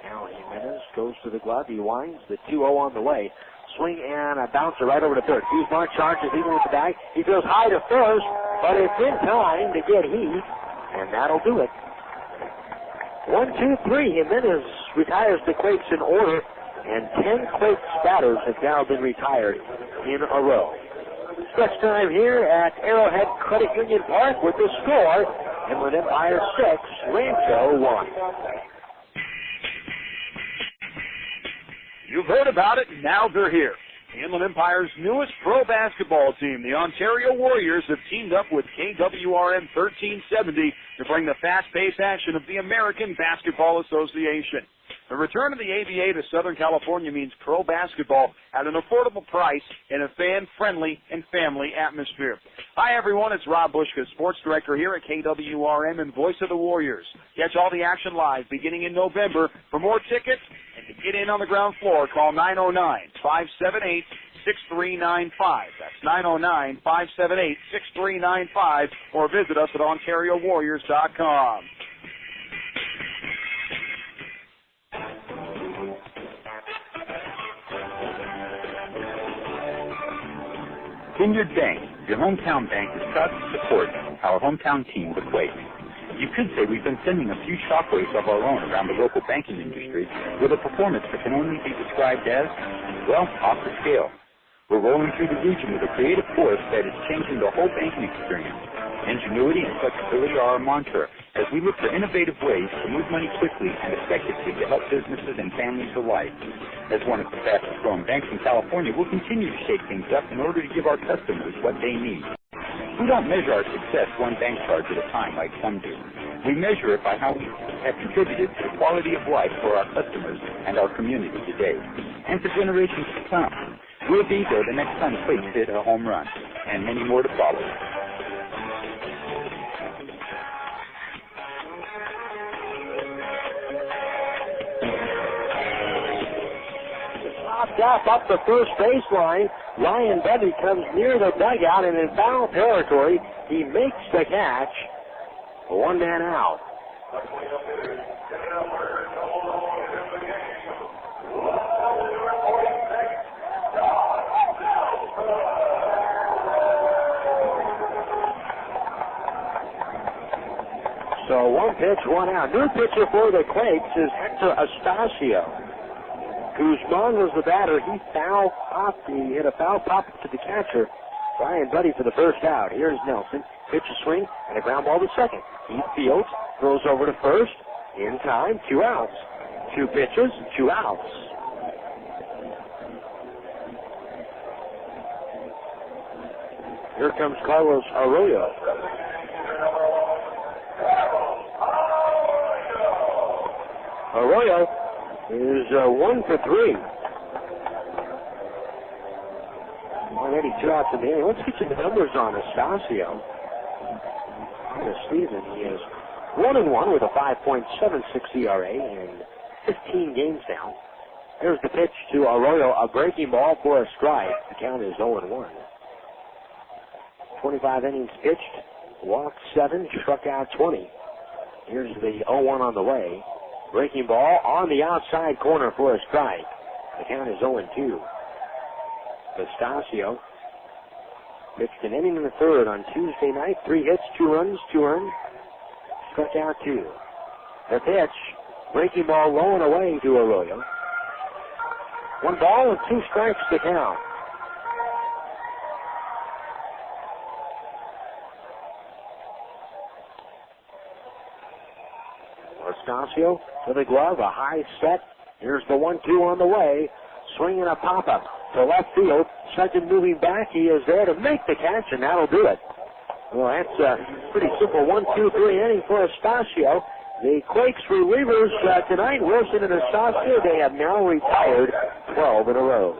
Now Jimenez goes to the glove. He winds the 2-0 on the way. Swing and a bouncer right over to third. Guzman charges even with the bag. He goes high to first, but it's in time to get heat, and that'll do it. 1-2-3. Jimenez retires the Quakes in order, and 10 Quakes batters have now been retired in a row. Stretch time here at Arrowhead Credit Union Park with the score: Inland Empire 6, Rancho 1. You've heard about it, and now they're here. The Inland Empire's newest pro basketball team, the Ontario Warriors, have teamed up with KWRM 1370 to bring the fast-paced action of the American Basketball Association. The return of the ABA to Southern California means pro basketball at an affordable price in a fan-friendly and family atmosphere. Hi, everyone. It's Rob Bushka, sports director here at KWRM and voice of the Warriors. Catch all the action live beginning in November. For more tickets and to get in on the ground floor, call 909-578-6395. That's 909-578-6395, or visit us at OntarioWarriors.com. Vineyard Bank, your hometown bank, is proud to support our hometown team, the Quakes. You could say we've been sending a few shockwaves of our own around the local banking industry with a performance that can only be described as, well, off the scale. We're rolling through the region with a creative force that is changing the whole banking experience. Ingenuity and flexibility are our mantra as we look for innovative ways to move money quickly and effectively to help businesses and families alike. As one of the fastest growing banks in California, we'll continue to shake things up in order to give our customers what they need. We don't measure our success one bank charge at a time like some do. We measure it by how we have contributed to the quality of life for our customers and our community today, and for generations to come. We'll be there the next time Quakes hit a home run, and many more to follow. Gap up the first baseline. Ryan Budde comes near the dugout, and in foul territory, he makes the catch. 1 man out. So 1 pitch, 1 out. New pitcher for the Quakes is Hector Astacio. Guzman was the batter. He hit a foul pop to the catcher. Ryan Budde for the first out. Here's Nelson. Pitch a swing and a ground ball to second. He fields, throws over to first. In time, 2 outs. 2 pitches, 2 outs. Here comes Carlos Arroyo. Arroyo is 1 for 3. Already 2 outs in the inning. Let's get you the numbers on Astacio. On the season, he is 1-1 with a 5.76 ERA and 15 games now. Here's the pitch to Arroyo, a breaking ball for a strike. The count is 0-1. 25 innings pitched, walked 7, struck out 20. Here's the 0-1 on the way. Breaking ball on the outside corner for a strike. The count is 0-2. Astacio pitched an inning in the third on Tuesday night. 3 hits, 2 runs, 2 earned. Struck out 2. The pitch, breaking ball low and away to Arroyo. 1 ball and 2 strikes to count. Astacio to the glove, a high set. Here's the 1-2 on the way. Swing and a pop-up to left field. Second moving back. He is there to make the catch, and that'll do it. Well, that's a pretty simple 1-2-3 inning for Astacio. The Quakes relievers tonight, Wilson and Astacio, they have now retired 12 in a row.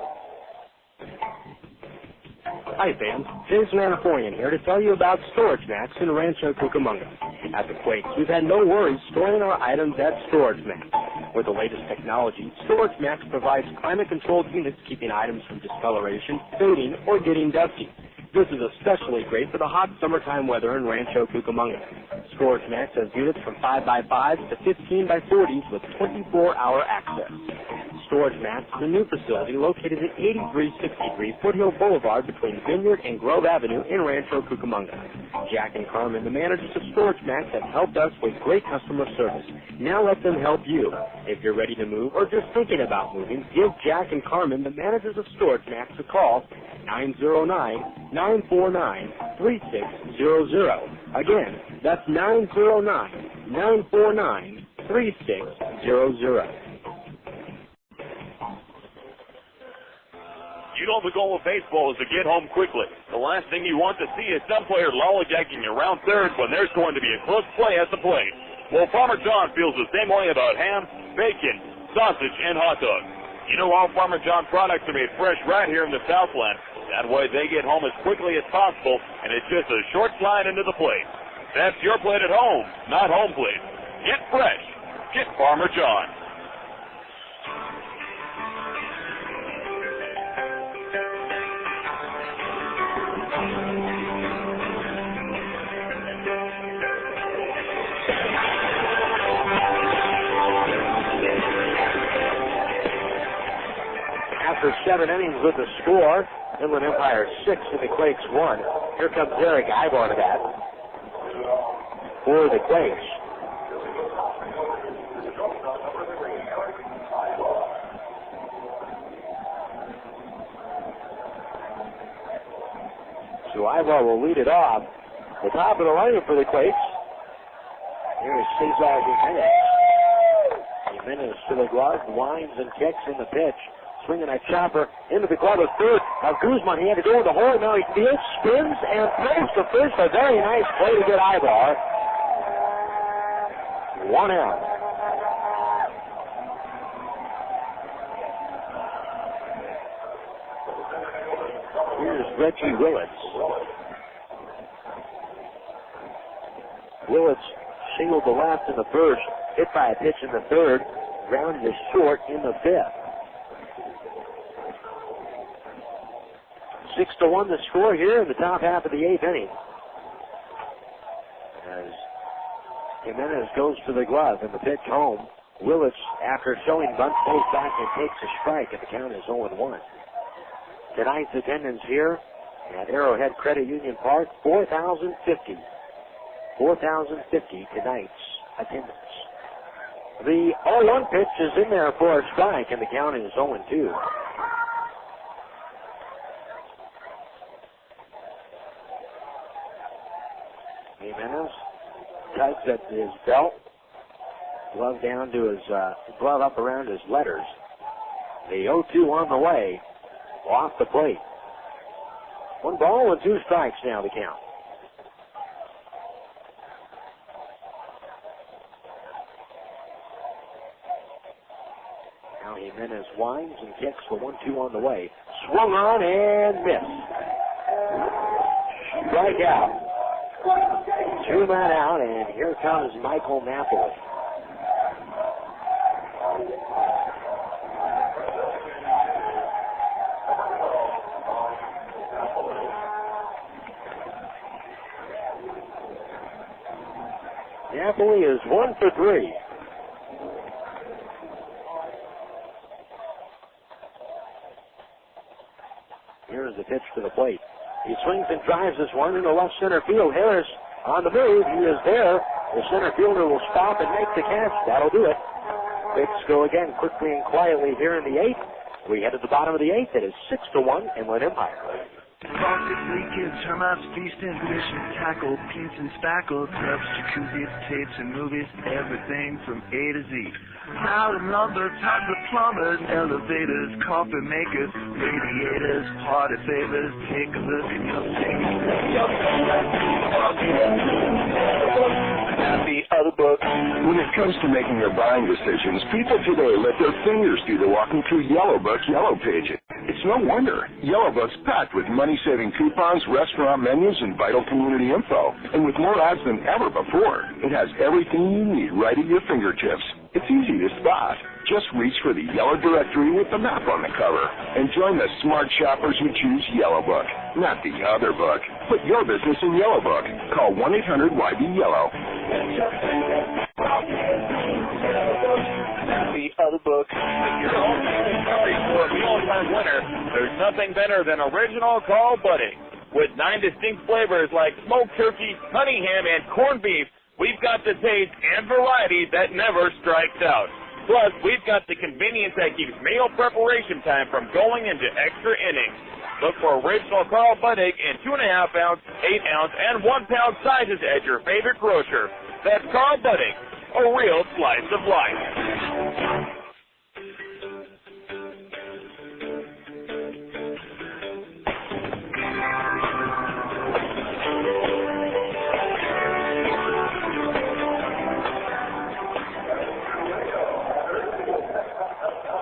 Hi, fans. Jason Anaforian here to tell you about Storage Max in Rancho Cucamonga. At the Quakes, we've had no worries storing our items at Storage Max. With the latest technology, Storage Max provides climate-controlled units keeping items from discoloration, fading, or getting dusty. This is especially great for the hot summertime weather in Rancho Cucamonga. Storage Max has units from 5x5s to 15x40s with 24-hour access. Storage Max is a new facility located at 8363 Foothill Boulevard between Vineyard and Grove Avenue in Rancho Cucamonga. Jack and Carmen, the managers of Storage Max, have helped us with great customer service. Now let them help you. If you're ready to move or just thinking about moving, give Jack and Carmen, the managers of Storage Max, a call, 909-949-3600. Again, that's 909-949-3600. You know the goal of baseball is to get home quickly. The last thing you want to see is some player lollygagging around third when there's going to be a close play at the plate. Well, Farmer John feels the same way about ham, bacon, sausage, and hot dogs. You know all Farmer John products are made fresh right here in the Southland. That way they get home as quickly as possible, and it's just a short slide into the plate. That's your plate at home, not home plate. Get fresh. Get Farmer John. After 7 innings with the score, Inland Empire 6 and the Quakes 1. Here comes Erick Aybar to bat for the Quakes. So Aybar will lead it off. The top of the lineup for the Quakes. Here is Cesar Jimenez. Jimenez to the glove, winds and kicks in the pitch. Swinging a chopper into the glove of third. Now Guzman, he had to go in the hole. Now he fields, spins, and throws to first. A very nice play to get Aybar. 1 out. Here's Reggie Willits. Willits singled the left in the first, hit by a pitch in the third, grounded to short in the fifth. 6-1 the score here in the top half of the 8th inning. As Jimenez goes to the glove and the pitch home. Willits, after showing bunt, goes back and takes a strike, and the count is 0-1. Tonight's attendance here at Arrowhead Credit Union Park, 4,050. 4,050 tonight's attendance. The 0-1 pitch is in there for a strike, and the count is 0-2. Jimenez tugs at his belt, glove down to his glove up around his letters. The 0-2 on the way, off the plate. 1 ball and 2 strikes now the count. Now Jimenez winds and kicks for 1-2 on the way. Swung on and missed. Strike out. 2 men out, and here comes Michael Napoli. Napoli is 1 for 3. Here's the pitch to the plate. He swings and drives this one into left center field. Harris on the move. He is there. The center fielder will stop and make the catch. That'll do it. Quakes go again quickly and quietly here in the 8th. We head to the bottom of the 8th. It is 6-1 Inland Empire. Faucets, leakage, termites, feasting, fishing, tackle, paints and spackle, tubs, jacuzzis, tapes and movies, everything from A to Z. Tile and lumber, tons of plumbers, elevators, carpet makers, radiators, party favors. Take a look and you'll see. The other book. When it comes to making your buying decisions, people today let their fingers do the walking through Yellow Book's Yellow Pages. It's no wonder. Yellow Book's packed with money-saving coupons, restaurant menus, and vital community info. And with more ads than ever before, it has everything you need right at your fingertips. It's easy to spot. Just reach for the yellow directory with the map on the cover and join the smart shoppers who choose Yellow Book, not the other book. Put your business in Yellow Book. Call 1-800-YB-YELLOW. The other book. If you're hungry for a mealtime winner, there's nothing better than original Call Budde. With 9 distinct flavors like smoked turkey, honey ham, and corned beef, we've got the taste and variety that never strikes out. Plus, we've got the convenience that keeps meal preparation time from going into extra innings. Look for original Carl Budde in 2.5 ounce, 8 ounce, and 1 pound sizes at your favorite grocer. That's Carl Budde, a real slice of life.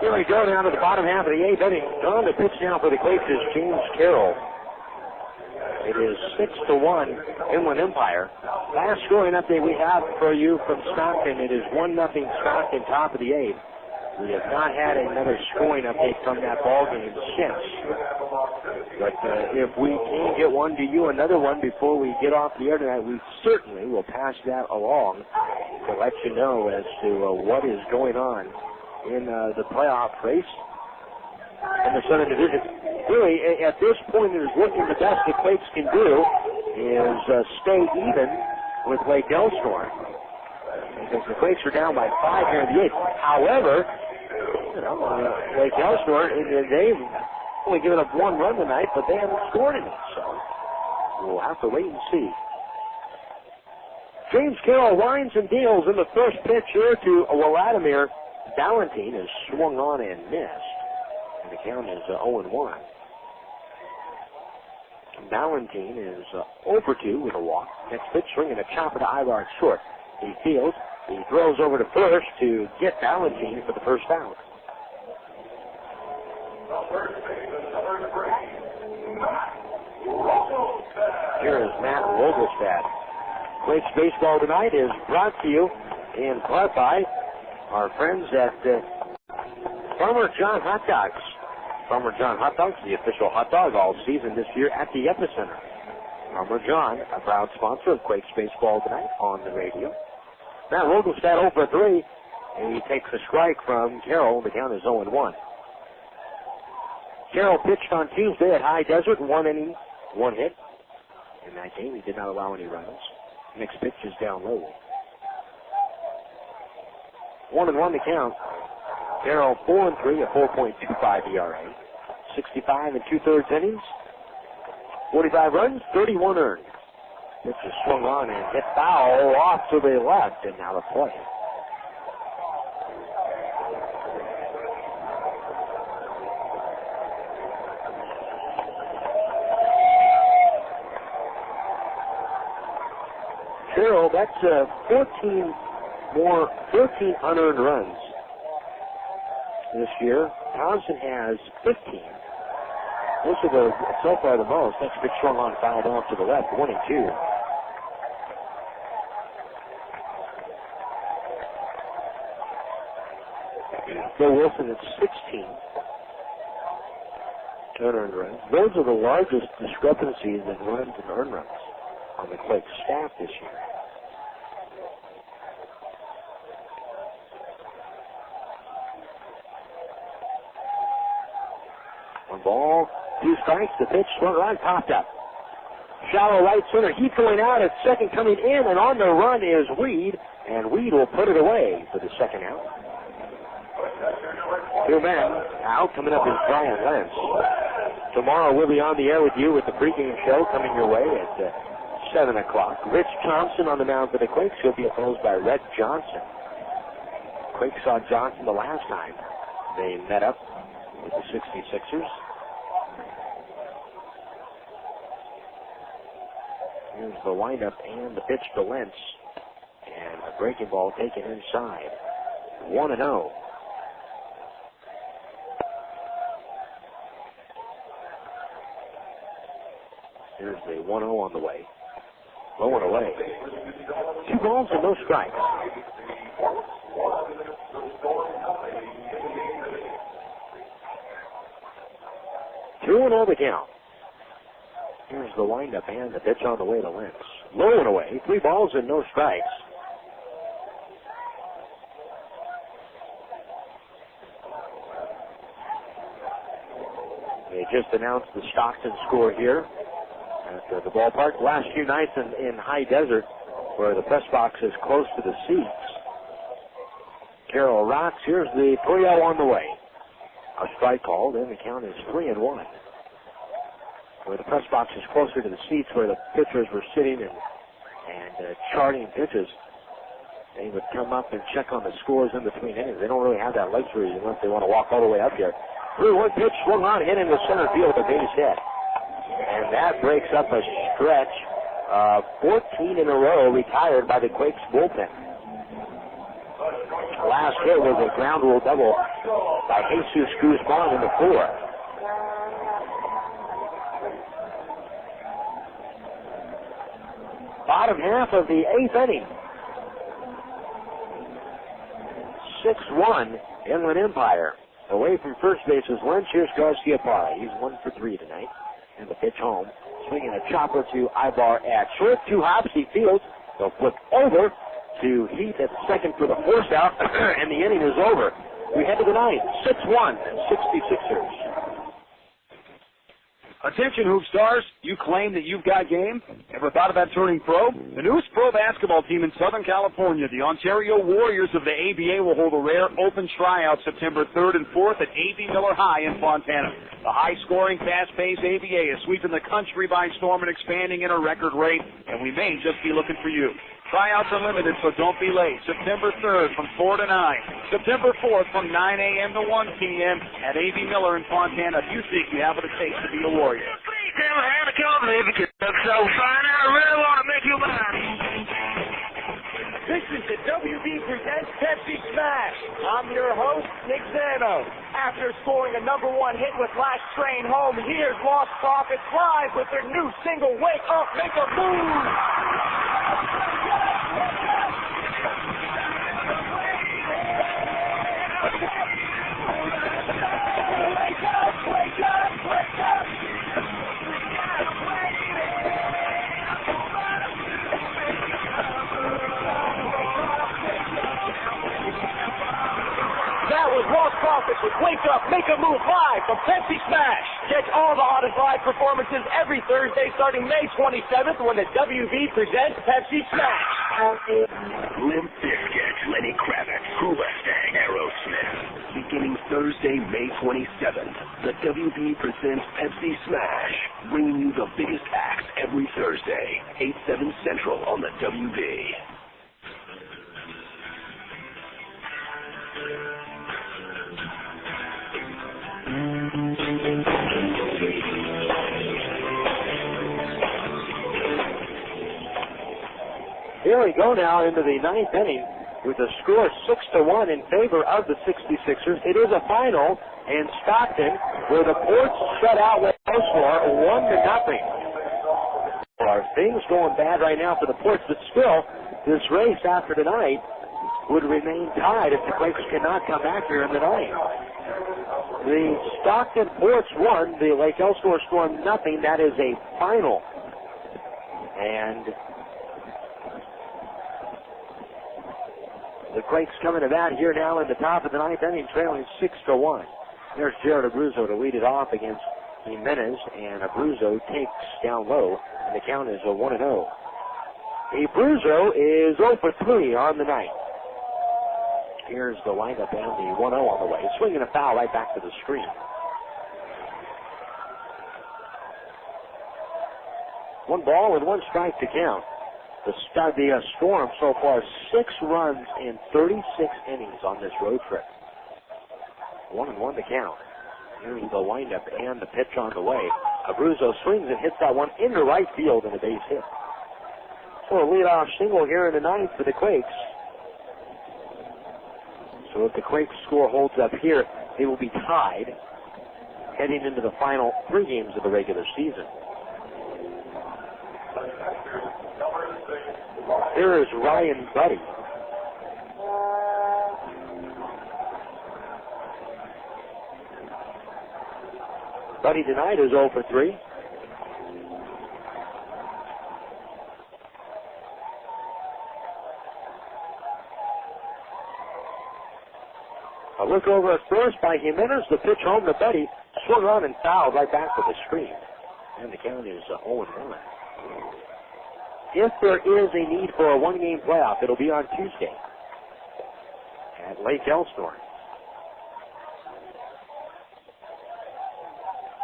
Here we go down to the bottom half of the 8th inning. On the pitch now for the Quakes is James Carroll. It is 6-1 Inland Empire. Last scoring update we have for you from Stockton. It is 1-0 Stockton, top of the 8th. We have not had another scoring update from that ball game since. But if we can get one to you, another one before we get off the air tonight, we certainly will pass that along to let you know as to what is going on in the playoff race in the Southern Division. Really, at this point, it is looking the best the Quakes can do is stay even with Lake Elsinore, because the Quakes are down by 5 here in the 8th. However, Lake Elsinore, they've only given up 1 run tonight, but they haven't scored any, so we'll have to wait and see. James Carroll winds and deals in the first pitch here to Wladimir Balentien, is swung on and missed, and the count is 0-1. Balentien is 0-2 with a walk. Next pitch, swinging a chopper to Aybar short. He fields. He throws over to first to get Balentien for the first out. Here is Matt Vogelstad. Quakes baseball tonight is brought to you in part by our friends at Farmer John Hot Dogs. Farmer John Hot Dogs, the official hot dog all season this year at the Epicenter. Farmer John, a proud sponsor of Quakes baseball tonight on the radio. Matt Vogelstad 0-3, and he takes a strike from Carroll. The count is 0-1. Carroll pitched on Tuesday at High Desert, 1 inning, 1 hit. In that game, he did not allow any runs. Next pitch is down low. 1-1 the count. Carroll 4-3, a 4.25 ERA. 65 2/3 innings. 45 runs, 31 earned. Pitch is swung on and hit foul off to the left and out of play. Carroll, that's 14 unearned runs this year. Townsend has 15. Those are so far the most. Next pitch swung on, fouled off to the left, 1-2. Bill Wilson at 16 unearned runs. Those are the largest discrepancies in runs and earned runs on the Quakes staff this year. One ball, 2 strikes, the pitch swung on, popped up. Shallow right center, Heath going out at second, coming in, and on the run is Weed, and Weed will put it away for the second out. 2 men out, coming up is Brian Lentz. Tomorrow we'll be on the air with you with the pregame show coming your way at 7 o'clock. Rich Thompson on the mound for the Quakes. He'll be opposed by Red Johnson. Quakes saw Johnson the last time they met up with the 66ers. Here's the windup and the pitch to Lentz. And a breaking ball taken inside. 1-0. Here's the 1-0 on the way. Low and away. 2 balls and no strikes. 2-0 the count. Here's the windup and the pitch on the way to Lentz. Low and away, 3 balls and no strikes. They just announced the Stockton score here at the ballpark. Last few nights in High Desert, where the press box is close to the seats. Carroll rocks. Here's the 3-0 on the way. A strike called, and the count is 3-1. Where the press box is closer to the seats, where the pitchers were sitting and charting pitches, they would come up and check on the scores in between innings. They don't really have that luxury unless they want to walk all the way up here. 3-1 pitch, swung on, hit into center field with a base hit. And that breaks up a stretch. 14 in a row retired by the Quakes bullpen. Last hit was a ground rule double by Jesus Guzman in the 4th. Bottom half of the 8th inning. 6-1 Inland Empire. Away from first base is Lentz. Here's Garcia Parra. He's 1 for 3 tonight. And the pitch home. Swinging a chopper to Aybar at short. 2 hops. He fields. They'll flip over to Heath at second for the force out. And the inning is over. We head to the 9th. 6-1. 66ers. Attention, Hoop Stars. You claim that you've got game? Ever thought about turning pro? The newest pro basketball team in Southern California, the Ontario Warriors of the ABA, will hold a rare open tryout September 3rd and 4th at A.B. Miller High in Fontana. The high-scoring, fast-paced ABA is sweeping the country by storm and expanding at a record rate, and we may just be looking for you. Tryouts are limited, so don't be late. September 3rd from 4 to 9. September 4th from 9 a.m. to 1 p.m. at A.B. Miller in Fontana. If you think you have what it takes to be a Warrior. So fine, I really want to make you mine. This is the WB Presents Pepsi Smash. I'm your host, Nick Zano. After scoring a #1 hit with Last Train Home, here's Lost Prophets live with their new single, Wake Up, Make a Move. That was Lost Prophets with Wake Up, Make a Move live from Pepsi Smash. Catch all the hottest live performances every Thursday starting May 27th when the WB presents Pepsi Smash. Limp Bizkit, Lenny Kravitz, Hoobastank, Aerosmith. Beginning Thursday, May 27th, the WB presents Pepsi Smash, bringing you the biggest acts every Thursday, 8/7 Central on the WB. Here we go now into the 9th inning with a score 6-1 in favor of the 66ers. It is a final in Stockton where the Ports shut out with no score 1-0. Are things going bad right now for the Ports, but still this race after tonight would remain tied if the Quakes cannot come back here in the 9th. The Stockton Ports won. The Lake Elsinore scored 0. That is a final. And the Quakes coming to bat here now in the top of the 9th inning, trailing 6-1. There's Jared Abruzzo to lead it off against Jimenez, and Abruzzo takes down low, and the count is a 1-0. Abruzzo is 0 for 3 on the night. Here's the lineup and the 1-0 on the way. Swinging a foul right back to the screen. 1 ball and 1 strike to count. The Storm so far 6 runs in 36 innings on this road trip. 1-1 to count. Here's the windup and the pitch on the way. Abruzzo swings and hits that one into right field in a base hit. So a leadoff single here in the 9th for the Quakes. So if the Quakes score holds up here, they will be tied heading into the final 3 games of the regular season. Here is Ryan Budde. Budde tonight is 0 for 3. A look over at first by Jimenez. The pitch home to Budde. Swung on and fouled right back to the screen. And the count is 0-1. If there is a need for a one-game playoff, it'll be on Tuesday at Lake Elsinore.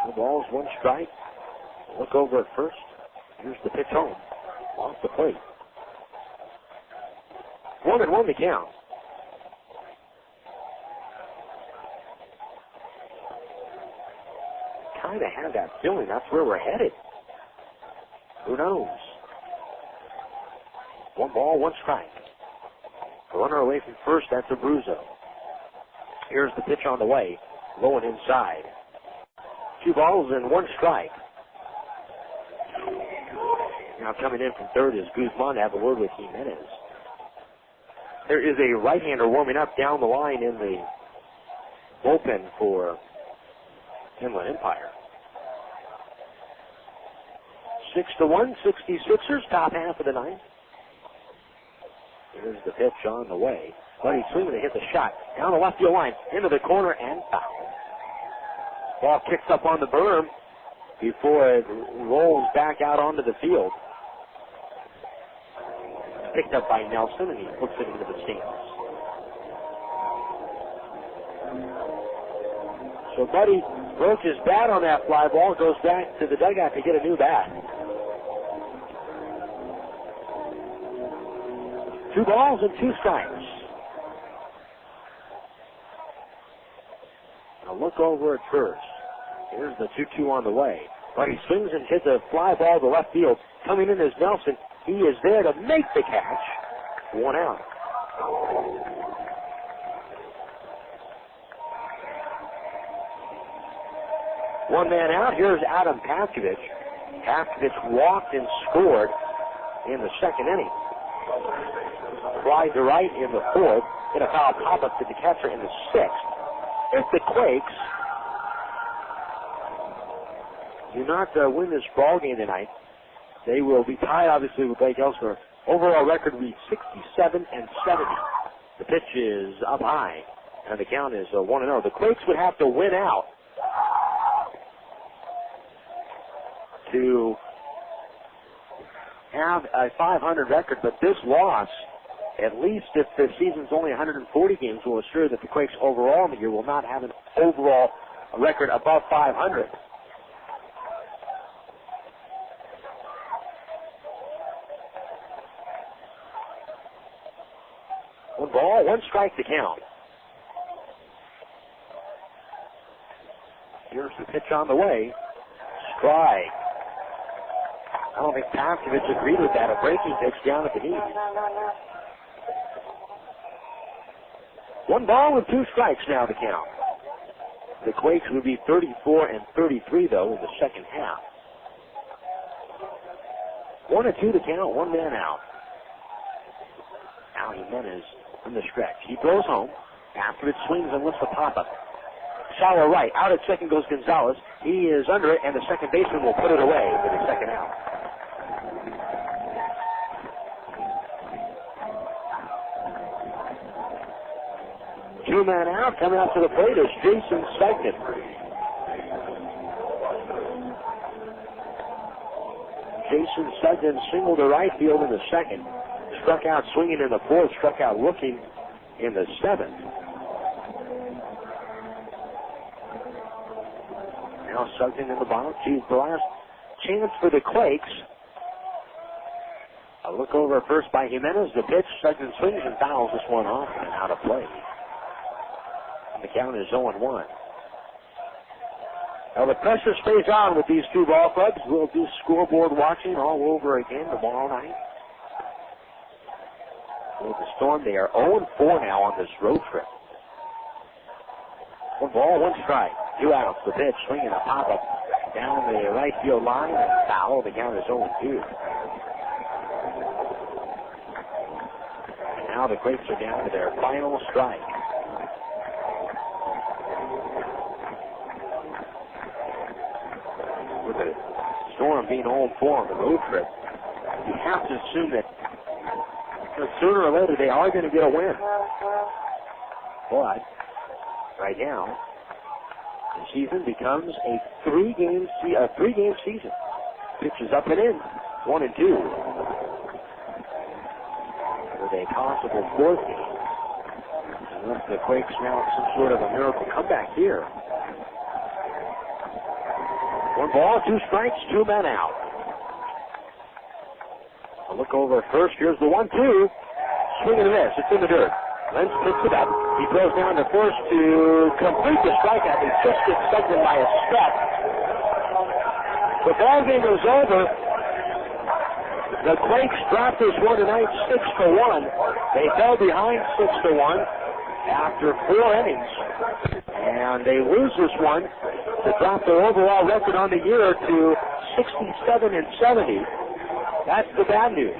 The ball's 1 strike. Look over at first. Here's the pitch home. Off the plate. 1-1 the count. Kind of have that feeling that's where we're headed. Who knows? 1 ball, 1 strike. A runner away from first, that's Abruzzo. Here's the pitch on the way. Low and inside. 2 balls and 1 strike. Now coming in from third is Guzman to have a word with Jimenez. There is a right-hander warming up down the line in the bullpen for Inland Empire. 6-1, 66ers, top half of the ninth. Here's the pitch on the way. Budde swinging to hit the shot. Down the left field line, into the corner, and foul. Ball kicks up on the berm before it rolls back out onto the field. Picked up by Nelson, and he puts it into the stands. So Budde broke his bat on that fly ball, goes back to the dugout to get a new bat. 2 balls and 2 strikes. Now look over at first. Here's the 2-2 on the way. Budde swings and hits a fly ball to left field. Coming in is Nelson. He is there to make the catch. 1 out. One man out. Here's Adam Pavkovich. Pavkovich walked and scored in the second inning. Fly to right in the fourth. Hit a foul pop-up to the catcher in the sixth. If the Quakes do not win this ball game tonight, they will be tied, obviously, with Lake Elsinore. Overall record will be 67-70. The pitch is up high, and the count is 1-0. The Quakes would have to win out to have a 500 record, but this loss, at least if the season's only 140 games, will assure that the Quakes overall in the year will not have an overall record above 500. One ball, 1 strike to count. Here's the pitch on the way. Strike. I don't think Pavkovich agreed with that. A breaking pitch down at the knee. 1 ball and 2 strikes now to count. The Quakes would be 34-33 though in the second half. 1-2 to count, 1 man out. Now Jimenez in the stretch. He throws home. After it swings and lifts the pop-up. Shallow right. Out at second goes Gonzalez. He is under it, and the second baseman will put it away for the second out. Two man out. Coming out to the plate is Jason Sugden. Jason Sugden singled to right field in the second. Struck out swinging in the fourth. Struck out looking in the seventh. Now Sugden in the bottom. Geez, the last chance for the Quakes. A look over first by Jimenez. The pitch. Sugden swings and fouls this one off and out of play. And the count is 0-1. Now the pressure stays on with these two ball clubs. We'll do scoreboard watching all over again tomorrow night. With the Storm, they are 0-4 now on this road trip. 1 ball, 1 strike. 2 outs. The pitch, swinging a pop-up down the right field line and foul. The count is 0-2. And now the Quakes are down to their final strike. Storm being home for on the road trip, you have to assume that sooner or later they are going to get a win. But right now, the season becomes a three-game season. Pitches up and in, 1-2. With a possible fourth game. Unless the Quakes mount some sort of a miracle comeback here. 1 ball, 2 strikes, 2 men out. A look over first. Here's the 1-2. Swing and a miss. It's in the dirt. Lentz picks it up. He throws down to first to complete the strikeout. He just gets segmented by a step. The ball game is over. The Quakes dropped this one tonight 6-1. They fell behind 6-1 after 4 innings. And they lose this one to drop their overall record on the year to 67-70. That's the bad news.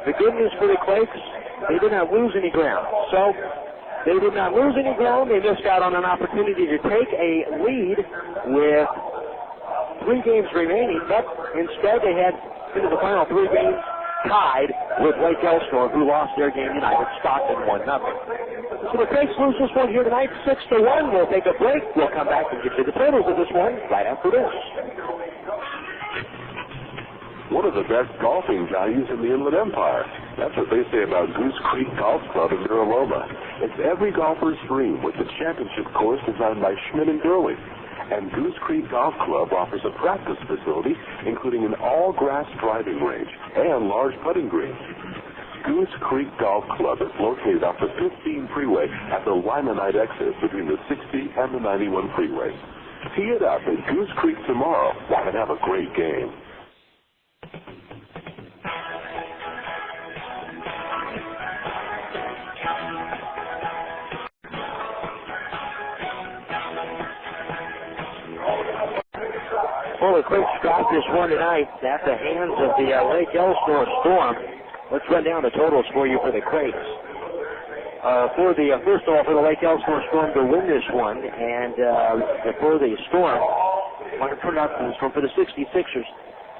The good news for the Quakes, they did not lose any ground. So they did not lose any ground. They missed out on an opportunity to take a lead with 3 games remaining, but instead they had into the final 3 games tied with Lake Elsinore, who lost their game tonight at Stockton 1-0. So the Quakes lose this one here tonight 6-1. We'll take a break. We'll come back and get you the totals of this one right after this. One of the best golfing values in the Inland Empire. That's what they say about Goose Creek Golf Club in Mira Loma. It's every golfer's dream with the championship course designed by Schmidt & Gurley. And Goose Creek Golf Club offers a practice facility, including an all-grass driving range and large putting greens. Goose Creek Golf Club is located off the 15 freeway at the Limonite exit between the 60 and the 91 freeways. Tee it up at Goose Creek tomorrow and have a great game. Well, the Quakes dropped this one tonight at the hands of the Lake Elsinore Storm. Let's run down the totals for you for the Quakes. First of all, for the Lake Elsinore Storm to win this one, and for the Storm, for the 66ers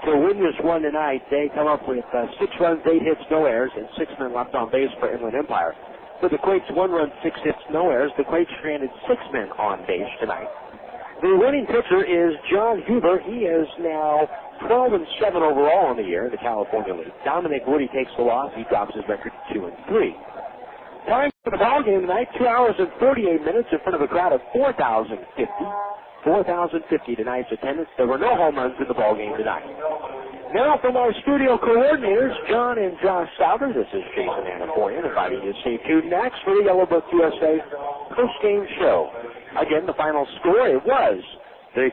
to win this one tonight, they come up with 6 runs, 8 hits, no errors, and 6 men left on base for Inland Empire. For the Quakes, 1 run, 6 hits, no errors. The Quakes stranded 6 men on base tonight. The winning pitcher is Jon Huber. He is now 12-7 overall in the year in the California League. Dominic Woody takes the loss. He drops his record to 2-3. Time for the ball game tonight, 2 hours and 48 minutes in front of a crowd of 4,050. 4,050 tonight's attendance. There were no home runs in the ball game tonight. Now from our studio coordinators, John and Josh Sauber, this is Jason Anapoyan inviting you to stay tuned next for the Yellow Book USA post-game show. Again, the final score, it was the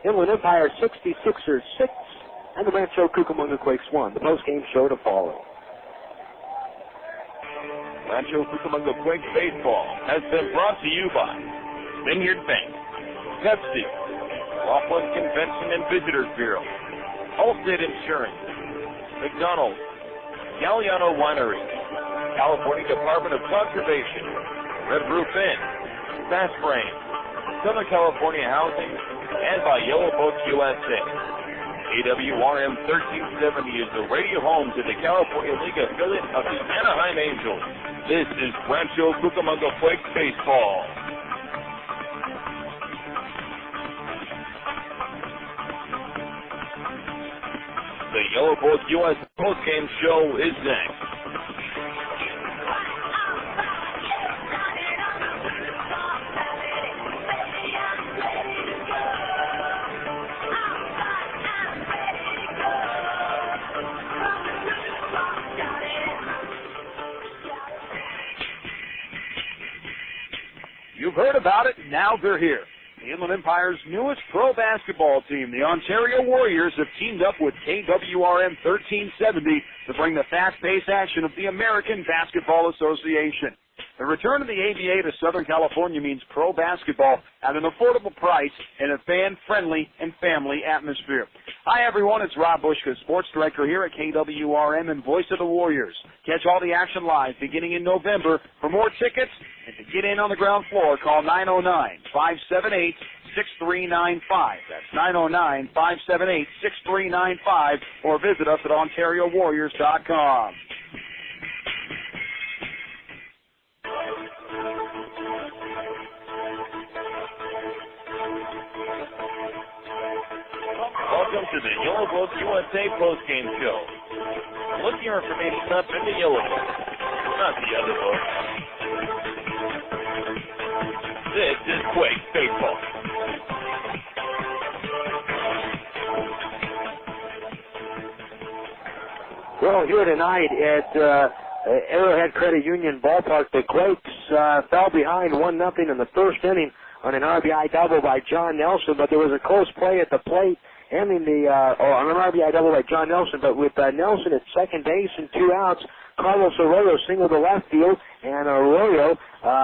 Inland Empire 66ers 6 and the Rancho Cucamonga Quakes 1. The post-game show to follow. Rancho Cucamonga Quakes baseball has been brought to you by Vineyard Bank, Pepsi, Laughlin Convention and Visitors Bureau, Allstate Insurance, McDonald's, Galliano Winery, California Department of Conservation, Red Roof Inn, Fast Brain, Southern California Housing, and by Yellow Book USA. AWRM 1370 is the radio home to the California League affiliate of the Anaheim Angels. This is Rancho Cucamonga Quakes baseball. The Yellow Book US postgame show is next. You've heard about it, now they're here. The Inland Empire's newest pro basketball team, the Ontario Warriors, have teamed up with KWRM 1370 to bring the fast-paced action of the American Basketball Association. The return of the ABA to Southern California means pro basketball at an affordable price in a fan-friendly and family atmosphere. Hi, everyone. It's Rob Bushka, sports director here at KWRM and voice of the Warriors. Catch all the action live beginning in November. For more tickets and to get in on the ground floor, call That's 909-578-6395, or visit us at OntarioWarriors.com. Welcome to the Yellow Book USA postgame show. Look your information up in the Yellow Book, not the other book. This is Quakes Baseball. Well, here tonight at Arrowhead Credit Union Ballpark, the Quakes fell behind 1-0 in the first inning on an RBI double by John Nelson, but there was a close play at the plate, ending on an RBI double by John Nelson, but with Nelson at second base and 2 outs, Carlos Arroyo singled to left field, and Arroyo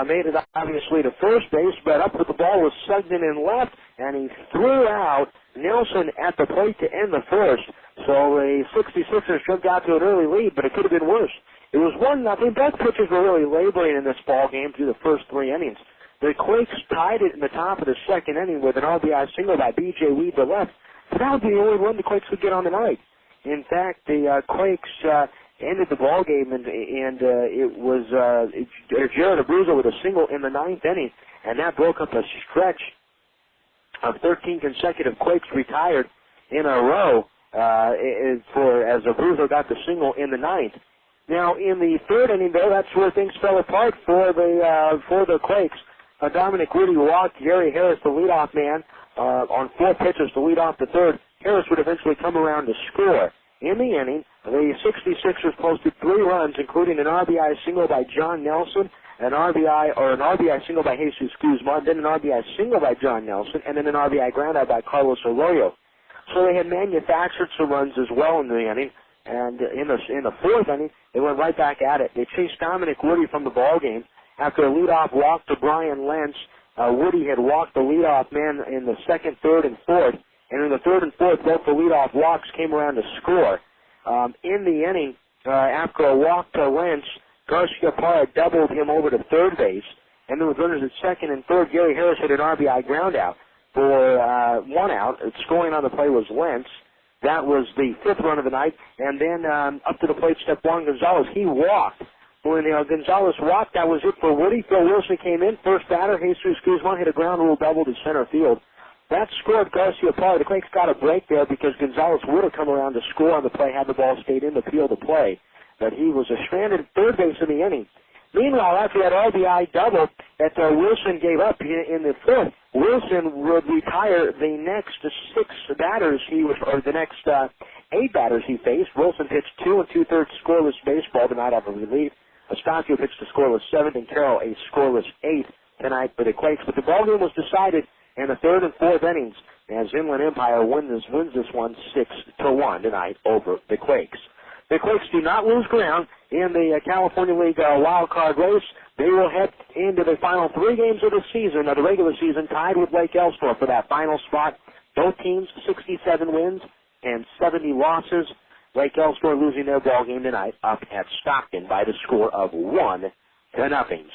made it obviously to first base, but up with the ball was Sugden in left, and he threw out Nelson at the plate to end the first. So the 66ers should have got to an early lead, but it could have been worse. It was 1-0. Both pitchers were really laboring in this ball game through the first 3 innings. The Quakes tied it in the top of the second inning with an RBI single by B.J. Weed to left, but that would be the only one the Quakes would get on the night. In fact, the Quakes ended the ball game, and it was Jared Abruzzo with a single in the 9th inning, and that broke up a stretch of 13 consecutive Quakes retired in a row as Abruzzo got the single in the 9th. Now, in the 3rd inning, though, that's where things fell apart for the Quakes. Dominic Rudy walked Gary Harris, the leadoff man, on 4 pitches to lead off the 3rd. Harris would eventually come around to score. In the inning, the 66ers posted 3 runs, including an RBI single by John Nelson, an RBI single by Jesus Guzman, then an RBI single by John Nelson, and then an RBI groundout by Carlos Arroyo. So they had manufactured some runs as well in the inning, and in the 4th inning, they went right back at it. They chased Dominic Woody from the ball game after a leadoff walk to Brian Lentz. Woody had walked the leadoff man in the 2nd, 3rd, and 4th, and in the 3rd and 4th, both the leadoff walks came around to score. In the inning, after a walk to Lentz, Garcia Parra doubled him over to 3rd base, and then with runners at 2nd and 3rd, Gary Harris hit an RBI groundout for 1 out. Scoring on the play was Lentz. That was the 5th run of the night, and then up to the plate stepped Juan Gonzalez. He walked. When Gonzalez walked, that was it for Woody. Phil Wilson came in. First batter, Jesus Guzman hit a ground rule double to center field. That scored Garcia Parra. The Quakes got a break there because Gonzalez would have come around to score on the play had the ball stayed in the field of play. But he was stranded at 3rd base in the inning. Meanwhile, after that RBI double that Wilson gave up in the 5th, Wilson would retire the next 8 batters he faced. Wilson pitched 2 2/3 scoreless baseball tonight off of relief. Estacio pitched a scoreless 7th, and Carroll a scoreless 8th tonight for the Quakes. But the ballgame was decided in the 3rd and 4th innings as Inland Empire wins this one 6-1 tonight over the Quakes. The Quakes do not lose ground in the California League wild card race. They will head into the final 3 games of the season, of the regular season, tied with Lake Elsinore for that final spot. Both teams 67 wins and 70 losses. Lake Elsinore losing their ball game tonight up at Stockton by the score of 1-0.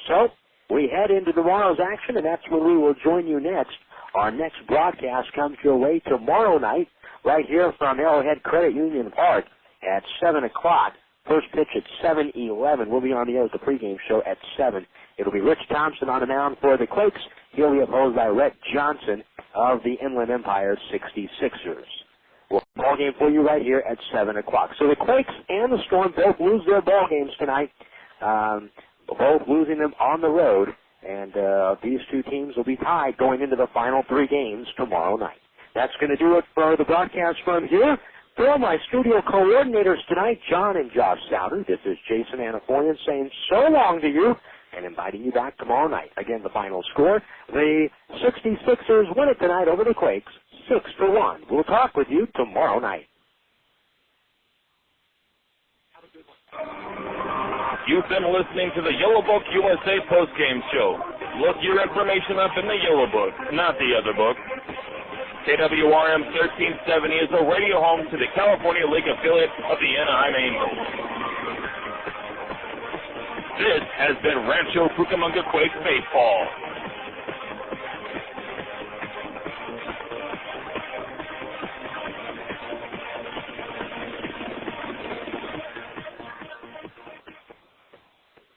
So we head into tomorrow's action, and that's when we will join you next. Our next broadcast comes your way tomorrow night right here from Arrowhead Credit Union Park at 7 o'clock. First pitch at 7:11. We'll be on the air with the pregame show at 7. It'll be Rich Thompson on the mound for the Quakes. He'll be opposed by Rhett Johnson of the Inland Empire 66ers. We'll have a ball game for you right here at 7 o'clock. So the Quakes and the Storm both lose their ball games tonight, both losing them on the road, and these 2 teams will be tied going into the final 3 games tomorrow night. That's going to do it for the broadcast from here. For my studio coordinators tonight, John and Josh Souter, this is Jason Anaforian saying so long to you and inviting you back tomorrow night. Again, the final score, the 66ers win it tonight over the Quakes, 6-1. We'll talk with you tomorrow night. You've been listening to the Yellow Book USA postgame show. Look your information up in the Yellow Book, not the other book. KWRM 1370 is a radio home to the California League affiliate of the Anaheim Angels. This has been Rancho Cucamonga Quakes Baseball.